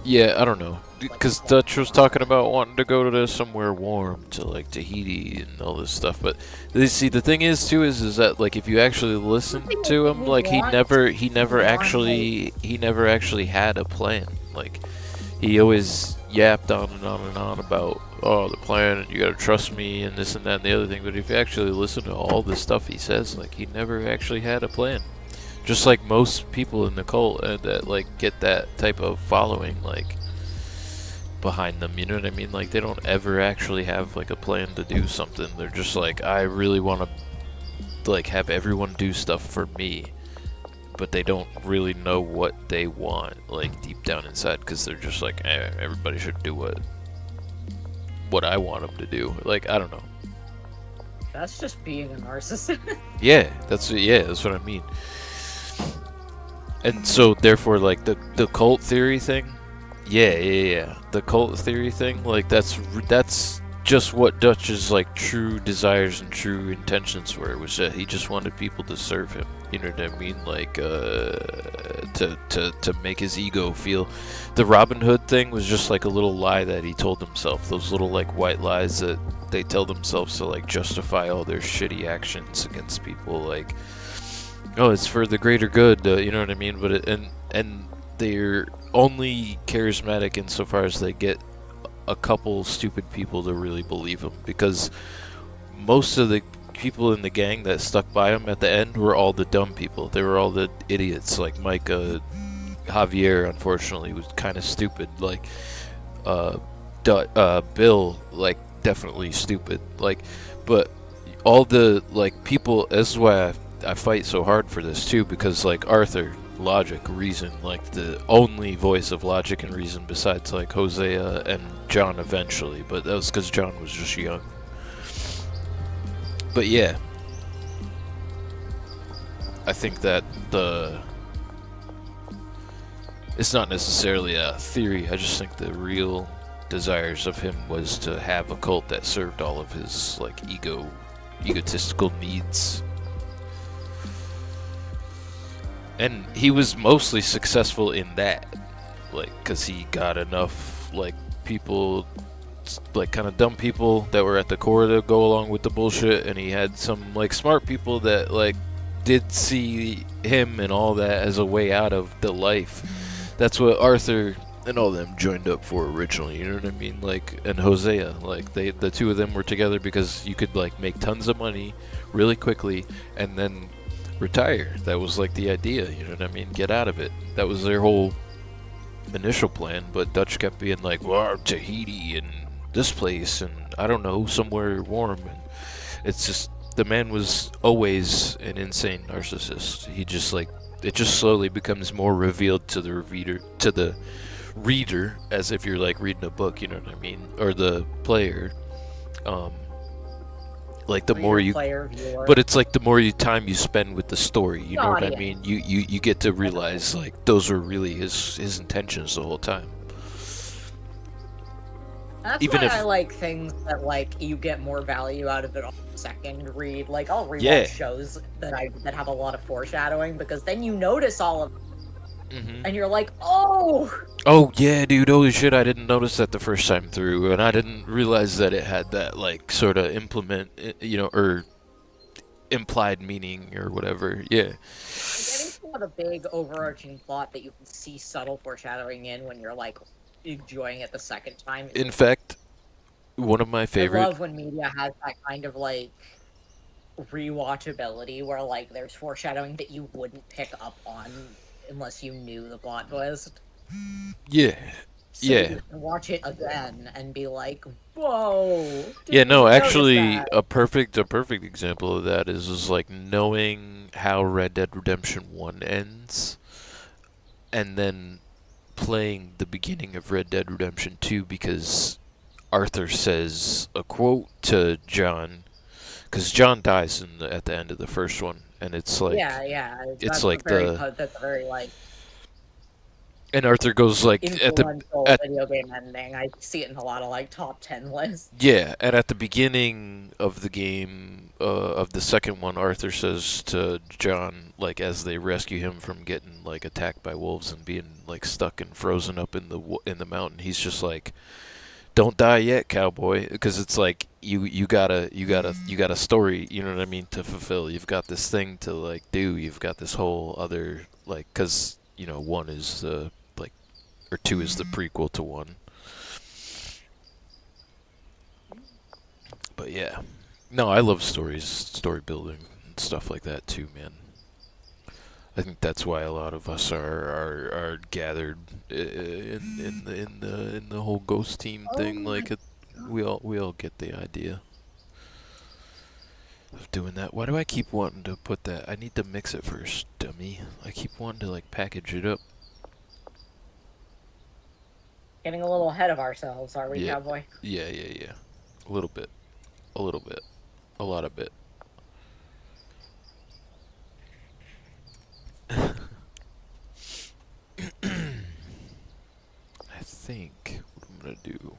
Yeah, I don't know. Because Dutch was talking about wanting to go to somewhere warm, to like Tahiti and all this stuff. But see, the thing is too is that like if you actually listen to him, like he never actually had a plan. Like he always yapped on and on and on about the plan and you gotta trust me and this and that and the other thing. But if you actually listen to all the stuff he says, like he never actually had a plan. Just like most people in the cult that like get that type of following like behind them, you know what I mean? Like they don't ever actually have like a plan to do something. They're just like, I really want to like have everyone do stuff for me, but they don't really know what they want like deep down inside because they're just like everybody should do what what I want him to do. Like, I don't know. That's just being a narcissist. Yeah, that's what I mean. And so therefore, like the cult theory thing, yeah. The cult theory thing, like that's just what Dutch's like true desires and true intentions were. Was that he just wanted people to serve him. You know what I mean? Like to make his ego feel. The Robin Hood thing was just like a little lie that he told himself. Those little like white lies that they tell themselves to like justify all their shitty actions against people. Like, oh, it's for the greater good, you know what I mean? But and they're only charismatic insofar as they get a couple stupid people to really believe them, because most of the people in the gang that stuck by him at the end were all the dumb people. They were all the idiots. Like Micah, Javier, unfortunately, was kind of stupid. Like Bill, like definitely stupid. Like, but all the like people. This is why I fight so hard for this too, because like Arthur, logic, reason, like the only voice of logic and reason besides like Hosea and John eventually, but that was because John was just young. But yeah, I think that it's not necessarily a theory. I just think the real desires of him was to have a cult that served all of his like egotistical needs. And he was mostly successful in that, like, because he got enough, like, people, like, kind of dumb people that were at the core to go along with the bullshit, and he had some, like, smart people that, like, did see him and all that as a way out of the life. That's what Arthur and all them joined up for originally, you know what I mean? Like, and Hosea, like, the two of them were together because you could, like, make tons of money really quickly, and then retire. That was like the idea, you know what I mean? Get out of it. That was their whole initial plan, but Dutch kept being like, well, Tahiti and this place and I don't know, somewhere warm. And it's just, the man was always an insane narcissist. He just like, it just slowly becomes more revealed to the reader as if you're like reading a book, you know what I mean? Or the player. Like the more you, but it's like the more time you spend with the story, you know what I mean? You get to realize like those were really his intentions the whole time. That's Even why if I like things that like you get more value out of it on the second read. Like I'll rewatch shows that have a lot of foreshadowing, because then you notice all of and you're like, oh yeah, dude, holy shit, I didn't notice that the first time through, and I didn't realize that it had that like sort of you know, or implied meaning or whatever. Yeah, like, anything with a big overarching plot that you can see subtle foreshadowing in when you're like enjoying it the second time. In fact, one of my favorite, I love when media has that kind of like rewatchability where like there's foreshadowing that you wouldn't pick up on unless you knew the plot twist. Yeah. So you can watch it again and be like, whoa. Yeah, no, actually a perfect example of that is like knowing how Red Dead Redemption 1 ends and then playing the beginning of Red Dead Redemption 2, because Arthur says a quote to John, because John dies at the end of the first one, and it's like it's like that's a very like, and Arthur goes like at video game ending. I see it in a lot of like top 10 lists. Yeah, and at the beginning of the game, of the second one, Arthur says to John, like as they rescue him from getting like attacked by wolves and being like stuck and frozen up in the mountain, he's just like, "Don't die yet, cowboy," because it's like you got a story, you know what I mean, to fulfill. You've got this thing to like do. You've got this whole other like, because you know, one is like, or two is the prequel to one. But yeah, no, I love story building, and stuff like that too, man. I think that's why a lot of us are gathered in the whole ghost team thing. Like we all get the idea of doing that. Why do I keep wanting to put that? I need to mix it first, dummy. I keep wanting to like package it up. Getting a little ahead of ourselves, are we, cowboy? Yeah. A little bit. A little bit. A lot of bit. I think what I'm gonna do.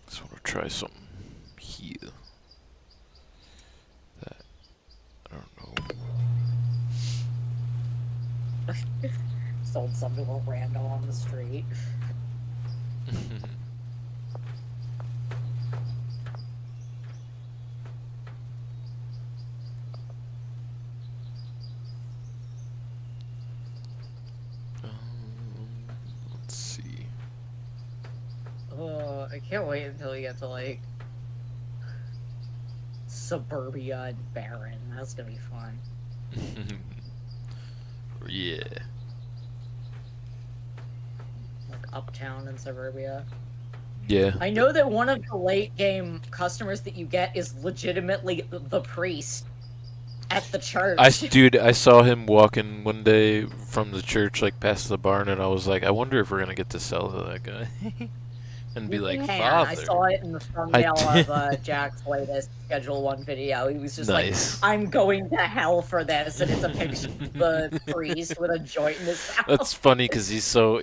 Just want to try something here. That I don't know. Sold some to a random on the street. Let's see. I can't wait until we get to like Suburbia and Barron. That's gonna be fun. Yeah. Like Uptown and Suburbia. Yeah. I know that one of the late game customers that you get is legitimately the priest at the church. Dude, I saw him walking one day from the church, like past the barn, and I was like, I wonder if we're gonna get to sell to that guy. And be like, Father. I saw it in the thumbnail of Jack's latest Schedule 1 video. He was just nice. like, I'm going to hell for this, and it's a picture of the priest with a joint in his mouth. That's funny because he's so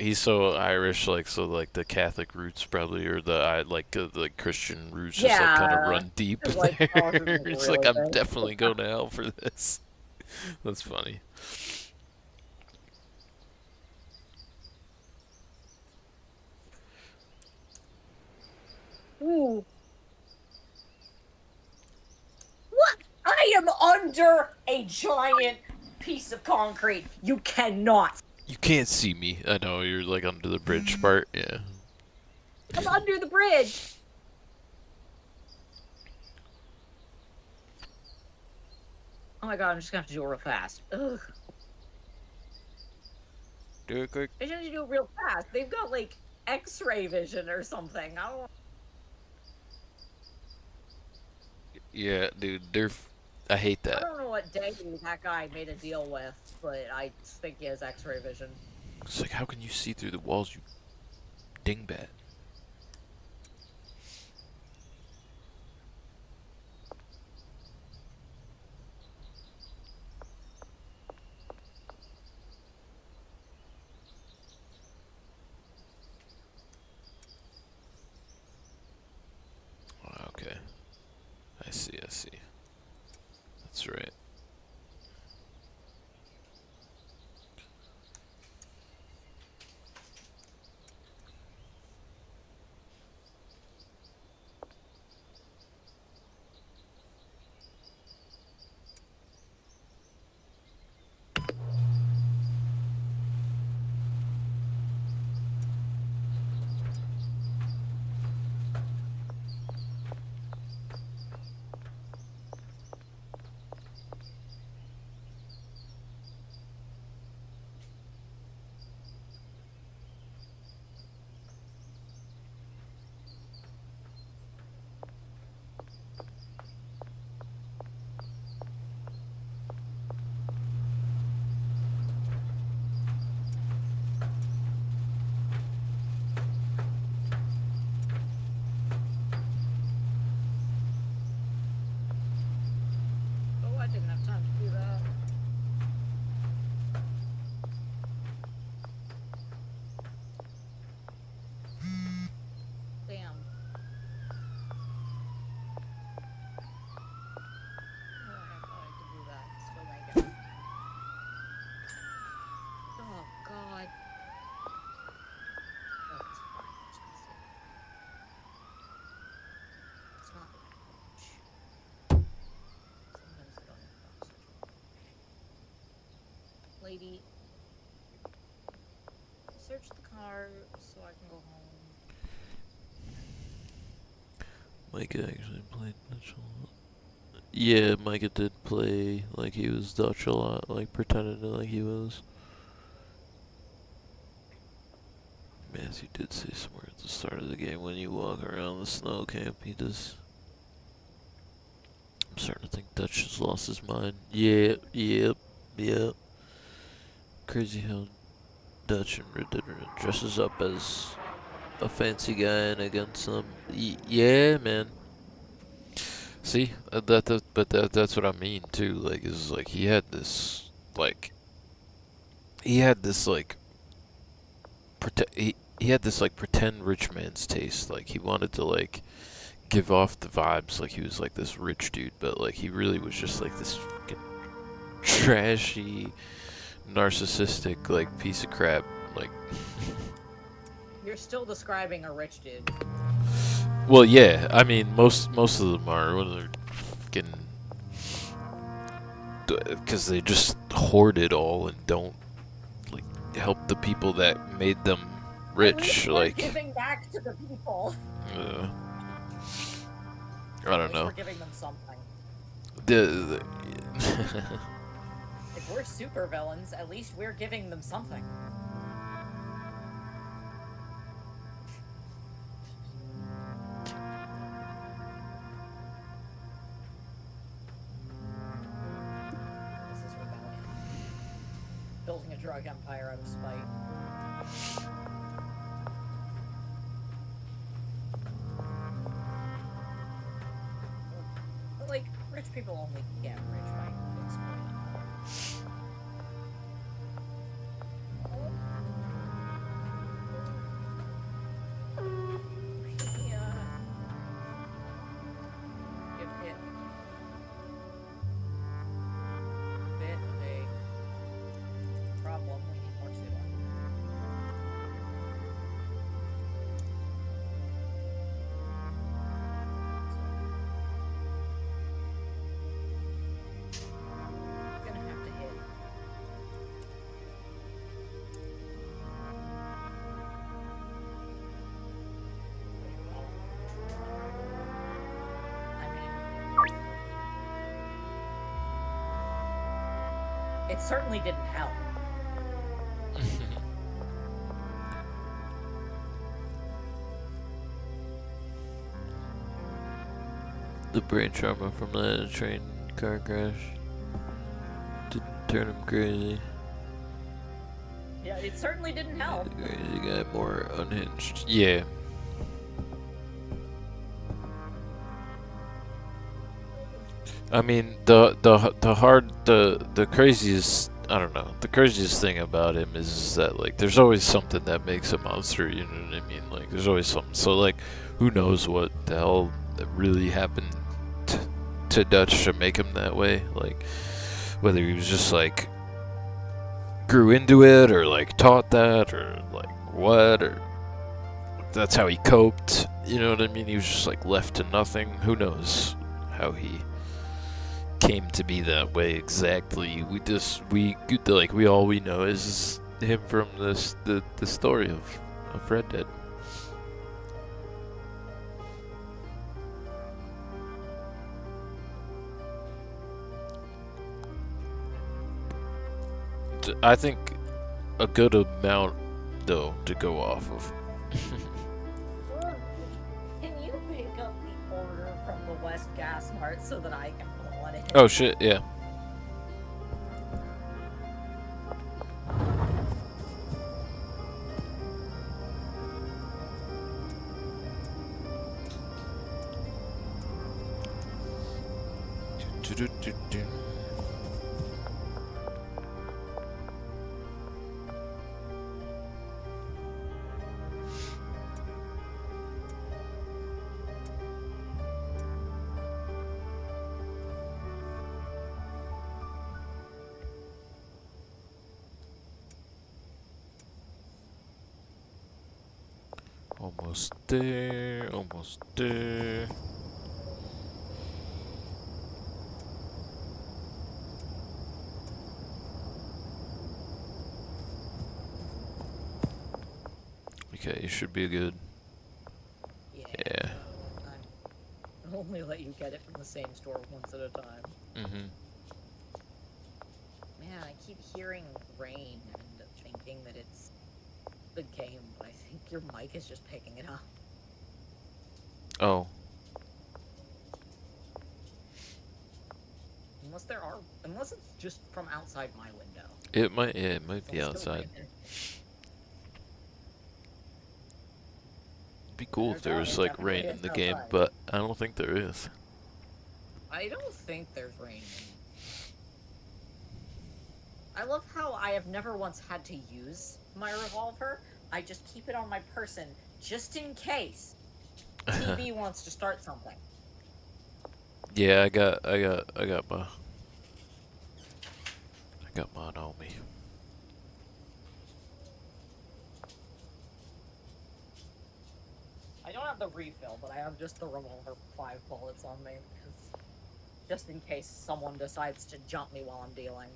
Irish, like so like the Catholic roots probably, or the Christian roots just like kind of run deep like, there. oh, It's really like I'm big. definitely going to hell for this. That's funny. Ooh. What? I am under a giant piece of concrete. You cannot. You can't see me. I know you're like under the bridge part. Yeah. I'm under the bridge. Oh my god, I'm just gonna have to do it real fast. Ugh. Do it quick. I just have to do it real fast. They've got like X-ray vision or something. I don't. Yeah, dude. I hate that. I don't know what day that guy made a deal with, but I think he has X-ray vision. It's like, how can you see through the walls, you dingbat? Okay. I see. That's right. Oh, I didn't have time to do that. Damn. Oh, I thought I could do that and still make it. Oh, God. Oh, it's fine. I'm just gonna sit. It's not much. Sometimes I don't have oxygen. Lady, search the car so I can go home. Micah actually played Dutch a lot. Yeah, Micah did play like he was Dutch a lot, like pretended like he was. Matthew did say somewhere at the start of the game, when you walk around the snow camp, he does. I'm starting to think Dutch has lost his mind. Yep. Crazy how Dutch in Red Dead dresses up as a fancy guy and against some. Yeah, man. See, that's what I mean too. Like, is like he had this like he had this like pretend rich man's taste. Like he wanted to like give off the vibes like he was like this rich dude, but like he really was just like this fucking trashy, narcissistic like piece of crap. Like, You're still describing a rich dude. well, yeah. I mean, most of them are when they're fucking because they just hoard it all and don't like help the people that made them rich. Like, giving back to the people. I don't know. We're giving them something. The If we're super villains, at least we're giving them something. This is rebellion. Building a drug empire out of spite. But, like, rich people only get rich by exploiting. It certainly didn't help. the brain trauma from that train car crash didn't turn him crazy. Yeah, it certainly didn't help. The crazy guy more unhinged. Yeah. I mean, the craziest, I don't know, the craziest thing about him is that, like, there's always something that makes a monster, you know what I mean? Like, there's always something. So, like, who knows what the hell really happened to Dutch to make him that way? Like, whether he was just, like, grew into it, or, like, taught that, or, like, what, or that's how he coped, you know what I mean? He was just, like, left to nothing. Who knows how he came to be that way exactly. All we know is him from the story of Red Dead. I think a good amount though to go off of. Can you pick up the order from the West Gas Mart so that I can pull it in? Oh shit, yeah. Almost there, almost there. Okay, you should be good. Yeah. I'll only let you get it from the same store once at a time. Mm-hmm. Man, I keep hearing rain and thinking that it's the game, but I think your mic is just picking it up. Oh. Unless it's just from outside my window. It might be outside. be cool if there was like rain in the game, outside. but I don't think there is. I don't think there's rain. I love how I have never once had to use my revolver. I just keep it on my person just in case TB wants to start something. Yeah, I got mine on me. I don't have the refill, but I have just the revolver 5 bullets on me, just in case someone decides to jump me while I'm dealing.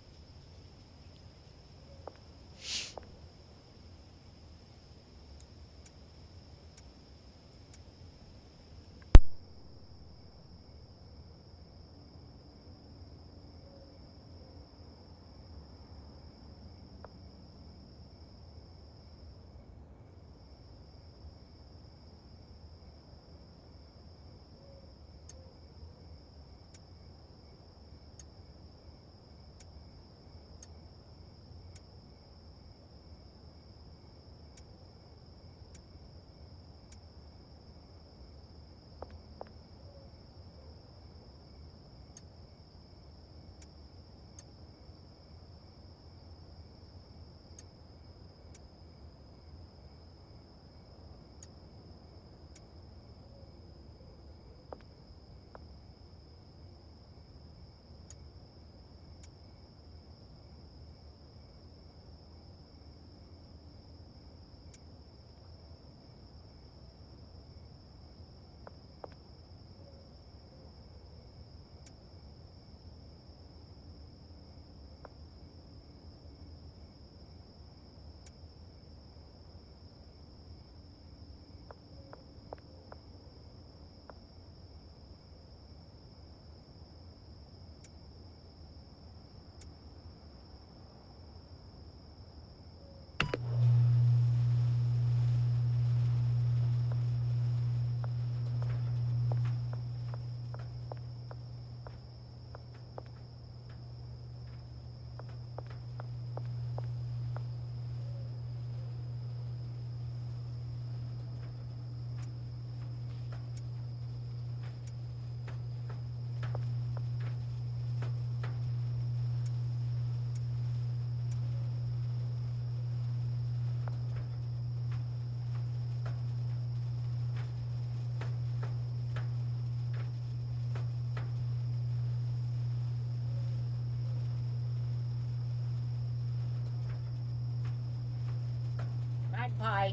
Magpie,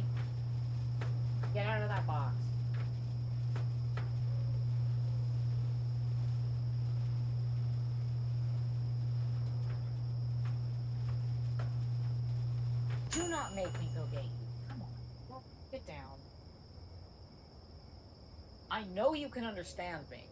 get out of that box. Do not make me go get you. Come on, well, get down. I know you can understand me.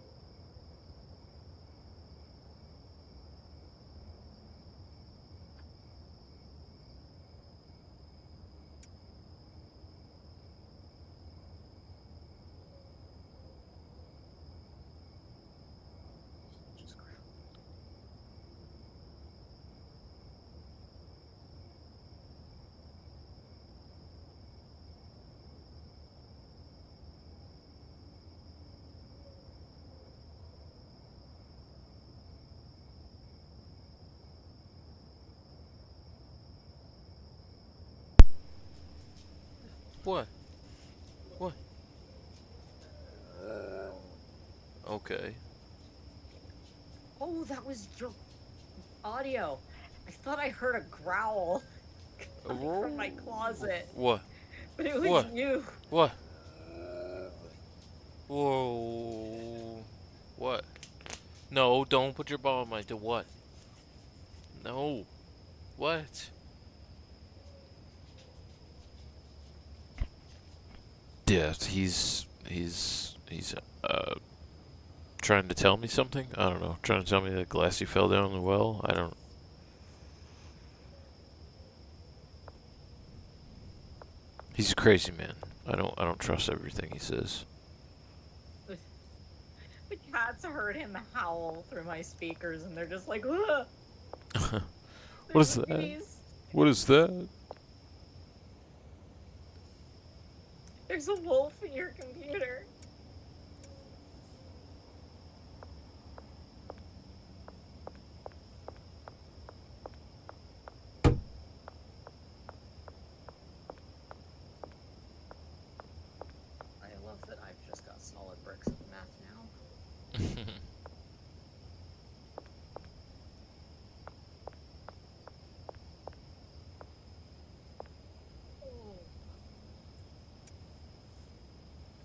What? What? Okay. Oh, that was your audio. I thought I heard a growl coming from my closet. What? But it was you. What? Whoa. What? No, don't put your ball in my... What? No. What? Yeah, he's trying to tell me something? I don't know. Trying to tell me that Glassy fell down the well? I don't... He's a crazy man. I don't trust everything he says. The cats heard him howl through my speakers and they're just like, ugh! What is that? What is that? There's a wolf in your computer. I love that I've just got solid bricks of math now.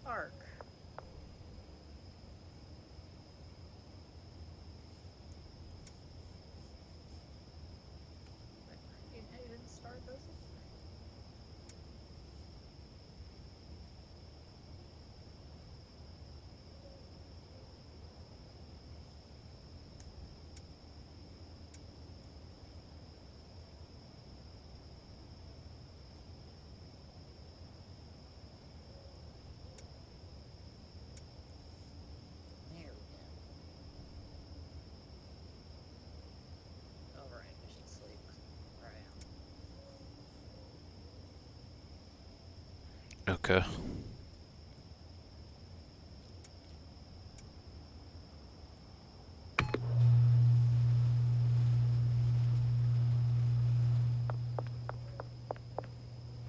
Arc. I didn't start those. Okay.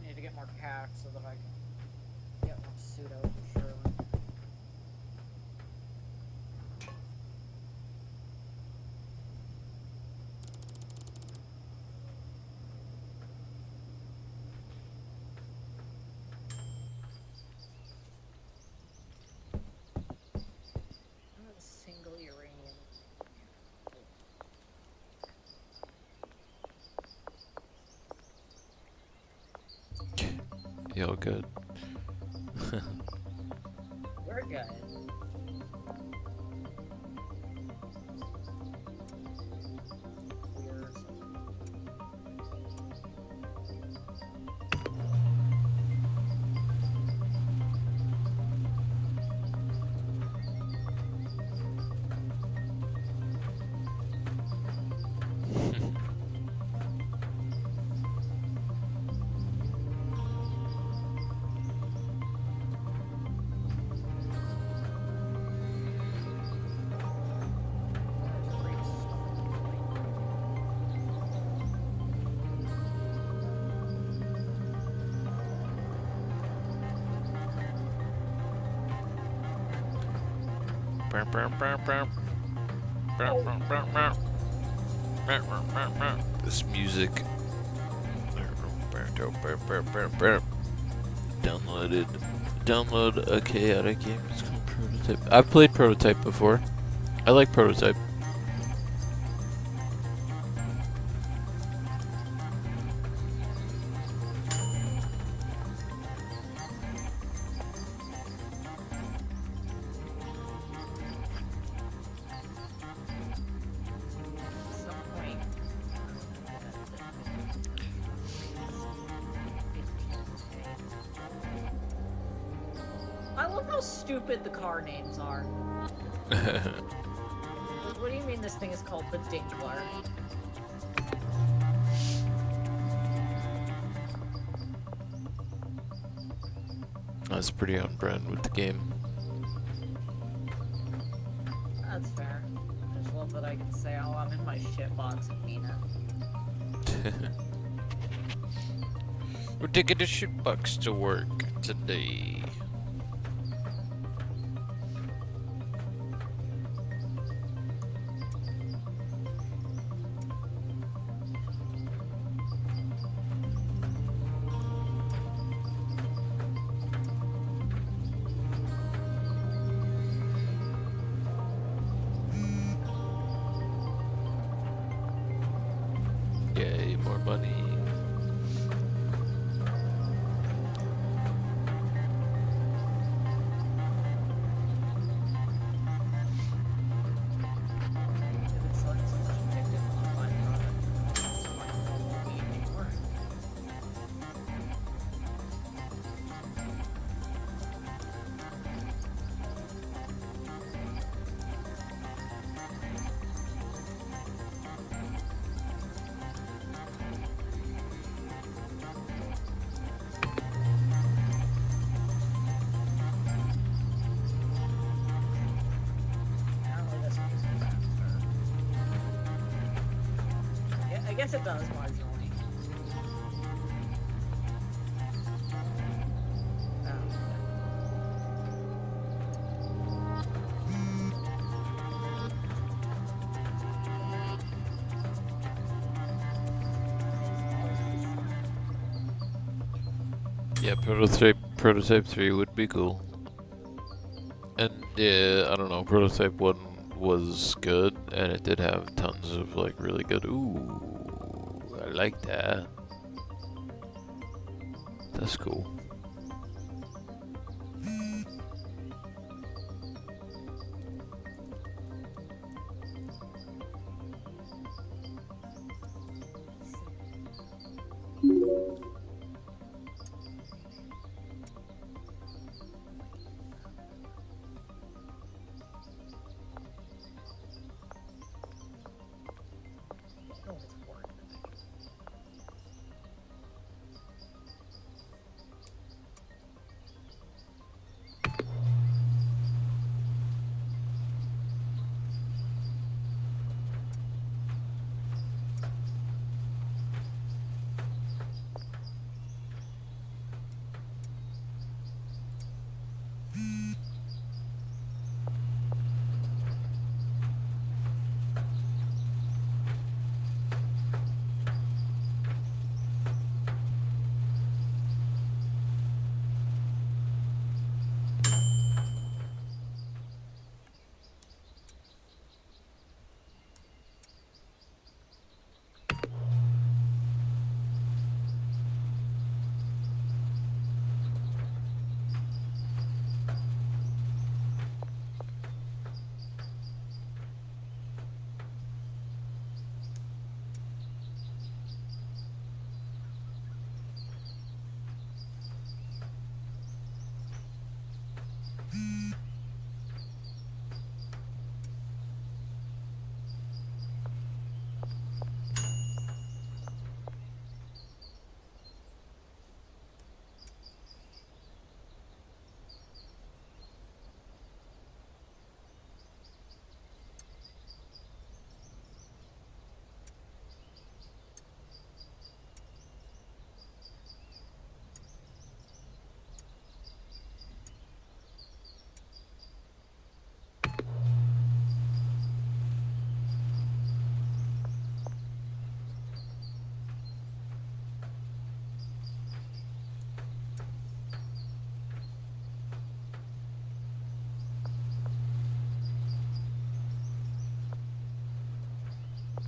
Need to get more cash so that I can get more pseudo for sure. Single uranium. Y'all good? We're good. This music. Download a chaotic game. It's called Prototype. I've played Prototype before. I like Prototype. I love how stupid the car names are. What do you mean this thing is called the Dinkler? That's pretty on brand with the game. That's fair. I just love that I can say, oh, I'm in my shitbox and mean it. We're taking the shitbox to work today. Yay, more money. guess it does marginally. Yeah, prototype 3 would be cool. And yeah, I don't know, prototype 1 was good, and it did have tons of like really good. Ooh, I like that. That's cool. No, it's worth it.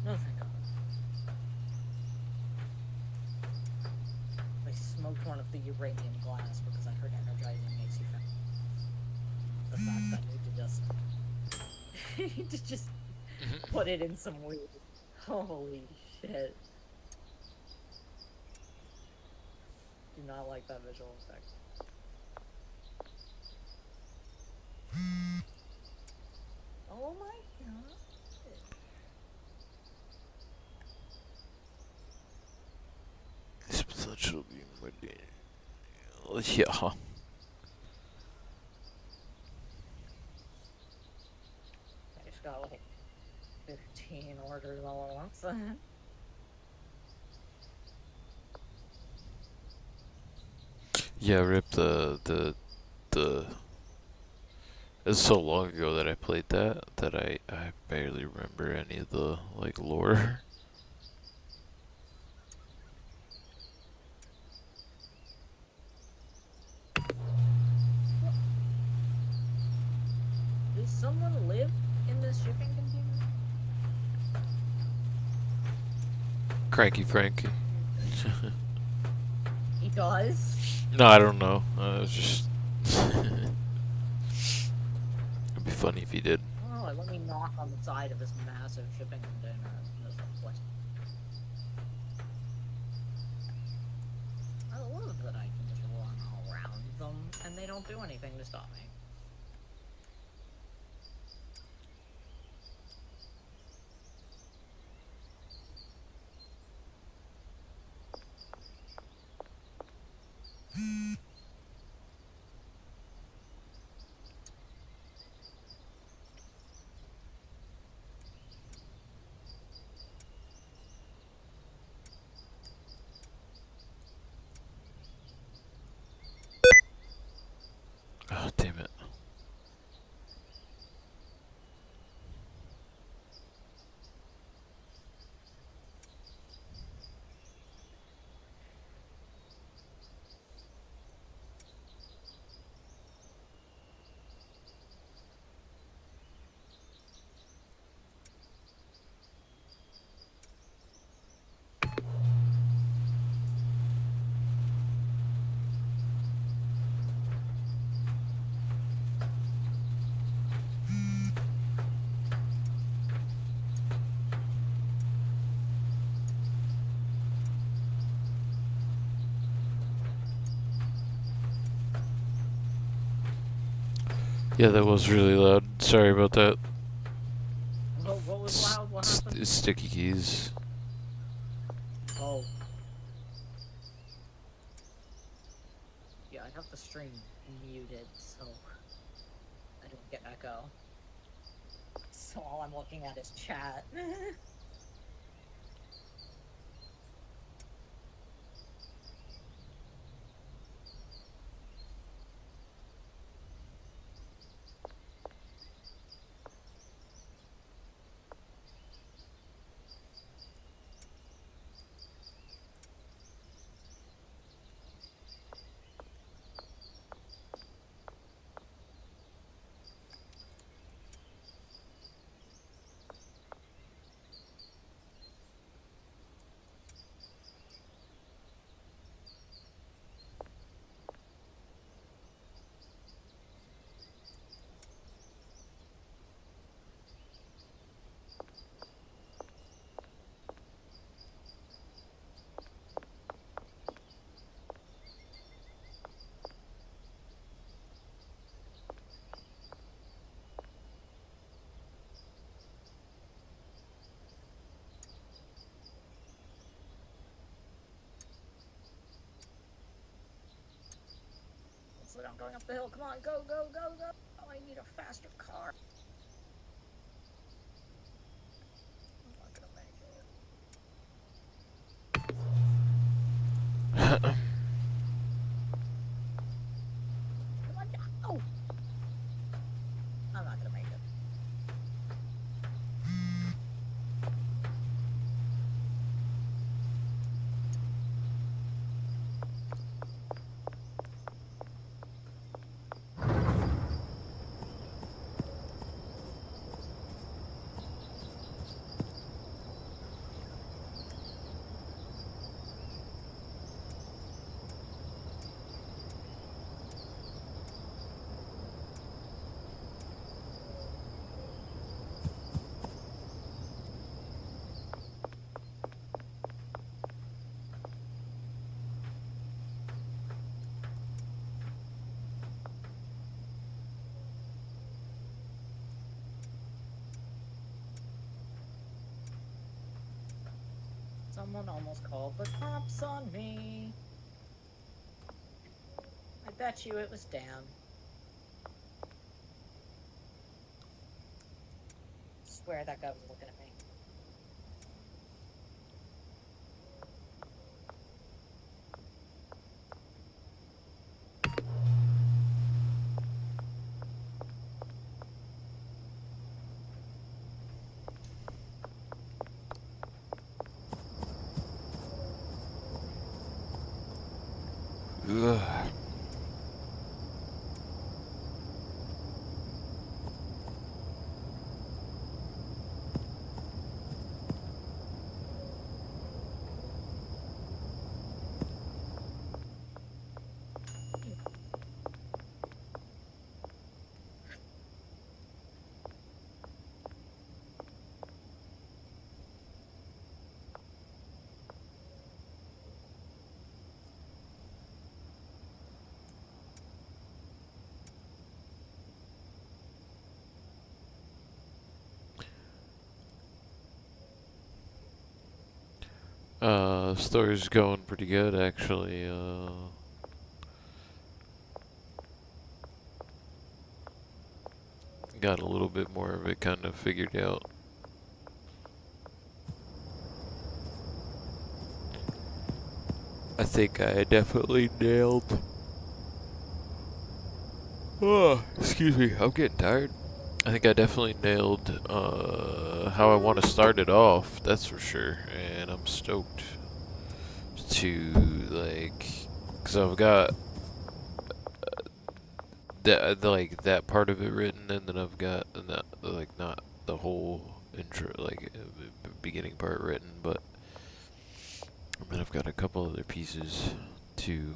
No, thank God. I smoked one of the uranium glass because I heard energizing makes you fat. The fact that I need to just put it in some weed. Holy shit. Do not like that visual effect. Oh my god. This potential being ready. Yeah. I just got like 15 orders all at once. Yeah, rip the. It's so long ago that I played that I barely remember any of the like lore. Does someone live in this shipping container? Cranky Frankie. He does? No, I don't know. It was just. It'd be funny if he did. Oh, let me knock on the side of this massive shipping container. I love that I can just run around them and they don't do anything to stop me. Oh, damn it. Yeah, that was really loud. Sorry about that. What was loud? What happened? Sticky keys. Oh. Yeah, I have the stream muted, so I don't get echo. So all I'm looking at is chat. Slow down, going up the hill. Come on, go, go, go, go. Oh, I need a faster car. I'm not gonna make it. Come on, no! I'm not gonna make it. Someone almost called the cops on me. I bet you it was Dan. Swear that guy was looking at me. Ugh. Story's going pretty good, actually. Got a little bit more of it kind of figured out. I think I definitely nailed Oh, excuse me. I'm getting tired. I think I definitely nailed how I want to start it off. That's for sure. And I'm stoked to like, cause I've got that like that part of it written, and then I've got not the whole intro beginning part written, but and then I've got a couple other pieces to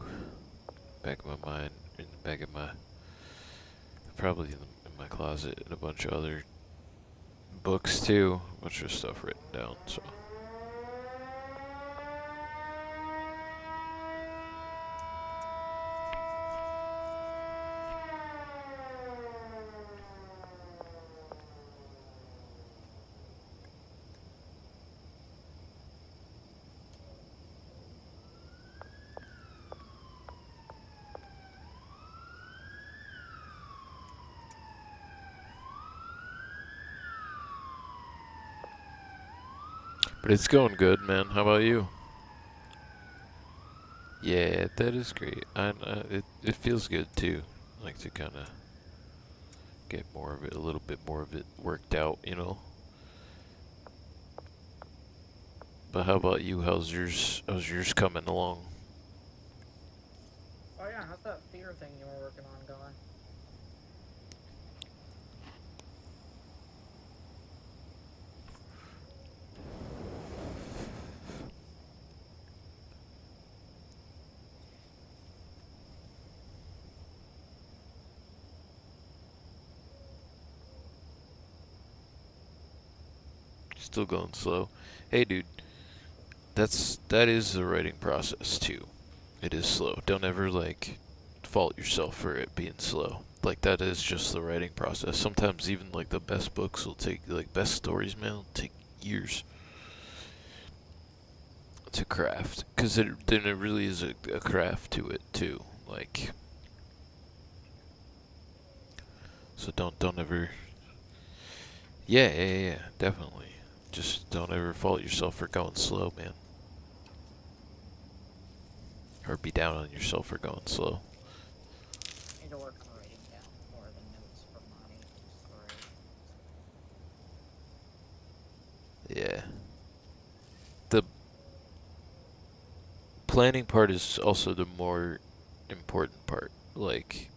back of my mind, in the back of my probably in my closet, and a bunch of other books too, a bunch of stuff written down. So. But it's going good, man. How about you? Yeah, that is great. It feels good too. Like to kind of get more of it, a little bit more of it worked out, you know. But how about you? How's yours? How's yours coming along? Oh yeah, how's that fear thing you were working on going? Still going slow. Hey, dude. That is the writing process too. It is slow. Don't ever like fault yourself for it being slow. Like that is just the writing process. Sometimes even like the best books will take like best stories, man, will take years to craft because then it really is a craft to it too. Like so don't ever. Yeah, definitely. Just don't ever fault yourself for going slow, man. Or be down on yourself for going slow. I need to work on writing down more of the notes for my story. Yeah. The planning part is also the more important part. Like,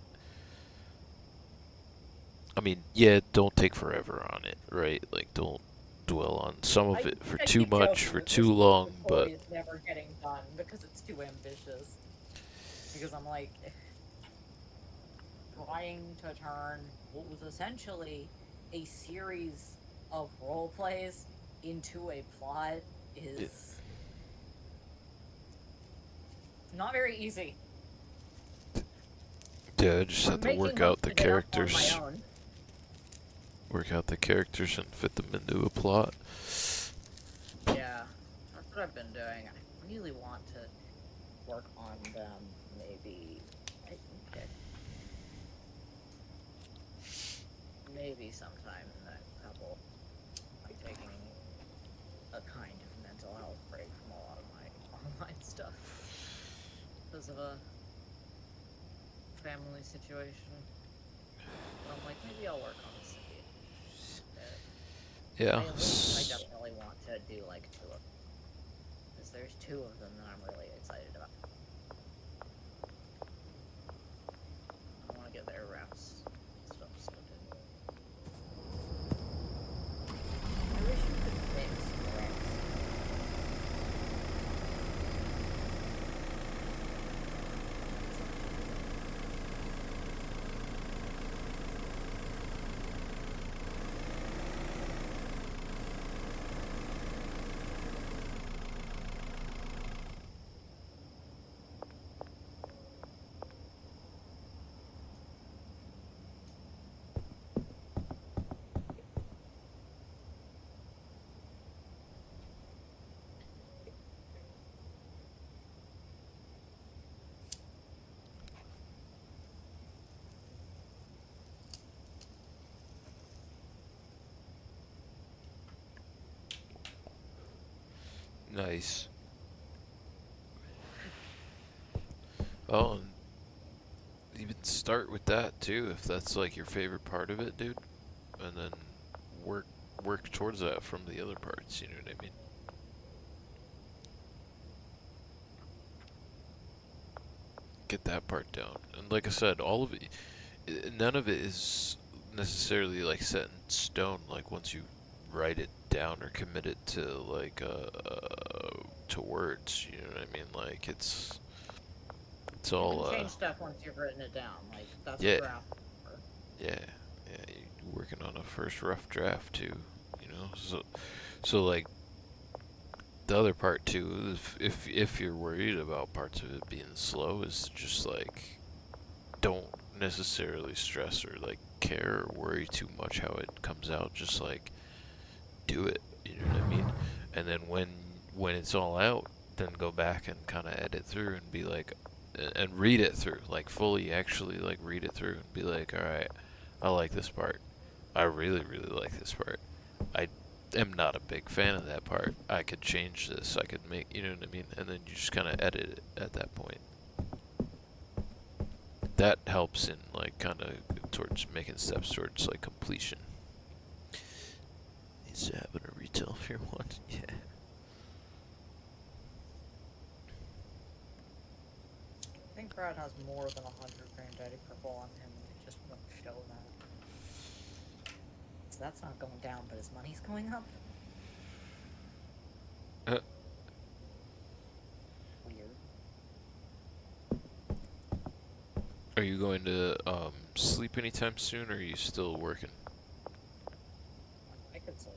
I mean, yeah, don't take forever on it, right? Like, don't dwell on some of it for I too keep much, joking for that this too long, the but story is never getting done because it's too ambitious. Because I'm like trying to turn what was essentially a series of role plays into a plot yeah, is not very easy. I just have I'm to making work most out the of it up on my characters, own. and fit them into a plot. Yeah, that's what I've been doing. I really want to work on them. Maybe I can pick maybe sometime in the next couple, like taking a kind of mental health break from a lot of my online stuff because of a family situation. But I'm like, maybe I'll work on the city bit. Yeah. I definitely want to do like two of them because there's two of them that I'm really excited about. I want to get their reps stuff sorted. I wish you could mix reps. Nice. Oh, and even start with that too, if that's like your favorite part of it, dude, and then work work towards that from the other parts. You know what I mean? Get that part down, and like I said, all of it, none of it is necessarily like set in stone. Like once you write it down or commit it to like to words, you know what I mean? Like it's You all can change stuff once you've written it down. Like that's yeah, what draft. yeah, yeah. You're working on a first rough draft too, you know. So like the other part too, if you're worried about parts of it being slow, is just like don't necessarily stress or like care or worry too much how it comes out. Just like do it, you know what I mean? And then when it's all out, then go back and kind of edit through and be like, and read it through, like fully actually like read it through and be like, all right, I like this part. I really really like this part. I am not a big fan of that part. I could change this. I could make, you know what I mean? And then you just kind of edit it at that point. That helps in like kind of towards making steps towards like completion. Needs to happen a retail if you want. Yeah. I think Brad has more than 100 granddaddy purple on him. It just won't show that. So that's not going down, but his money's going up. Uh, Weird. are you going to sleep anytime soon, or are you still working? I could sleep.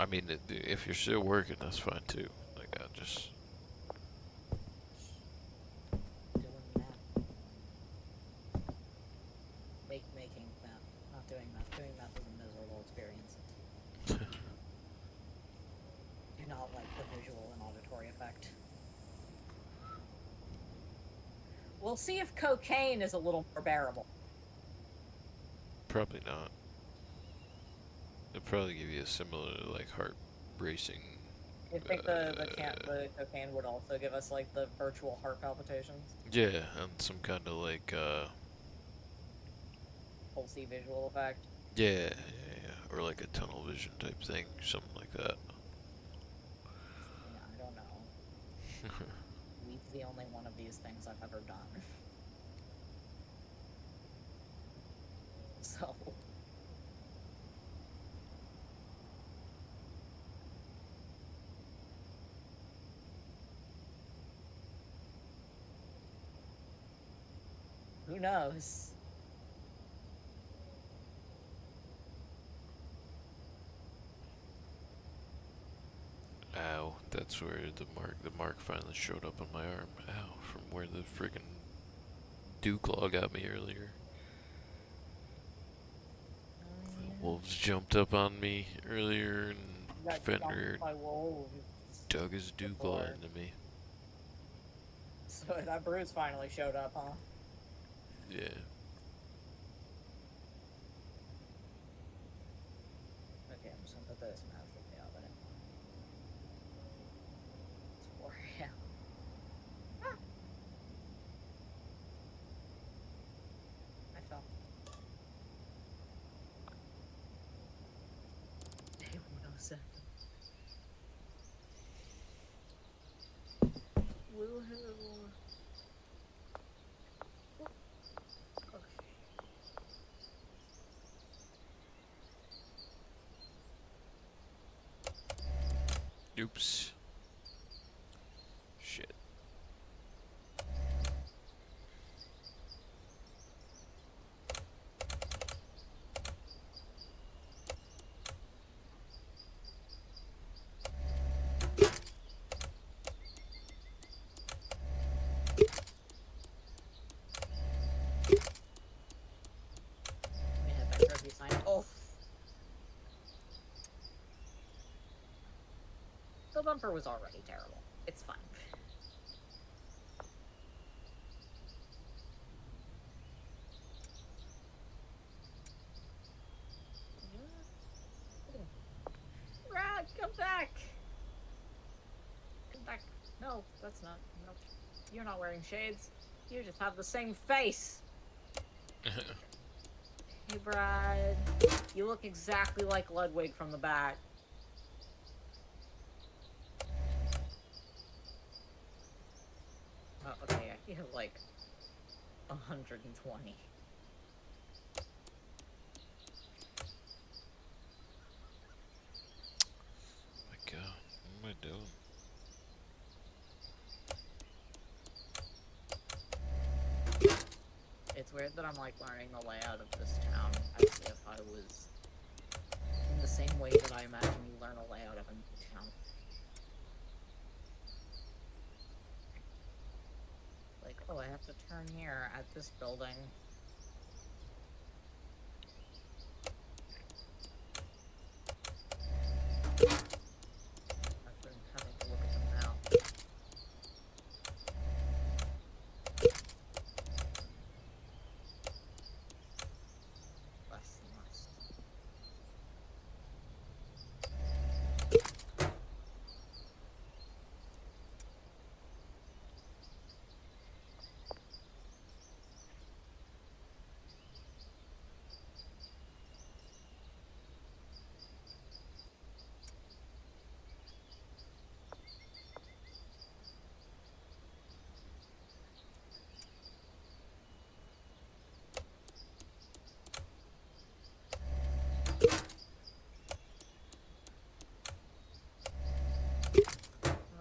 I mean, if you're still working, that's fine too. Like I just. Doing math. Making math. Not doing math. Doing math is a miserable experience. Do not like the visual and auditory effect. We'll see if cocaine is a little more bearable. Probably not. It'll probably give you a similar like heart racing. You think the cocaine would also give us like the virtual heart palpitations? Yeah, and some kind of like Pulsy visual effect. yeah, or like a tunnel vision type thing, something like that. Yeah, I don't know. Weed's the only one of these things I've ever done. So. Who knows? Ow, that's where the mark finally showed up on my arm. Ow, from where the friggin' dew claw got me earlier. Yeah. Wolves jumped up on me earlier and Fender by wolves dug his dew claw before. into me. So that bruise finally showed up, huh? Yeah. Okay, I'm just gonna put this math in the oven. It's 4 a.m. Ah! I fell. Day 107. Woohoo! Okay. Oops. Shit. Let me head back to review sign. Oh! The bumper was already terrible. It's fine. Rad, come back! Come back. No, that's not. Nope. You're not wearing shades. You just have the same face. Hey, Brad. You look exactly like Ludwig from the back. Oh, okay, yeah, you have like 120. My God, what am I doing? It's weird that I'm like learning the layout of this town as if I was in the same way that I imagine you learn a layout of a new town. Like, oh, I have to turn here at this building. After having to look at the map. Less and less.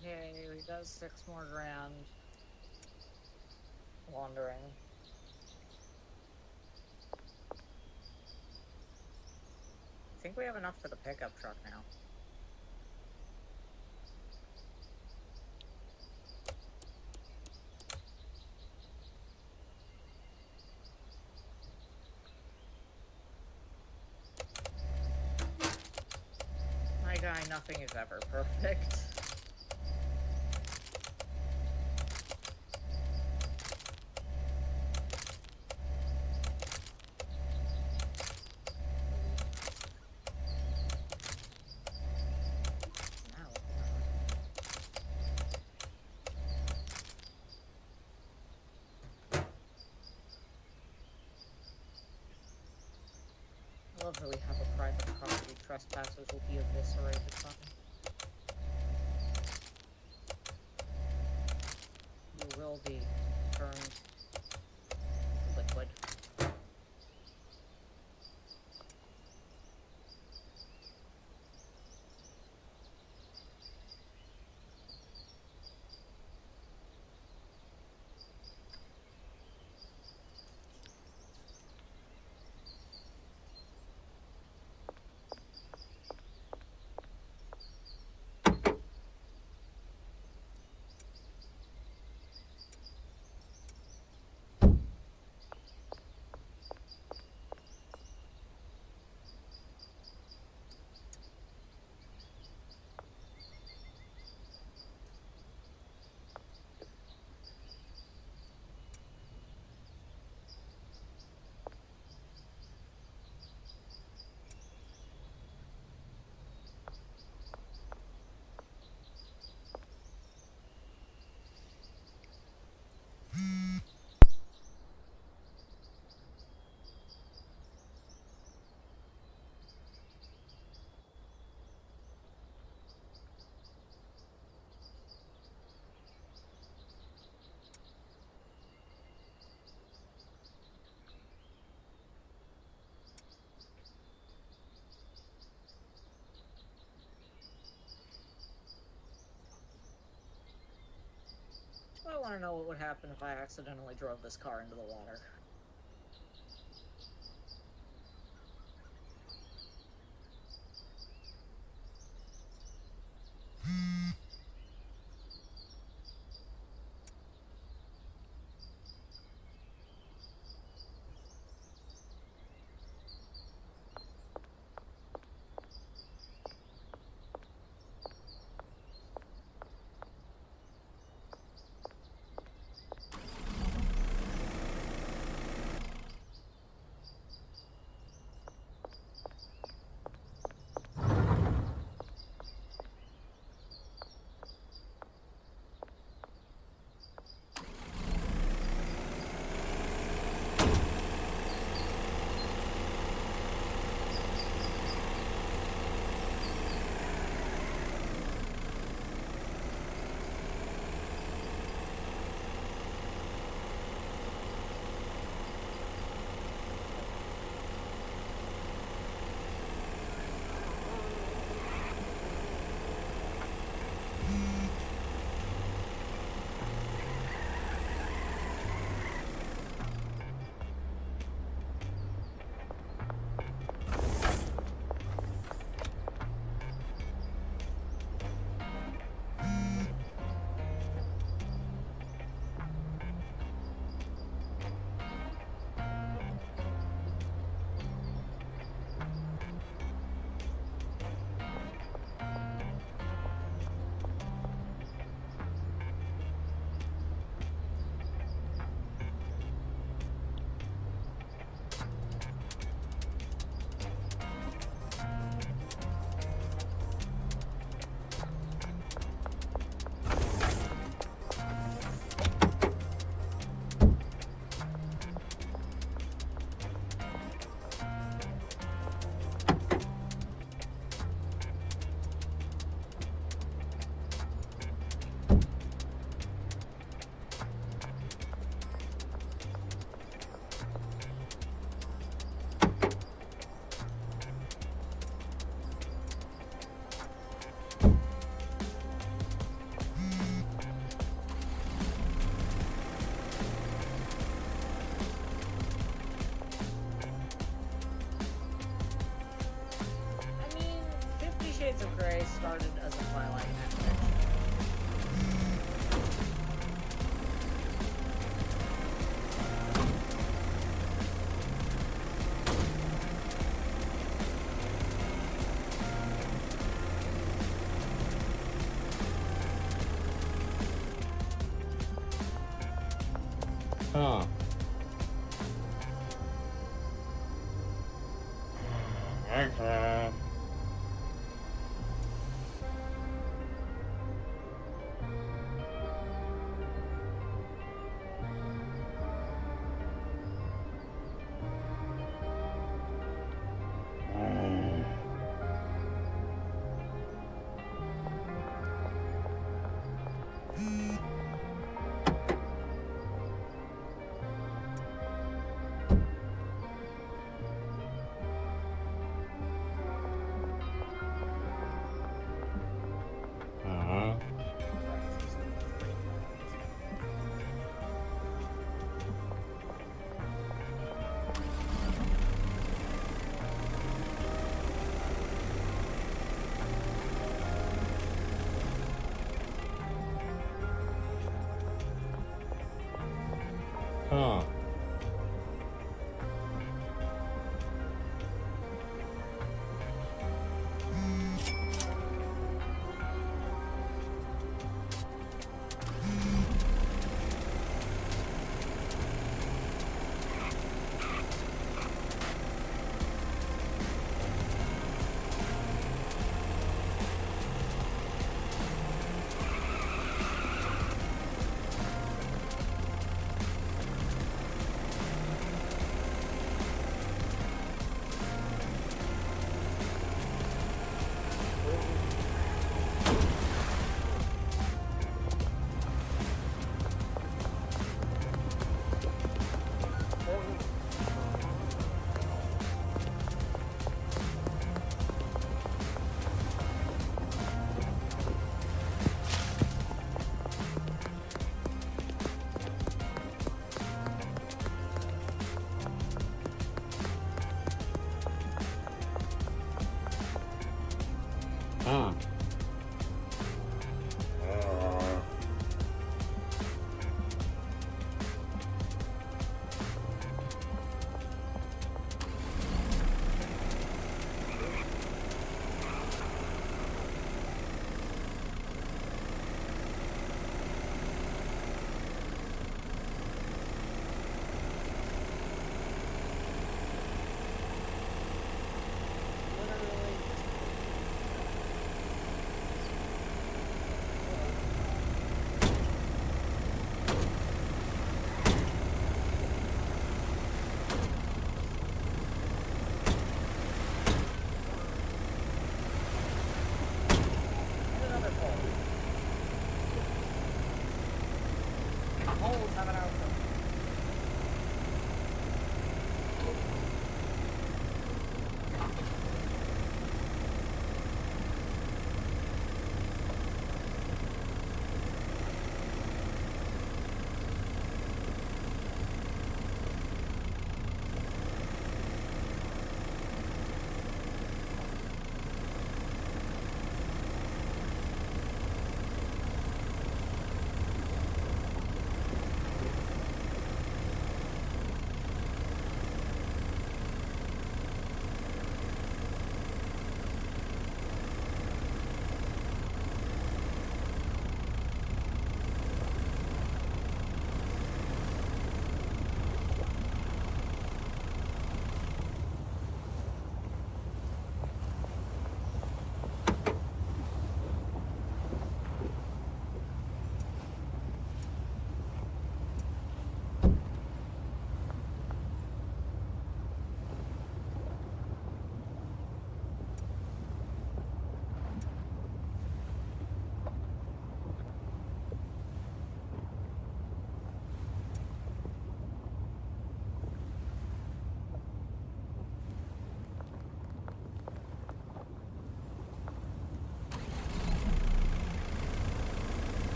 Okay, we got 6 more grand. Wandering. I think we have enough for the pickup truck now. My guy, nothing is ever perfect. I love that we have a private property. Trespassers will be eviscerated from. You will be turned liquid. I want to know what would happen if I accidentally drove this car into the water. Shades of Grey started as a Twilight adaptation. Huh. Huh. Huh.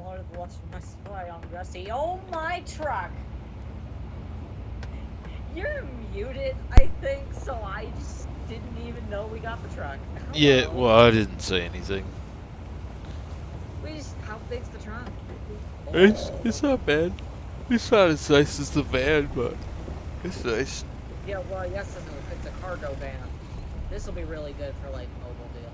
Lord, what's my spray on Jesse? Oh, my truck! You're muted, I think, so I just didn't even know we got the truck. Hello. Yeah, well, I didn't say anything. How big's the truck? It's not bad. It's not as nice as the van, but it's nice. Yeah, well, yes and no. It's a cargo van. This will be really good for, like, mobile deal.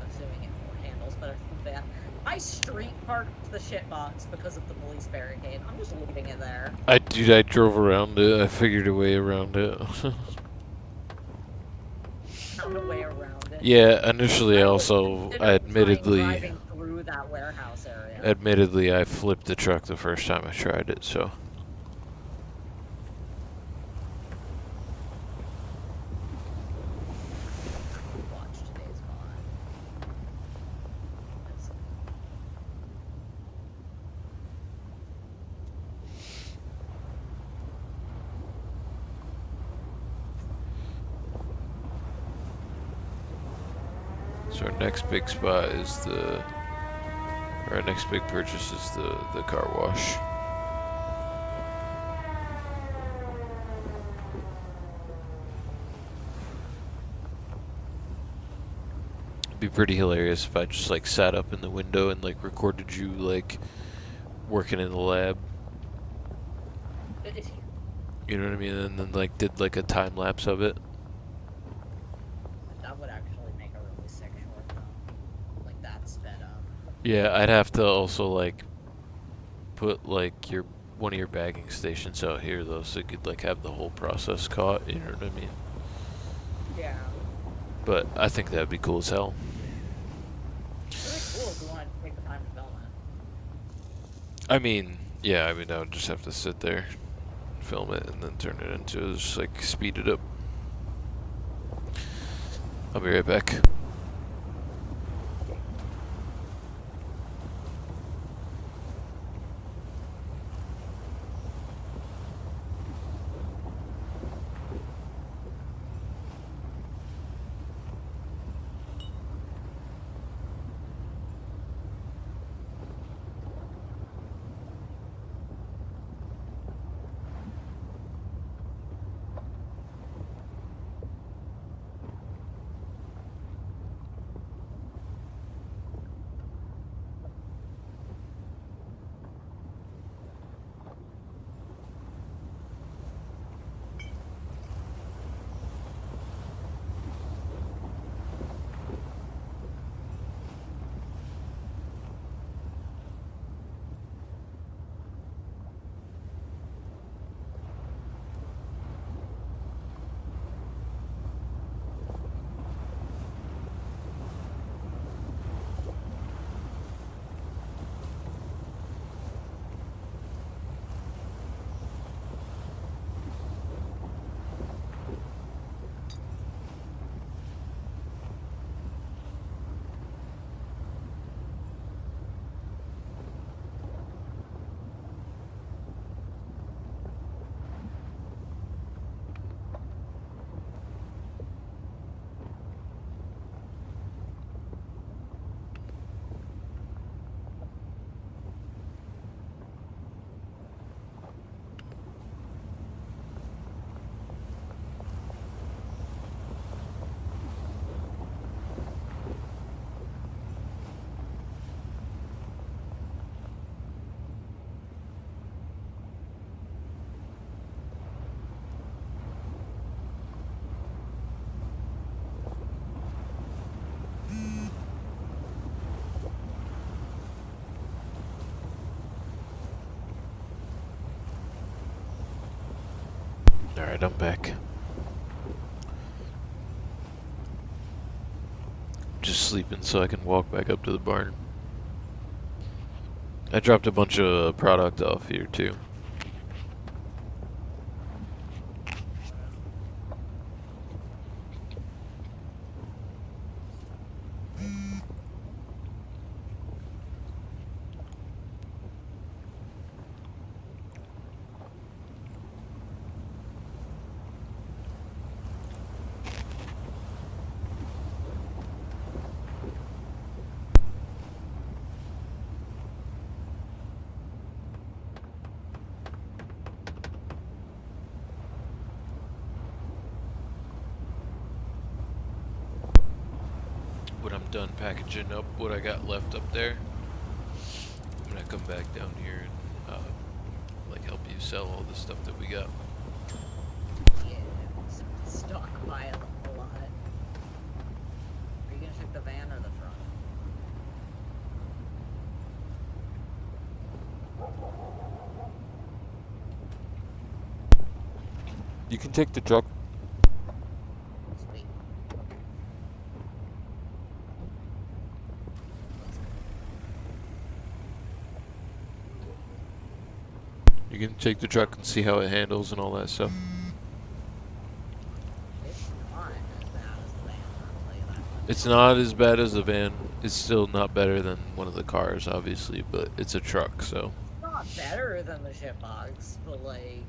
Assuming it handles better than that. I street parked the shitbox because of the police barricade. I'm just leaving it there. I drove around it. I figured a way around it. Found a way around it. Yeah, initially I also, driving through that warehouse area. Admittedly, I flipped the truck the first time I tried it, so. Watch today's VOD. So our next big spot is our next big purchase is the car wash. It'd be pretty hilarious if I just like sat up in the window and like recorded you like working in the lab. You know what I mean? And then like did like a time lapse of it. That would actually make a really sick short though. Like that sped up. Yeah, I'd have to also like put like one of your bagging stations out here though, so you could like have the whole process caught. You know what I mean? Yeah. But I think that'd be cool as hell. It's really cool if you want to take the time to film it. I mean, yeah, I would just have to sit there, film it, and then turn it into just like speed it up. I'll be right back. Alright, I'm back. Just sleeping so I can walk back up to the barn. I dropped a bunch of product off here too. done packaging up what I got left up there, I'm gonna come back down here and like help you sell all the stuff that we got. Yeah, stockpile a lot. Are you gonna check the van or the front? You can take the truck. Sweet. You can take the truck and see how it handles and all that stuff. It's not as bad as the van, I'll tell you that much. It's not as bad as the van. It's still not better than one of the cars, obviously, but it's a truck, so. It's not better than the shitbox, but like...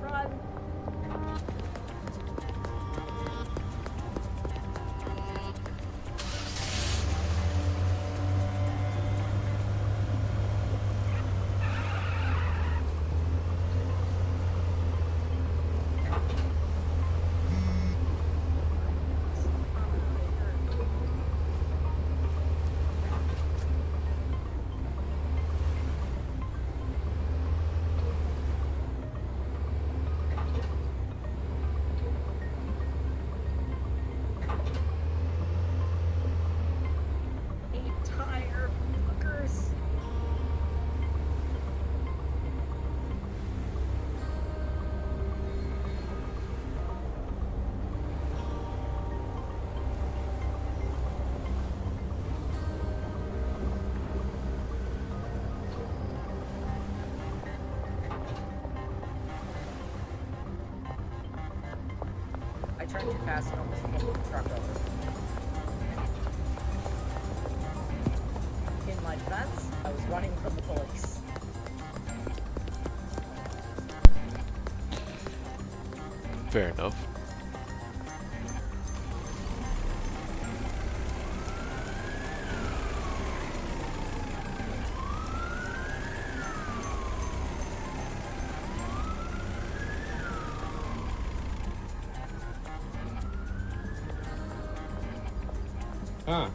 Run! Tire fuckers. I turned too fast and almost flipped the truck over. In my defense, I was running from the police. Fair enough. Huh.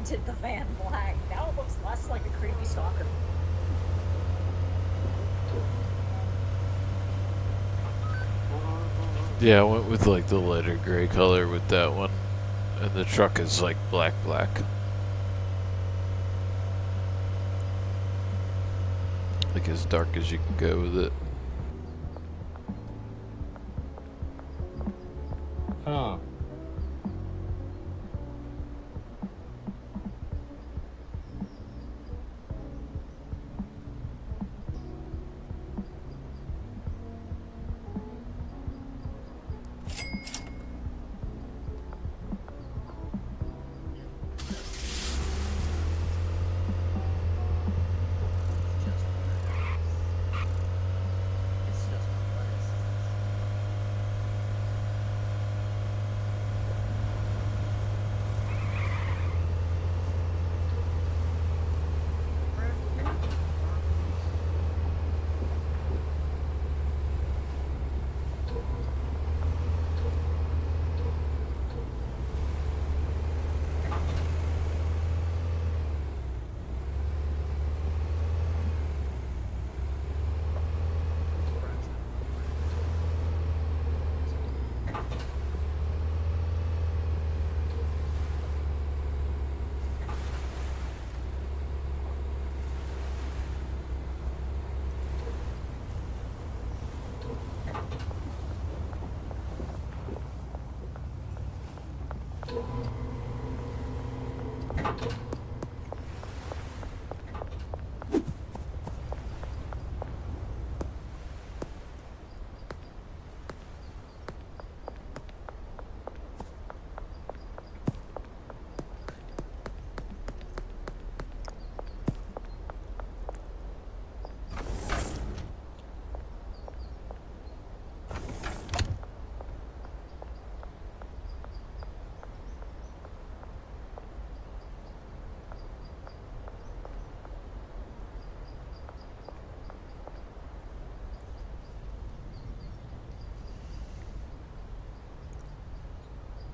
painted the van black. Now it looks less like a creepy stalker. Yeah, I went with like the lighter gray color with that one. And the truck is like black. Like as dark as you can go with it. Huh.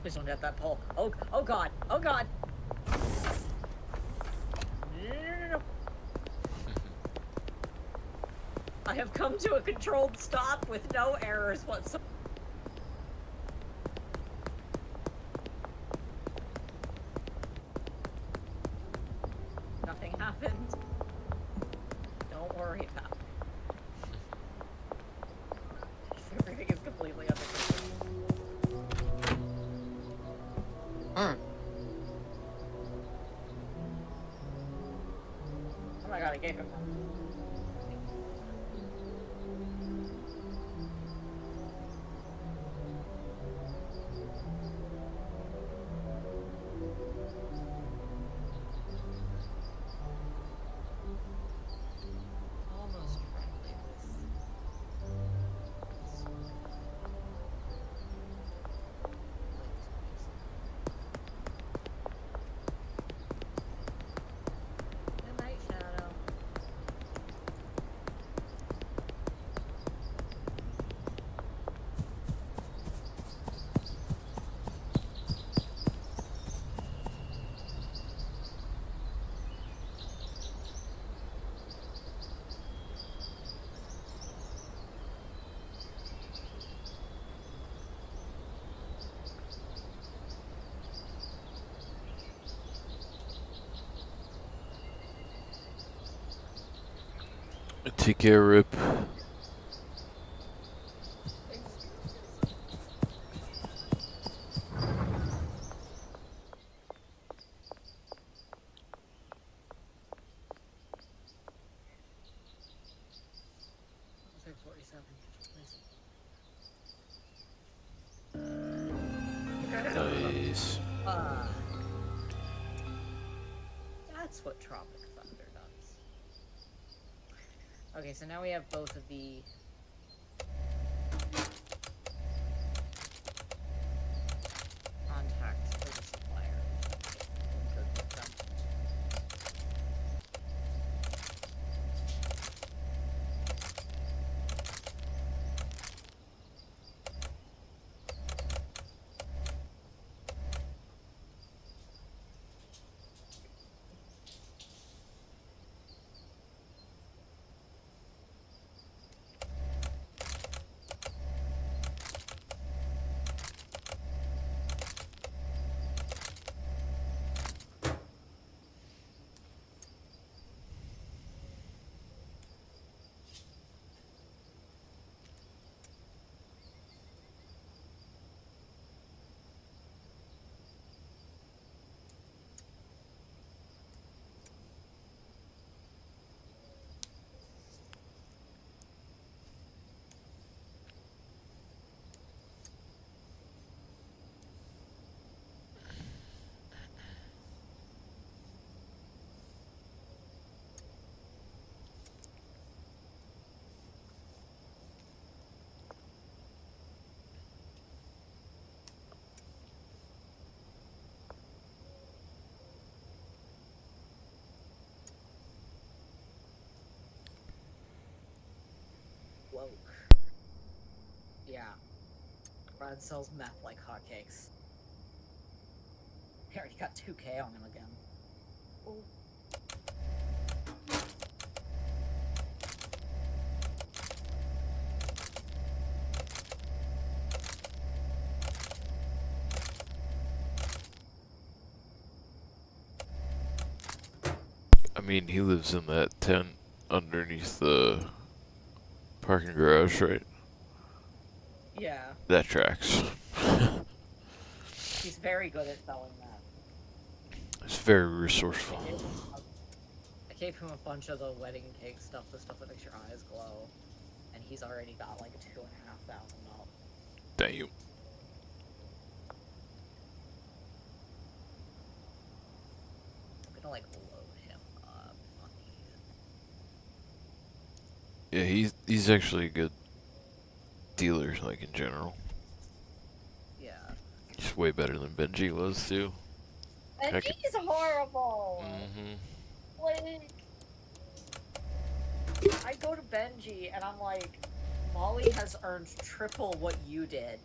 Please don't get that pole. Oh god. Oh god. No. I have come to a controlled stop with no errors whatsoever. Nothing happened. Don't worry about it. Everything is completely under control. Oh my god, I gave him one. Almost friendly. Good night, Shadow. Take care, Rip. Nice. That's what Tropic Thunder does. Okay, so now we have both of the contacts for the supplier. Go get them. woke. Yeah. Brad sells meth like hotcakes. He already got 2K on him again. Ooh. I mean, he lives in that tent underneath the parking garage, right? Yeah. That tracks. He's very good at selling that. It's very resourceful. I gave him a bunch of the wedding cake stuff, the stuff that makes your eyes glow, and he's already got like $2,500. Damn. I'm gonna like load him up on the. Yeah, he's actually a good dealer, like in general. Yeah. He's way better than Benji was too. Benji's horrible. Mm-hmm. Like, I go to Benji and I'm like, Molly has earned triple what you did.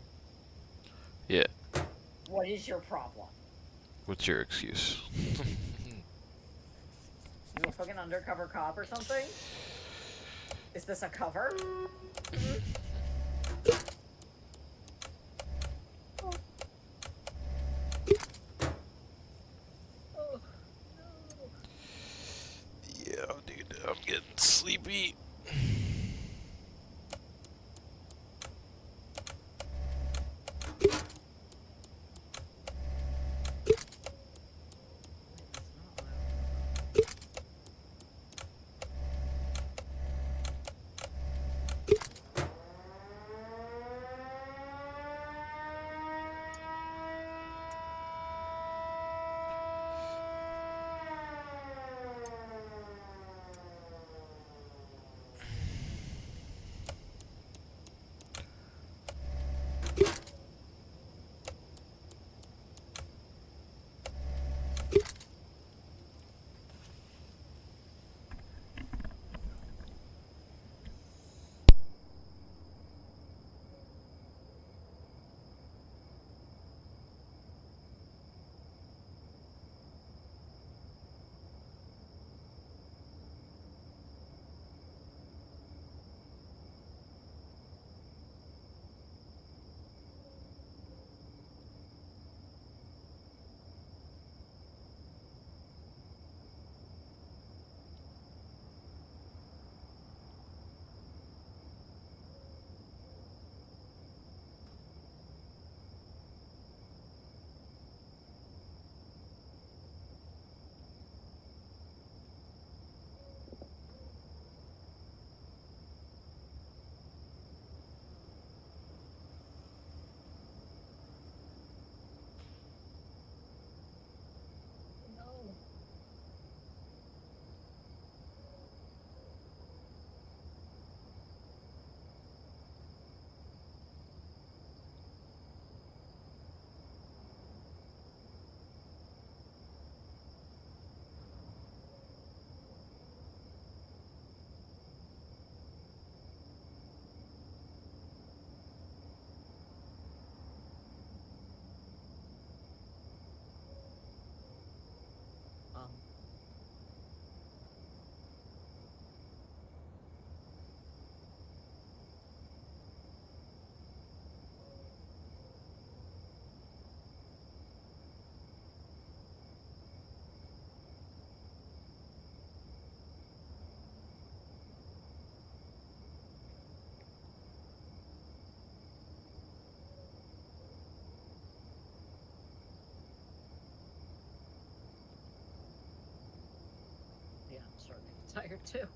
Yeah. What is your problem? What's your excuse? You a fucking undercover cop or something? Is this a cover? Oh, no. Yeah, dude, I'm getting sleepy. No. Yeah, I'm starting to get tired too.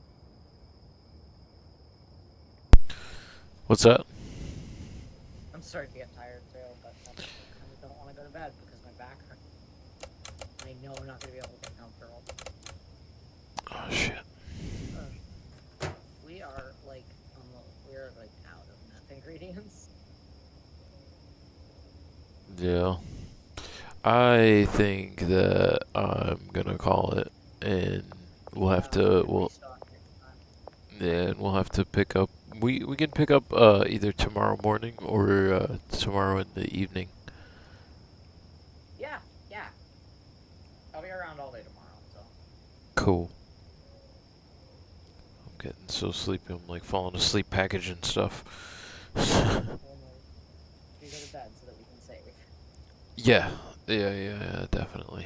What's that? I'm starting to get tired too, but I kind of don't want to go to bed because my back hurts. I know I'm not going to be able to get comfortable. Oh shit. We are like we're like out of meth ingredients. Yeah. I think that I'm gonna call it, and we'll have to Restock next time. yeah, and we'll have to pick up We can pick up either tomorrow morning or tomorrow in the evening. Yeah, yeah. I'll be around all day tomorrow, so. Cool. I'm getting so sleepy. I'm like falling asleep packaging stuff. You go to bed so that we can save. Yeah, definitely.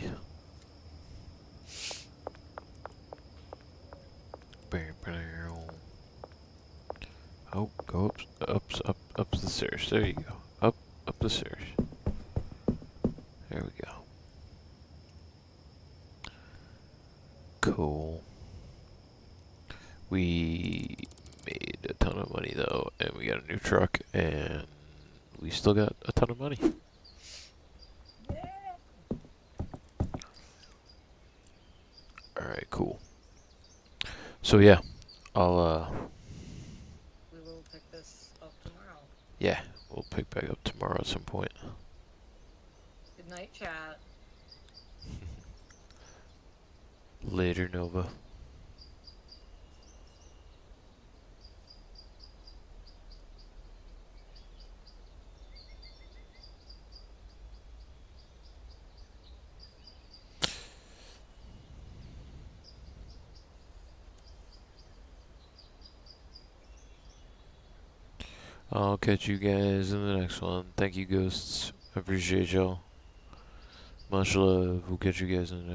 Oh, go up the stairs. There you go. Up the stairs. There we go. Cool. We made a ton of money though, and we got a new truck, and we still got a ton of money. Yeah. Alright, cool. So yeah, I'll We will pick this up tomorrow. yeah, we'll pick back up tomorrow at some point. Good night, chat. Later, Nova. I'll catch you guys in the next one. Thank you, ghosts. I appreciate y'all. Much love. We'll catch you guys in the next